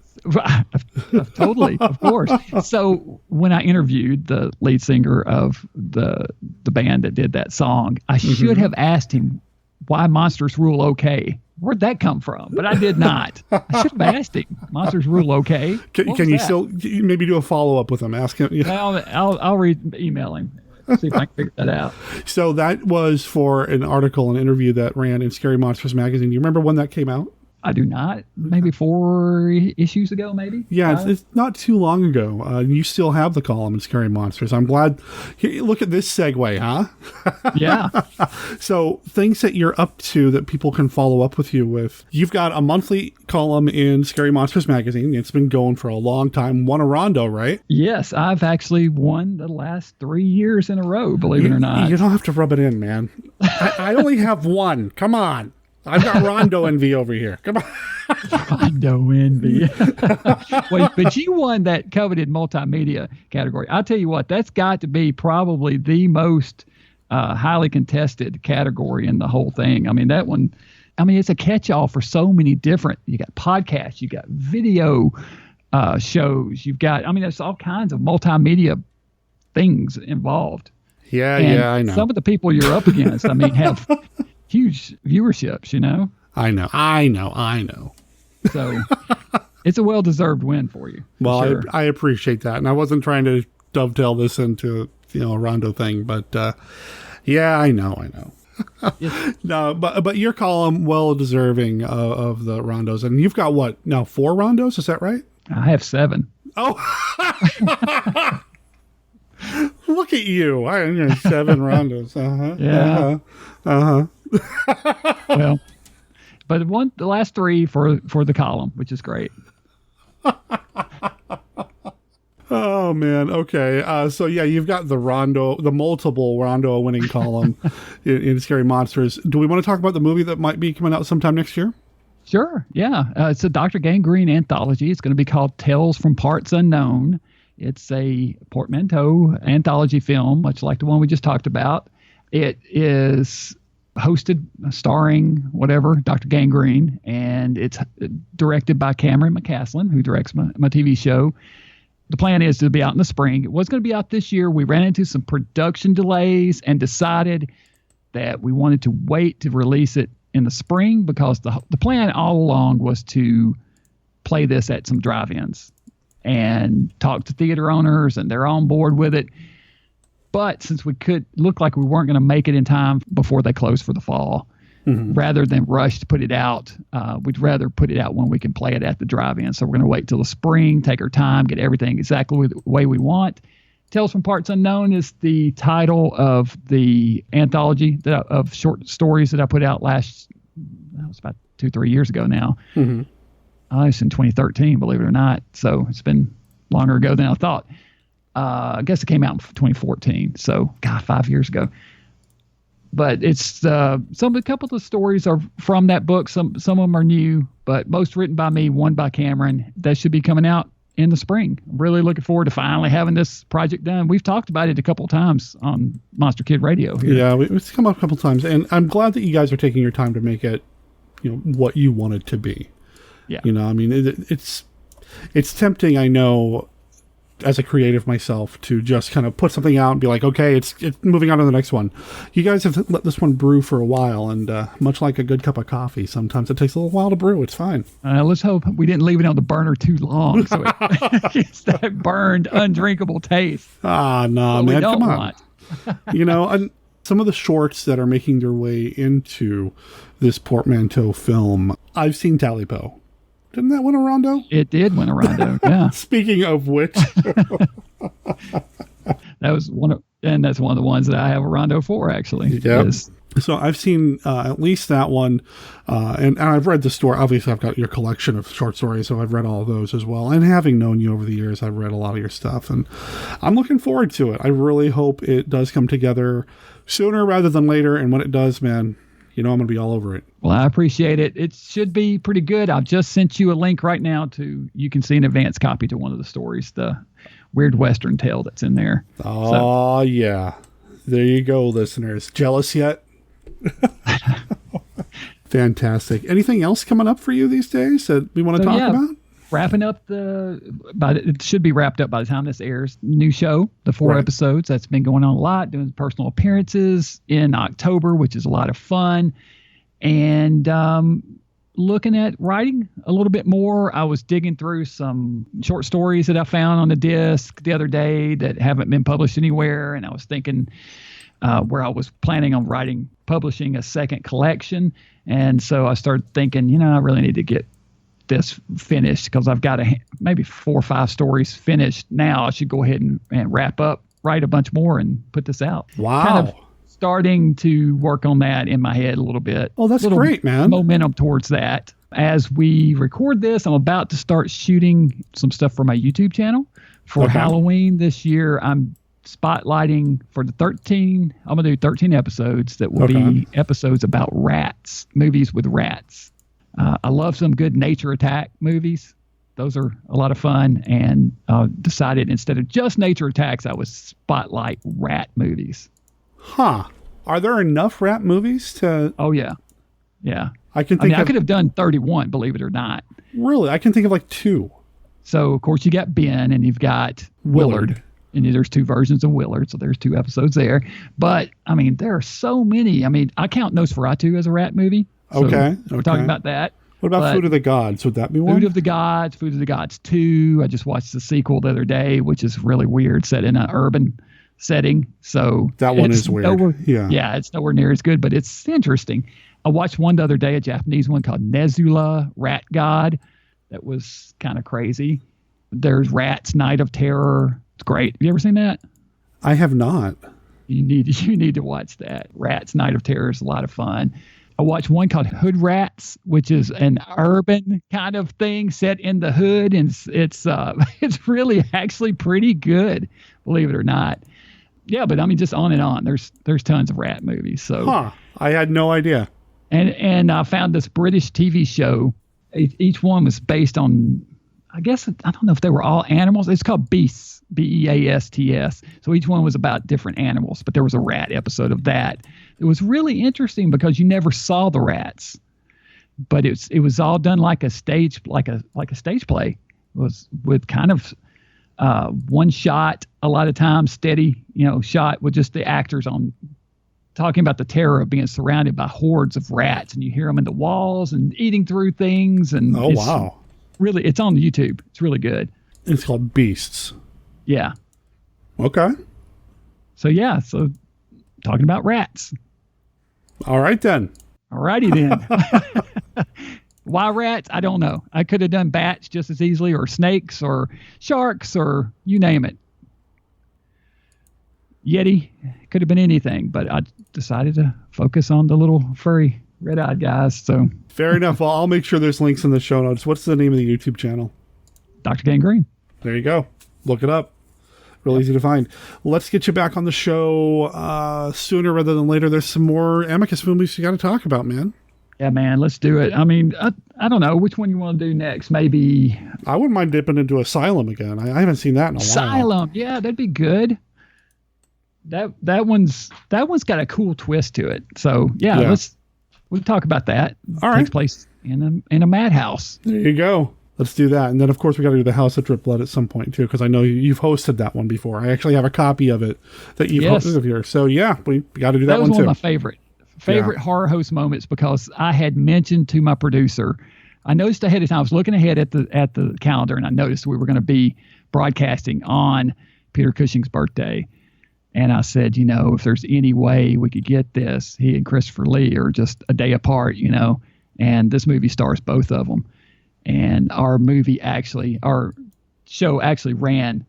Totally, of course. So when I interviewed the lead singer of the band that did that song, I should have asked him why Monsters Rule Okay. Where'd that come from? But I did not. I should have asked him. Monsters Rule Okay. Can you still maybe do a follow-up with him? Ask him. I'll email him. See if I can figure that out. So that was for an article, an interview that ran in Scary Monsters magazine. Do you remember when that came out? I do not. Maybe 4 issues ago, maybe. Yeah, it's not too long ago. You still have the column in Scary Monsters. I'm glad. Here, look at this segue, huh? Yeah. So things that you're up to that people can follow up with you with. You've got a monthly column in Scary Monsters magazine. It's been going for a long time. Won a Rondo, right? Yes, I've actually won the last 3 years in a row, believe it or not. You don't have to rub it in, man. I only have one. Come on. I've got Rondo envy over here. Come on. Rondo envy. Wait, but you won that coveted multimedia category. I'll tell you what, that's got to be probably the most highly contested category in the whole thing. I mean, that one, it's a catch-all for so many different, you got podcasts, you got video shows, you've got, there's all kinds of multimedia things involved. Yeah, and I know. Some of the people you're up against, have huge viewerships, I know. So it's a well-deserved win for you. Well, sure. I appreciate that. And I wasn't trying to dovetail this into, a Rondo thing, but yeah, I know. No, but your column, well deserving of the Rondos. And you've got what, now 4 Rondos? Is that right? I have 7. Oh, look at you. I have 7 Rondos. Yeah. Uh-huh. Well, but the last 3 for the column, which is great. Oh man. Okay. So yeah, you've got the multiple Rondo winning column in Scary Monsters. Do we want to talk about the movie that might be coming out sometime next year? Sure. Yeah. It's a Dr. Gangrene anthology. It's going to be called Tales from Parts Unknown. It's a portmanteau anthology film, much like the one we just talked about. It is hosted, starring, whatever, Dr. Gangrene, and it's directed by Cameron McCaslin, who directs my TV show. The plan is to be out in the spring. It was going to be out this year. We ran into some production delays and decided that we wanted to wait to release it in the spring because the plan all along was to play this at some drive-ins and talk to theater owners, and they're on board with it. But since we could look like we weren't going to make it in time before they close for the fall, rather than rush to put it out, we'd rather put it out when we can play it at the drive-in. So we're going to wait till the spring, take our time, get everything exactly the way we want. Tales from Parts Unknown is the title of the anthology of short stories that I put out that was about 2-3 years ago now. It's in 2013, believe it or not. So it's been longer ago than I thought. I guess it came out in 2014. So, 5 years ago. But it's a couple of the stories are from that book. Some of them are new, but most written by me, one by Cameron. That should be coming out in the spring. I'm really looking forward to finally having this project done. We've talked about it a couple of times on Monster Kid Radio here. Yeah, it's come up a couple of times, and I'm glad that you guys are taking your time to make it, what you want it to be. Yeah. It's tempting, I know, as a creative myself, to just kind of put something out and be like, okay, it's moving on to the next one. You guys have let this one brew for a while, and much like a good cup of coffee, sometimes it takes a little while to brew. It's fine. Let's hope we didn't leave it on the burner too long, so it gets that burned, undrinkable taste. No, man, come on. And some of the shorts that are making their way into this portmanteau film, I've seen Talipo. Didn't that win a Rondo? It did win a Rondo, yeah. Speaking of which. That's one of the ones that I have a Rondo for, actually. Yeah. So I've seen at least that one, and I've read the story. Obviously, I've got your collection of short stories, so I've read all of those as well. And having known you over the years, I've read a lot of your stuff, and I'm looking forward to it. I really hope it does come together sooner rather than later, and when it does, man, I'm going to be all over it. Well, I appreciate it. It should be pretty good. I've just sent you a link right now you can see an advance copy to one of the stories, the weird Western tale that's in there. Oh, yeah. There you go, listeners. Jealous yet? Fantastic. Anything else coming up for you these days that we want to talk about? Wrapping up it should be wrapped up by the time this airs. New show, the 4 episodes. That's been going on a lot, doing personal appearances in October, which is a lot of fun. And looking at writing a little bit more. I was digging through some short stories that I found on the disc the other day that haven't been published anywhere. And I was thinking where I was planning on publishing a second collection. And so I started thinking, I really need to get this finished because I've got maybe 4 or 5 stories finished now. I should go ahead and wrap up, write a bunch more, and put this out. Wow. Kind of starting to work on that in my head a little bit. Oh, that's great, man. Momentum towards that. As we record this, I'm about to start shooting some stuff for my YouTube channel. For Halloween this year, I'm spotlighting for the 13. I'm going to do 13 episodes that will be episodes about rats, movies with rats. I love some good nature attack movies. Those are a lot of fun, and decided instead of just nature attacks, I would spotlight rat movies. Huh. Are there enough rat movies to... Oh, yeah. Yeah. I could have done 31, believe it or not. Really? I can think of like 2. So, of course, you got Ben and you've got Willard. And there's 2 versions of Willard, so there's 2 episodes there. But, there are so many. I count Nosferatu as a rat movie. So we're talking about that. What about Food of the Gods? Would that be one? Food of the Gods 2. I just watched the sequel the other day, which is really weird, set in an urban setting. So that one is weird. Yeah, it's nowhere near as good, but it's interesting. I watched one the other day, a Japanese one called Nezula, Rat God. That was kind of crazy. There's Rats, Night of Terror. It's great. Have you ever seen that? I have not. You need to watch that. Rats, Night of Terror is a lot of fun. I watched one called Hood Rats, which is an urban kind of thing set in the hood, and it's really actually pretty good, believe it or not. Yeah, but just on and on. There's tons of rat movies. So I had no idea. And I found this British TV show. Each one was based on, I don't know if they were all animals. It's called Beasts, Beasts. So each one was about different animals, but there was a rat episode of that. It was really interesting because you never saw the rats, but it was all done like a stage play. It was with kind of one shot, a lot of times steady, shot with just the actors on talking about the terror of being surrounded by hordes of rats, and you hear them in the walls and eating through things. And wow. Really, it's on YouTube. It's really good. It's called Beasts. Yeah. Okay. So talking about rats. All right then. All righty then. Why rats? I don't know. I could have done bats just as easily, or snakes, or sharks, or you name it. Yeti, could have been anything, but I decided to focus on the little furry red-eyed guys. So fair enough. Well, I'll make sure there's links in the show notes. What's the name of the YouTube channel? Dr. Gangrene. There you go. Look it up. Real easy to find. Let's get you back on the show sooner rather than later. There's some more Amicus movies you got to talk about, man. Yeah, man, let's do it. I don't know which one you want to do next. Maybe I wouldn't mind dipping into Asylum again. I haven't seen that in a while. Asylum, yeah, that'd be good. That one's got a cool twist to it. So yeah. We'll talk about that. All right. Takes place in a madhouse. There you go. Let's do that. And then, of course, we got to do the House of Drip Blood at some point, too, because I know you've hosted that one before. I actually have a copy of it that you've hosted here. So, yeah, we got to do that one, too. That was one of my favorite horror host moments because I had mentioned to my producer, I noticed ahead of time, I was looking ahead at the calendar, and I noticed we were going to be broadcasting on Peter Cushing's birthday. And I said, if there's any way we could get this, he and Christopher Lee are just a day apart, and this movie stars both of them. And our show actually ran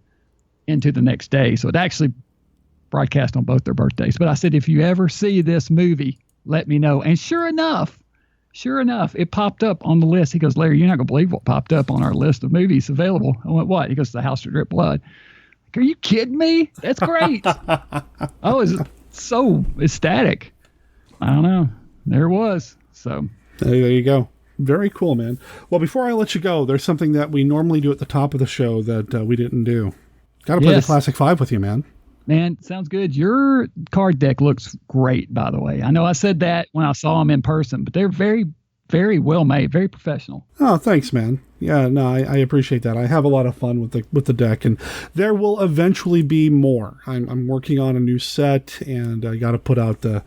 into the next day. So it actually broadcast on both their birthdays. But I said, if you ever see this movie, let me know. And sure enough, it popped up on the list. He goes, Larry, you're not going to believe what popped up on our list of movies available. I went, what? He goes, The House of Drip Blood. Are you kidding me? That's great. I was so ecstatic. I don't know. There it was. So there you go. Very cool, man. Well, before I let you go, there's something that we normally do at the top of the show that we didn't do. Got to play the Classic 5 with you, man. Man, sounds good. Your card deck looks great, by the way. I know I said that when I saw them in person, but they're very, very well made, very professional. Oh, thanks, man. Yeah, no, I appreciate that. I have a lot of fun with the deck, and there will eventually be more. I'm working on a new set, and I got to put out the...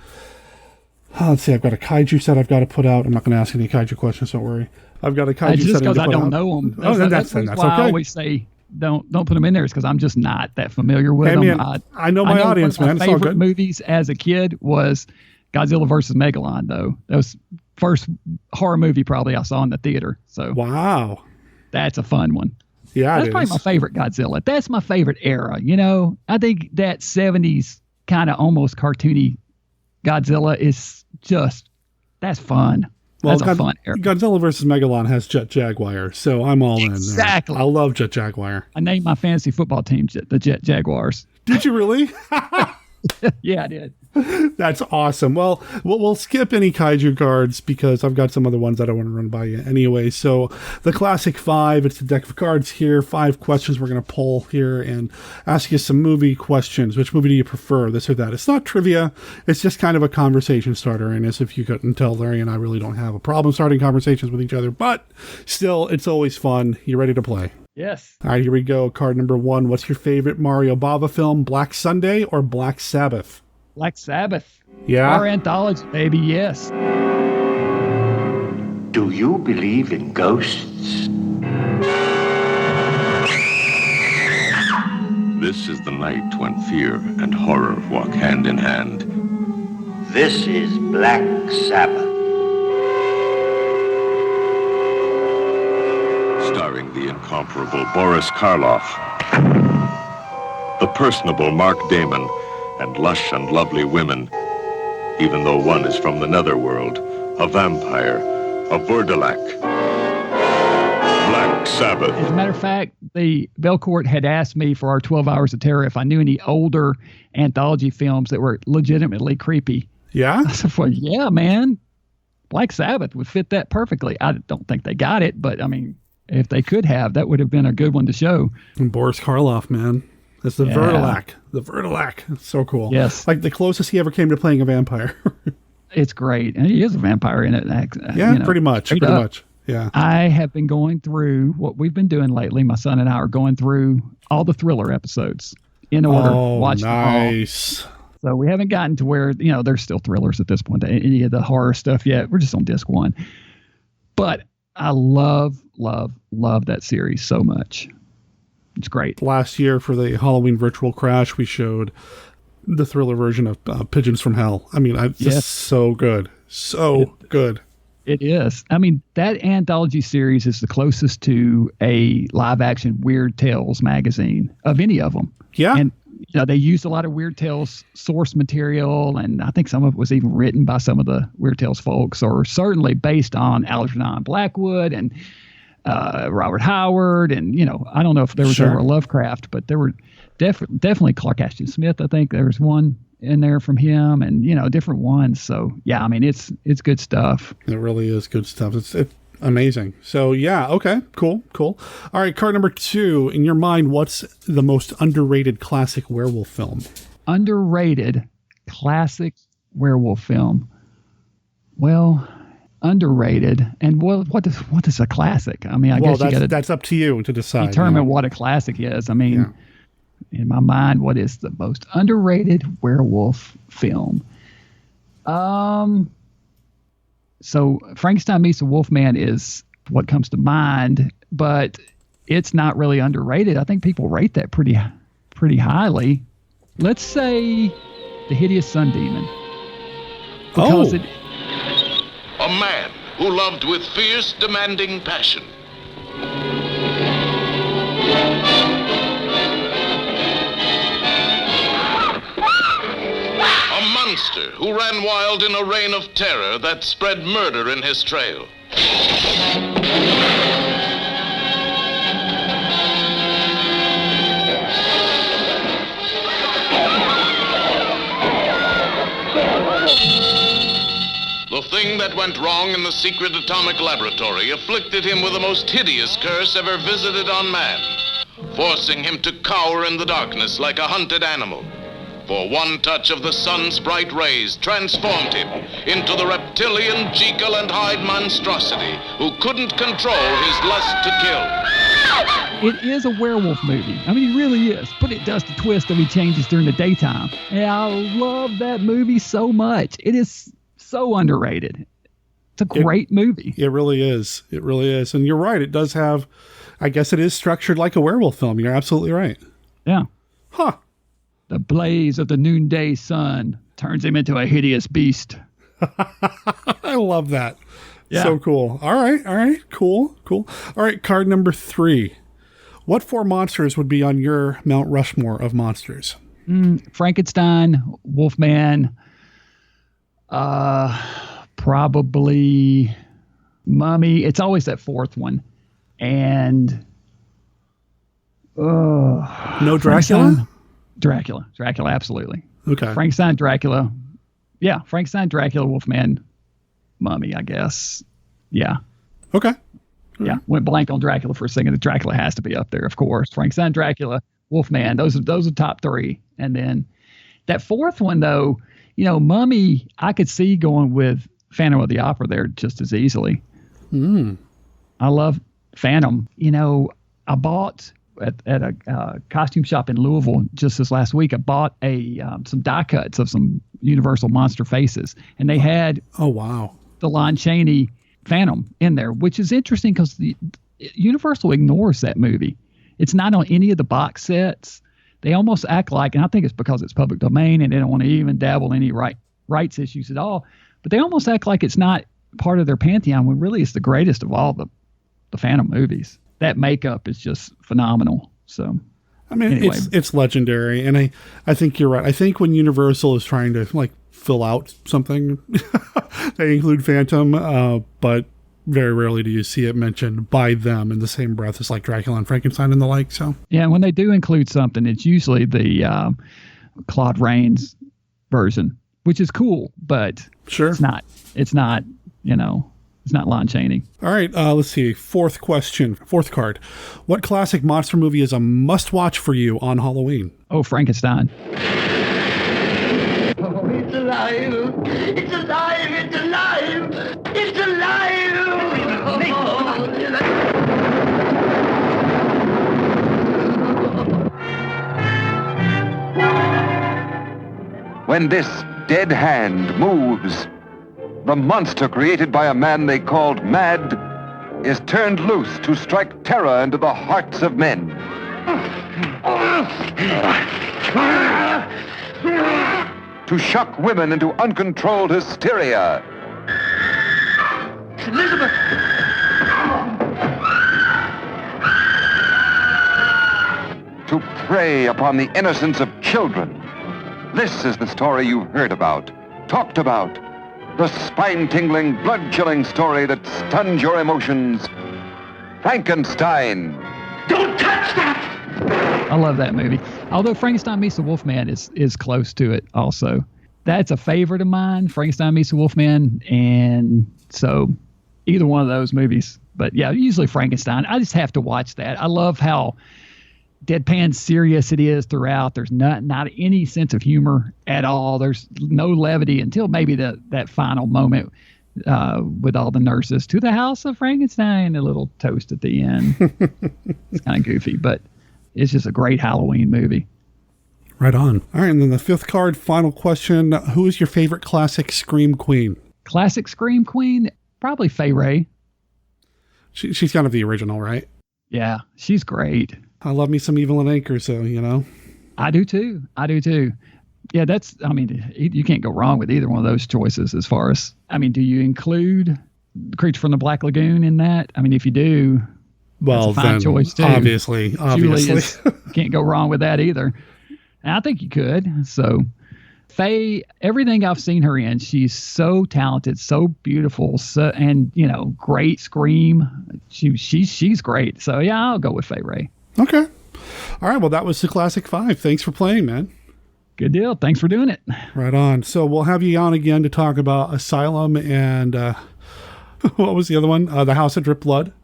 let's see, I've got a kaiju set I've got to put out. I'm not going to ask any kaiju questions, don't worry. I've got a kaiju set. Just because I don't know them. That's why okay. I always say don't put them in there, is because I'm just not that familiar with them. Man, I know my audience, man. One of my favorite movies as a kid was Godzilla versus Megalon, though. That was first horror movie probably I saw in the theater. So wow, that's a fun one. Yeah, that's probably my favorite Godzilla. That's my favorite era. You know, I think that 70s kind of almost cartoony Godzilla is just, that's fun. Well, that's a fun era. Godzilla versus Megalon has Jet Jaguar, so I'm all in there. Exactly. I love Jet Jaguar. I named my fantasy football team the Jet Jaguars. Did you really? Yeah, I did. That's awesome. Well, we'll skip any kaiju cards because I've got some other ones that I want to run by you anyway. So the classic 5, it's the deck of cards here. 5 questions we're going to pull here and ask you some movie questions. Which movie do you prefer, this or that? It's not trivia. It's just kind of a conversation starter. And as if you couldn't tell, Larry and I really don't have a problem starting conversations with each other. But still, it's always fun. You ready to play? Yes. All right, here we go. Card number 1. What's your favorite Mario Bava film, Black Sunday or Black Sabbath? Black Sabbath. Yeah. Our anthology, baby, yes. Do you believe in ghosts? This is the night when fear and horror walk hand in hand. This is Black Sabbath. Starring the incomparable Boris Karloff, the personable Mark Damon, and lush and lovely women, even though one is from the netherworld, a vampire, a Vurdalak. Black Sabbath. As a matter of fact, the Belcourt had asked me for our 12 Hours of Terror if I knew any older anthology films that were legitimately creepy. Yeah? I said, well, yeah, man. Black Sabbath would fit that perfectly. I don't think they got it, but I mean, if they could have, that would have been a good one to show. And Boris Karloff, man. That's the Vurdalak. The Vurdalak. It's so cool. Yes. Like the closest he ever came to playing a vampire. It's great. And he is a vampire in it. Yeah, you know, pretty much. Pretty much. Yeah. I have been going through what we've been doing lately. My son and I are going through all the Thriller episodes in order. Oh, watching nice. them all. So we haven't gotten to where, you know, there's still thrillers at this point, any of the horror stuff yet. We're just on disc 1. But I love that series so much. It's great. Last year for the Halloween virtual crash, we showed the Thriller version of Pigeons from Hell. I mean, it's just so good. So good. It is. I mean, that anthology series is the closest to a live action Weird Tales magazine of any of them. Yeah. And you know, they used a lot of Weird Tales source material, and I think some of it was even written by some of the Weird Tales folks, or certainly based on Algernon Blackwood and Robert Howard, and you know, I don't know if there was ever a Lovecraft, but there were definitely Clark Ashton Smith. I think there was one in there from him, and you know, different ones. So yeah, I mean, it's good stuff. It really is good stuff. It's amazing. So yeah, okay, cool. All right, card number 2. In your mind, what's the most underrated classic werewolf film? Underrated classic werewolf film. Well, underrated, and what is a classic? I mean, I guess you got that's up to you to decide. Determine what a classic is. I mean, in my mind, what is the most underrated werewolf film? So Frankenstein meets the Wolfman is what comes to mind, but it's not really underrated. I think people rate that pretty highly. Let's say The Hideous Sun Demon. Because A man who loved with fierce, demanding passion. A monster who ran wild in a reign of terror that spread murder in his trail. The thing that went wrong in the secret atomic laboratory afflicted him with the most hideous curse ever visited on man, forcing him to cower in the darkness like a hunted animal. For one touch of the sun's bright rays transformed him into the reptilian Jekyll and Hyde monstrosity who couldn't control his lust to kill. It is a werewolf movie. I mean, it really is. But it does the twist of he changes during the daytime. And I love that movie so much. It is so underrated. It's a great movie. It really is. It really is. And you're right. It does have, I guess it is structured like a werewolf film. You're absolutely right. Yeah. Huh. The blaze of the noonday sun Turns him into a hideous beast. I love that. Yeah. So cool. All right. Cool. All right, card number 3. What 4 monsters would be on your Mount Rushmore of monsters? Frankenstein, Wolfman, probably Mummy. It's always that 4th one. And no Dracula? Dracula, absolutely. Okay. Frankenstein, Dracula. Yeah, Frankenstein, Dracula, Wolfman, Mummy, I guess. Yeah. Okay. Yeah, went blank on Dracula for a second. Dracula has to be up there, of course. Frankenstein, Dracula, Wolfman. Those are top 3. And then that 4th one, though, Mummy, I could see going with Phantom of the Opera there just as easily. I love Phantom. I bought at a costume shop in Louisville just this last week. I bought some die cuts of some Universal monster faces, and they had the Lon Chaney Phantom in there, which is interesting because Universal ignores that movie. It's not on any of the box sets. They almost act like, and I think it's because it's public domain and they don't want to even dabble in any rights issues at all, but they almost act like it's not part of their pantheon when really it's the greatest of all the Phantom movies. That makeup is just phenomenal. So, I mean, anyway. It's legendary, and I think you're right. I think when Universal is trying to fill out something, they include Phantom, but very rarely do you see it mentioned by them in the same breath as Dracula and Frankenstein and the like. So yeah, when they do include something, it's usually the Claude Rains version, which is cool, but sure, it's not. It's not Lon Chaney. All right, let's see. 4th question, 4th card. What classic monster movie is a must-watch for you on Halloween? Oh, Frankenstein. Oh, it's alive! It's alive! It's alive! It's alive! When this dead hand moves, the monster created by a man they called Mad is turned loose to strike terror into the hearts of men. To shock women into uncontrolled hysteria. Elizabeth! To prey upon the innocence of children. This is the story you've heard about, talked about. The spine-tingling, blood-chilling story that stuns your emotions. Frankenstein. Don't touch that! I love that movie. Although Frankenstein Meets the Wolfman is close to it also. That's a favorite of mine, Frankenstein Meets the Wolfman. And so either one of those movies. But yeah, usually Frankenstein. I just have to watch that. I love how deadpan serious it is throughout. There's not any sense of humor at all. There's no levity until maybe that final moment with all the nurses to the house of Frankenstein, a little toast at the end. It's kind of goofy, but it's just a great Halloween movie. Right on. All right, and then the 5th card, final question. Who is your favorite classic Scream Queen? Classic Scream Queen? Probably Fay Wray. She's kind of the original, right? Yeah, she's great. I love me some Evelyn Anchor, so, I do too. Yeah, you can't go wrong with either one of those choices as far as, do you include Creature from the Black Lagoon in that? If you do, well, that's a fine choice too. Obviously. Can't go wrong with that either. And I think you could. So Faye, everything I've seen her in, she's so talented, so beautiful, and great scream. She's great. So yeah, I'll go with Fay Wray. Okay. All right. Well, that was the Classic 5. Thanks for playing, man. Good deal. Thanks for doing it. Right on. So we'll have you on again to talk about Asylum and what was the other one? The House that Dripped Blood.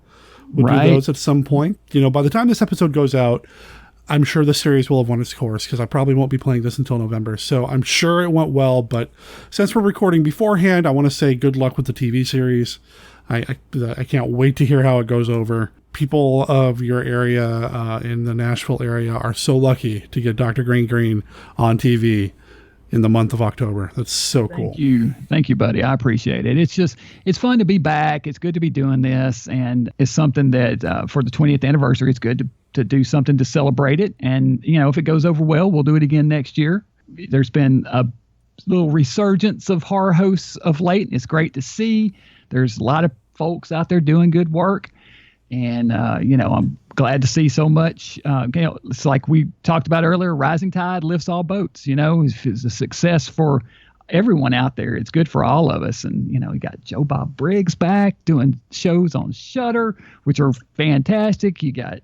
We'll do those at some point. By the time this episode goes out, I'm sure the series will have run its course because I probably won't be playing this until November. So I'm sure it went well. But since we're recording beforehand, I want to say good luck with the TV series. I can't wait to hear how it goes over. People of your area in the Nashville area are so lucky to get Dr. Gangrene on TV in the month of October. That's so cool. Thank you, buddy. I appreciate it. It's fun to be back. It's good to be doing this. And it's something that for the 20th anniversary, it's good to do something to celebrate it. And, if it goes over well, we'll do it again next year. There's been little resurgence of horror hosts of late. It's great to see. There's a lot of folks out there doing good work. And, I'm glad to see so much. It's like we talked about earlier, rising tide lifts all boats. It's a success for everyone out there. It's good for all of us. And, we got Joe Bob Briggs back doing shows on Shudder, which are fantastic. You got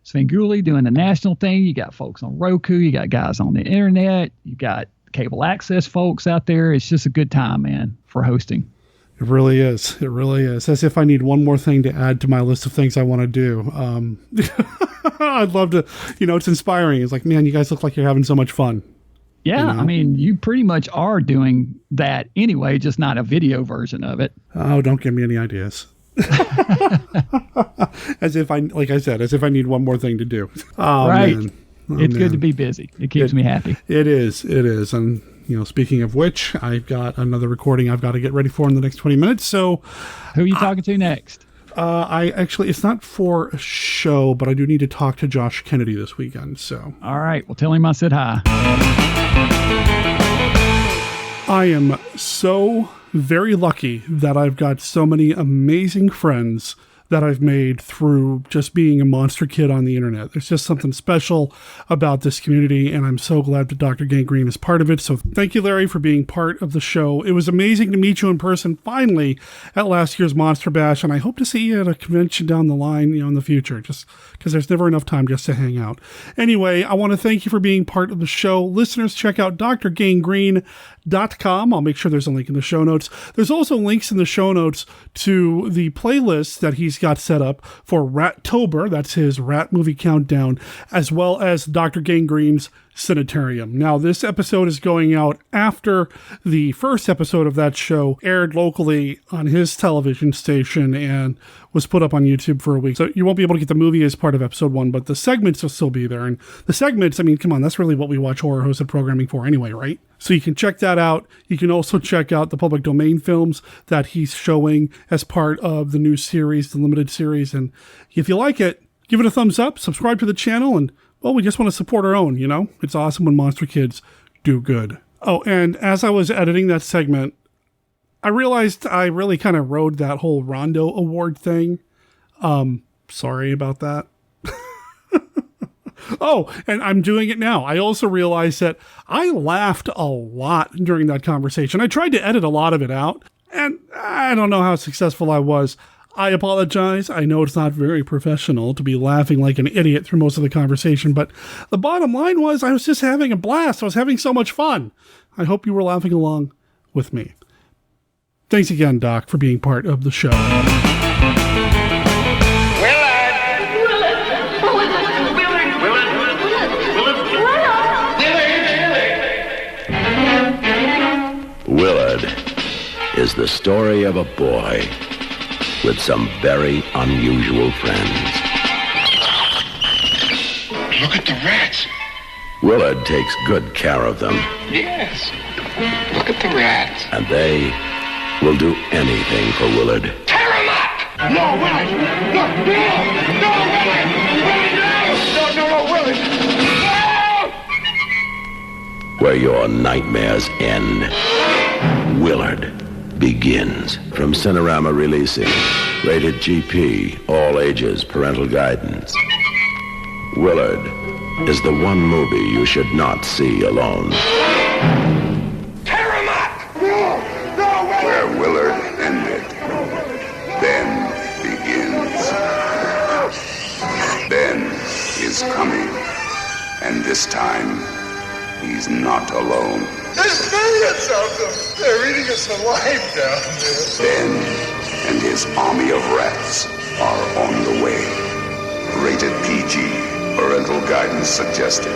Svengoolie doing the national thing. You got folks on Roku. You got guys on the internet. You got cable access folks out there. It's just a good time, man, for hosting. It really is. It really is. As if I need one more thing to add to my list of things I want to do. I'd love to, it's inspiring. It's like, man, you guys look like you're having so much fun. Yeah. I mean, you pretty much are doing that anyway, just not a video version of it. Oh, don't give me any ideas. As if I need one more thing to do. Oh, right. Man. It's good to be busy. It keeps me happy. It is. And, speaking of which, I've got another recording I've got to get ready for in the next 20 minutes. So who are you talking to next? It's not for a show, but I do need to talk to Josh Kennedy this weekend. So, all right. Well, tell him I said hi. I am so very lucky that I've got so many amazing friends that I've made through just being a monster kid on the internet. There's just something special about this community, and I'm so glad that Dr. Gangrene is part of it. So thank you, Larry, for being part of the show. It was amazing to meet you in person finally at last year's Monster Bash, and I hope to see you at a convention down the line, in the future, just because there's never enough time just to hang out. Anyway, I want to thank you for being part of the show. Listeners, check out drgangrene.com. I'll make sure there's a link in the show notes. There's also links in the show notes to the playlist that he's got set up for Rattober, that's his rat movie countdown, as well as Dr. Gangrene's Sanitarium. Now, this episode is going out after the first episode of that show aired locally on his television station and was put up on YouTube for a week. So you won't be able to get the movie as part of episode 1, but the segments will still be there. And the segments, come on, that's really what we watch horror hosted programming for anyway, right? So you can check that out. You can also check out the public domain films that he's showing as part of the new series, the limited series. And if you like it, give it a thumbs up, subscribe to the channel, and well, we just want to support our own, It's awesome when monster kids do good. Oh, and as I was editing that segment, I realized I really kind of rode that whole Rondo Award thing. Sorry about that. Oh, and I'm doing it now. I also realized that I laughed a lot during that conversation. I tried to edit a lot of it out, and I don't know how successful I was. I apologize. I know it's not very professional to be laughing like an idiot through most of the conversation, but the bottom line was I was just having a blast. I was having so much fun. I hope you were laughing along with me. Thanks again, Doc, for being part of the show. Willard is the story of a boy with some very unusual friends. Look at the rats. Willard takes good care of them. Yes. Look at the rats. And they will do anything for Willard. Tear them up! No, Willard! No, Willard! No! Where your nightmares end, Willard begins. From Cinerama Releasing. Rated GP. All ages. Parental guidance. Willard is the one movie you should not see alone. Tear him up! No, Willard! Where Willard ended, Ben begins. Ben is coming. And this time, he's not alone. There's millions of them. They're eating us alive down there. Ben and his army of rats are on the way. Rated PG. Parental guidance suggested.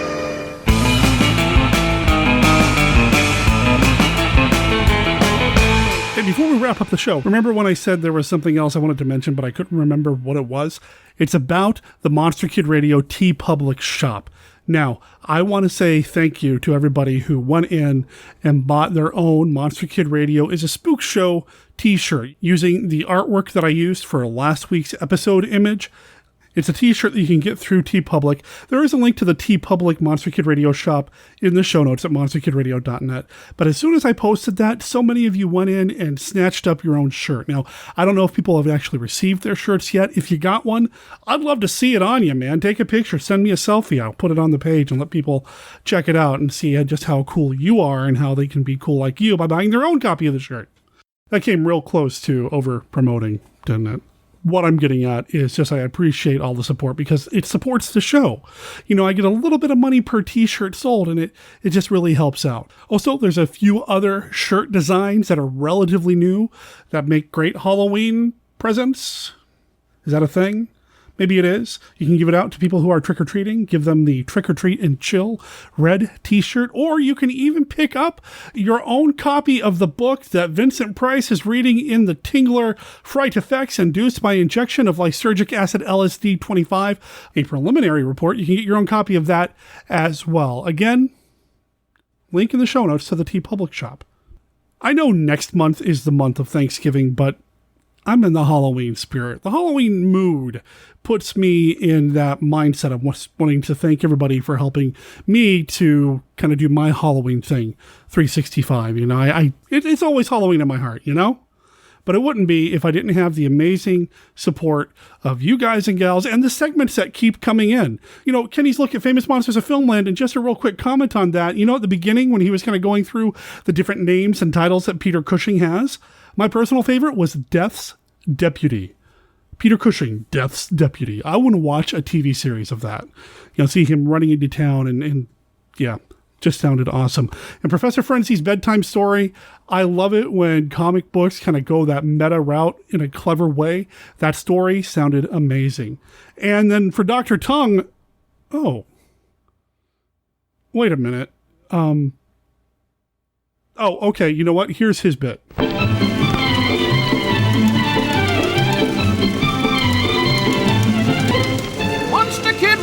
Hey, before we wrap up the show, remember when I said there was something else I wanted to mention, but I couldn't remember what it was? It's about the Monster Kid Radio TeePublic shop. Now, I want to say thank you to everybody who went in and bought their own Monster Kid Radio is a Spook Show t-shirt using the artwork that I used for last week's episode image. It's a t-shirt that you can get through TeePublic. There is a link to the TeePublic Monster Kid Radio shop in the show notes at monsterkidradio.net. But as soon as I posted that, so many of you went in and snatched up your own shirt. Now, I don't know if people have actually received their shirts yet. If you got one, I'd love to see it on you, man. Take a picture, send me a selfie. I'll put it on the page and let people check it out and see just how cool you are and how they can be cool like you by buying their own copy of the shirt. That came real close to over-promoting, didn't it? What I'm getting at is just I appreciate all the support because it supports the show. You know, I get a little bit of money per t-shirt sold, and it just really helps out. Also, there's a few other shirt designs that are relatively new that make great Halloween presents. Is that a thing? Maybe it is. You can give it out to people who are trick-or-treating. Give them the Trick-or-Treat and Chill red t-shirt. Or you can even pick up your own copy of the book that Vincent Price is reading in the Tingler Fright Effects Induced by Injection of Lysergic Acid LSD 25, a preliminary report. You can get your own copy of that as well. Again, link in the show notes to the TeePublic shop. I know next month is the month of Thanksgiving, but I'm in the Halloween spirit. The Halloween mood puts me in that mindset of wanting to thank everybody for helping me to kind of do my Halloween thing, 365. You know, it's always Halloween in my heart, you know? But it wouldn't be if I didn't have the amazing support of you guys and gals and the segments that keep coming in. You know, Kenny's Look at Famous Monsters of Filmland, and just a real quick comment on that. You know, at the beginning when he was kind of going through the different names and titles that Peter Cushing has, my personal favorite was Death's Deputy. Peter Cushing, Death's Deputy. I want to watch a TV series of that. You know, see him running into town and yeah, just sounded awesome. And Professor Frenzy's bedtime story, I love it when comic books kind of go that meta route in a clever way. That story sounded amazing. And then for Dr. Tongue, oh, wait a minute. Oh, okay, you know what? Here's his bit.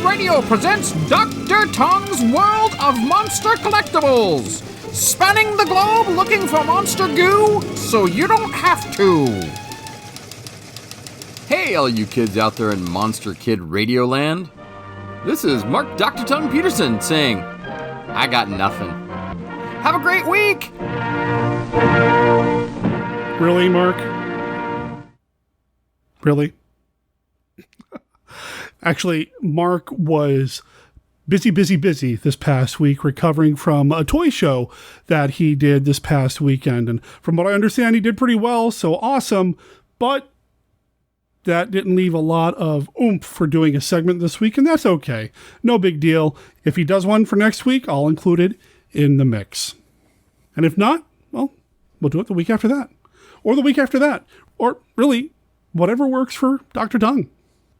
Radio presents Dr. Tongue's World of Monster Collectibles. Spanning the globe looking for monster goo so you don't have to. Hey, all you kids out there in Monster Kid Radio Land. This is Mark Dr. Tongue Peterson saying, I got nothing. Have a great week. Really, Mark? Really? Actually, Mark was busy this past week recovering from a toy show that he did this past weekend. And from what I understand, he did pretty well, so awesome. But that didn't leave a lot of oomph for doing a segment this week, and that's okay. No big deal. If he does one for next week, I'll include it in the mix. And if not, well, we'll do it the week after that. Or the week after that. Or really, whatever works for Dr. Tongue.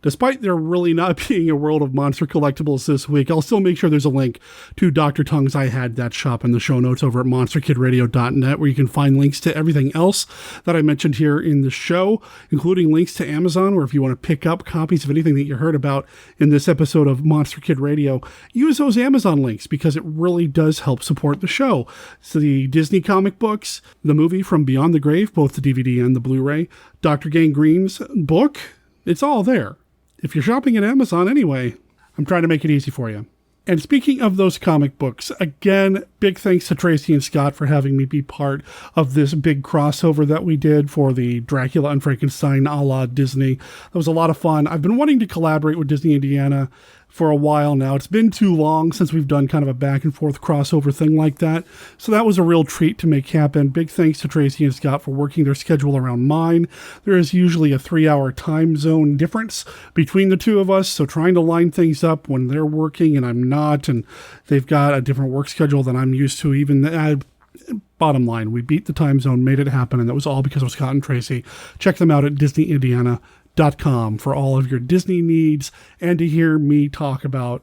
Despite there really not being a world of monster collectibles this week, I'll still make sure there's a link to Dr. Tongue's I Had That shop in the show notes over at monsterkidradio.net, where you can find links to everything else that I mentioned here in the show, including links to Amazon, where if you want to pick up copies of anything that you heard about in this episode of Monster Kid Radio, use those Amazon links because it really does help support the show. So the Disney comic books, the movie From Beyond the Grave, both the DVD and the Blu-ray, Dr. Gangrene's book, it's all there. If you're shopping at Amazon anyway, I'm trying to make it easy for you. And speaking of those comic books, again, big thanks to Tracey and Scott for having me be part of this big crossover that we did for the Dracula and Frankenstein a la Disney. That was a lot of fun. I've been wanting to collaborate with Disney Indiana for a while now. It's been too long since we've done kind of a back and forth crossover thing like that. So that was a real treat to make happen. Big thanks to Tracey and Scott for working their schedule around mine. There is usually a 3-hour time zone difference between the two of us. So trying to line things up when they're working and I'm not, and they've got a different work schedule than I'm used to, even bottom line, we beat the time zone, made it happen. And that was all because of Scott and Tracey. Check them out at DisneyIndiana.com for all of your Disney needs and to hear me talk about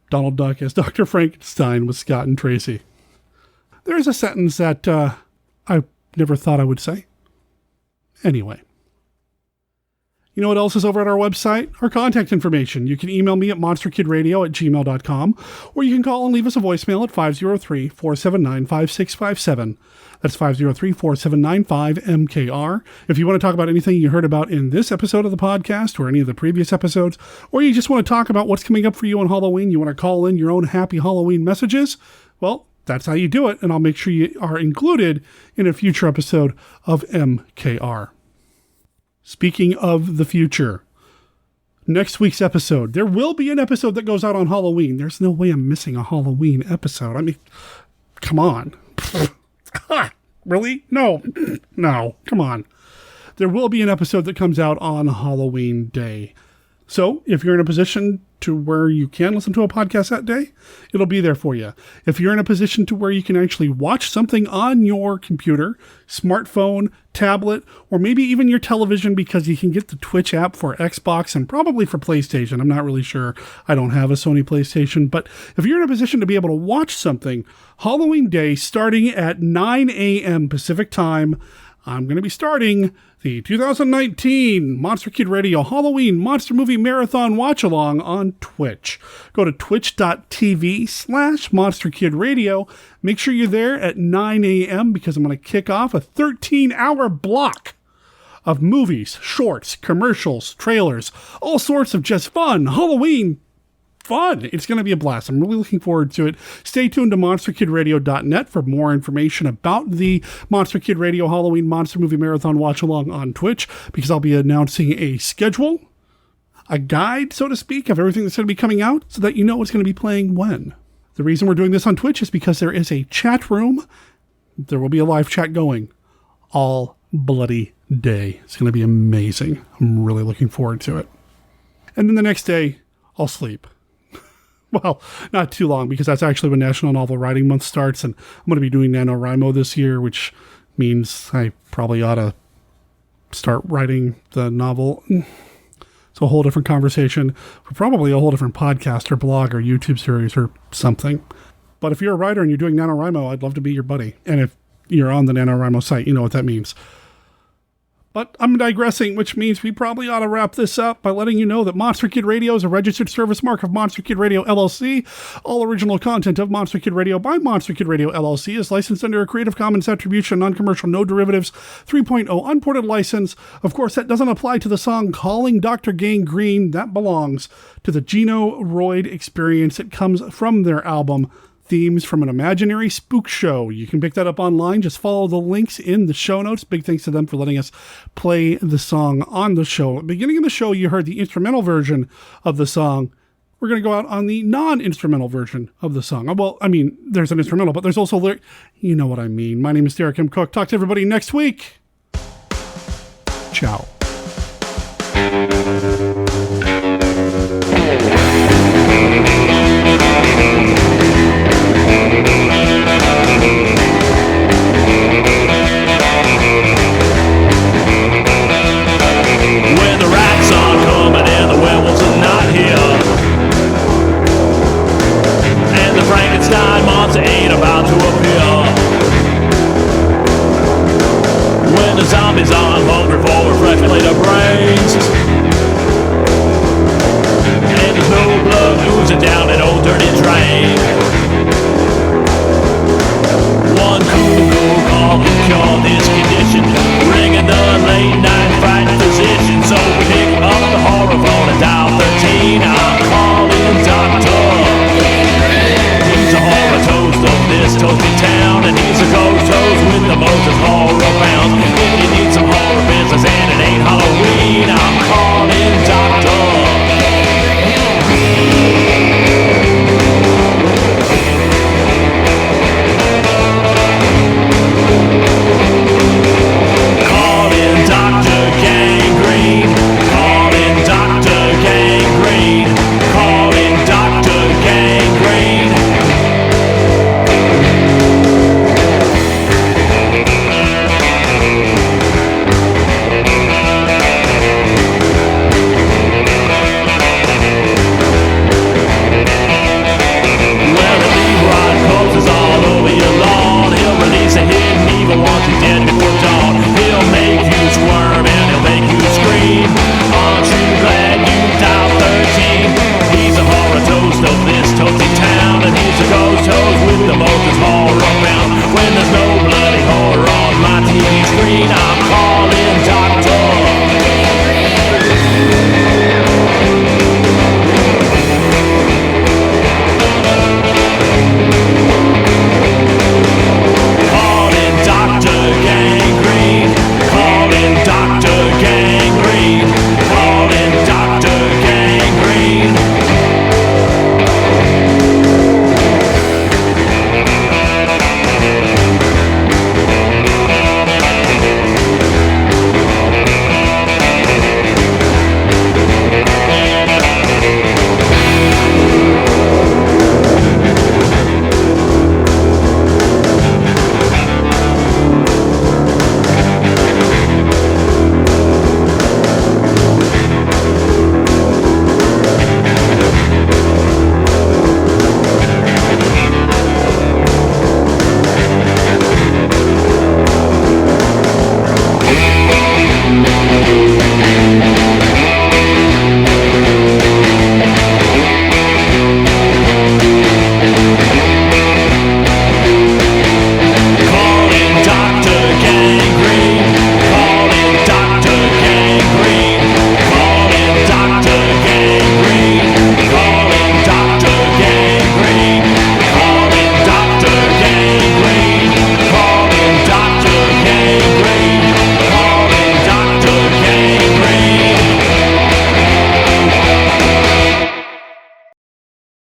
Donald Duck as Dr. Frankenstein with Scott and Tracey. There's a sentence that I never thought I would say. Anyway, You know what else is over at our website? Our contact information. You can email me at monsterkidradio@gmail.com, or you can call and leave us a voicemail at 503-479-5657. That's 503-479-5MKR. If you want to talk about anything you heard about in this episode of the podcast or any of the previous episodes, or you just want to talk about what's coming up for you on Halloween, you want to call in your own happy Halloween messages, well, that's how you do it, and I'll make sure you are included in a future episode of MKR. Speaking of the future, next week's episode, there will be an episode that goes out on Halloween. There's no way I'm missing a Halloween episode. I mean, come on. Really? No, come on. There will be an episode that comes out on Halloween Day. So if you're in a position to where you can listen to a podcast that day, it'll be there for you. If you're in a position to where you can actually watch something on your computer, smartphone, tablet, or maybe even your television, because you can get the Twitch app for Xbox and probably for PlayStation. I'm not really sure. I don't have a Sony PlayStation, but if you're in a position to be able to watch something, Halloween Day starting at 9 a.m. Pacific time, I'm going to be starting the 2019 Monster Kid Radio Halloween Monster Movie Marathon Watch-Along on Twitch. Go to twitch.tv/Monster Kid Radio. Make sure you're there at 9 a.m. because I'm going to kick off a 13-hour block of movies, shorts, commercials, trailers, all sorts of just fun Halloween fun. It's going to be a blast. I'm really looking forward to it. Stay tuned to monsterkidradio.net for more information about the Monster Kid Radio Halloween Monster Movie Marathon Watch-Along on Twitch, because I'll be announcing a schedule, a guide, so to speak, of everything that's going to be coming out so that you know what's going to be playing when. The reason we're doing this on Twitch is because there is a chat room. There will be a live chat going all bloody day. It's going to be amazing. I'm really looking forward to it. And then the next day, I'll sleep. Well, not too long, because that's actually when National Novel Writing Month starts, and I'm going to be doing NaNoWriMo this year, which means I probably ought to start writing the novel. It's a whole different conversation for probably a whole different podcast or blog or YouTube series or something. But if you're a writer and you're doing NaNoWriMo, I'd love to be your buddy. And if you're on the NaNoWriMo site, you know what that means. But I'm digressing, which means we probably ought to wrap this up by letting you know that Monster Kid Radio is a registered service mark of Monster Kid Radio LLC. All original content of Monster Kid Radio by Monster Kid Radio LLC is licensed under a Creative Commons Attribution, Non-Commercial, No Derivatives 3.0 unported license. Of course, that doesn't apply to the song Calling Dr. Gangrene. That belongs to the Geno Royd Experience. It comes from their album Themes from an Imaginary Spook Show. You can pick that up online. Just follow the links in the show notes. Big thanks to them for letting us play the song on the show. At the beginning of the show, you heard the instrumental version of the song. We're going to go out on the non-instrumental version of the song. Well, I mean, there's an instrumental, but there's also you know what I mean. My name is Derek M. Cook. Talk to everybody next week. Ciao.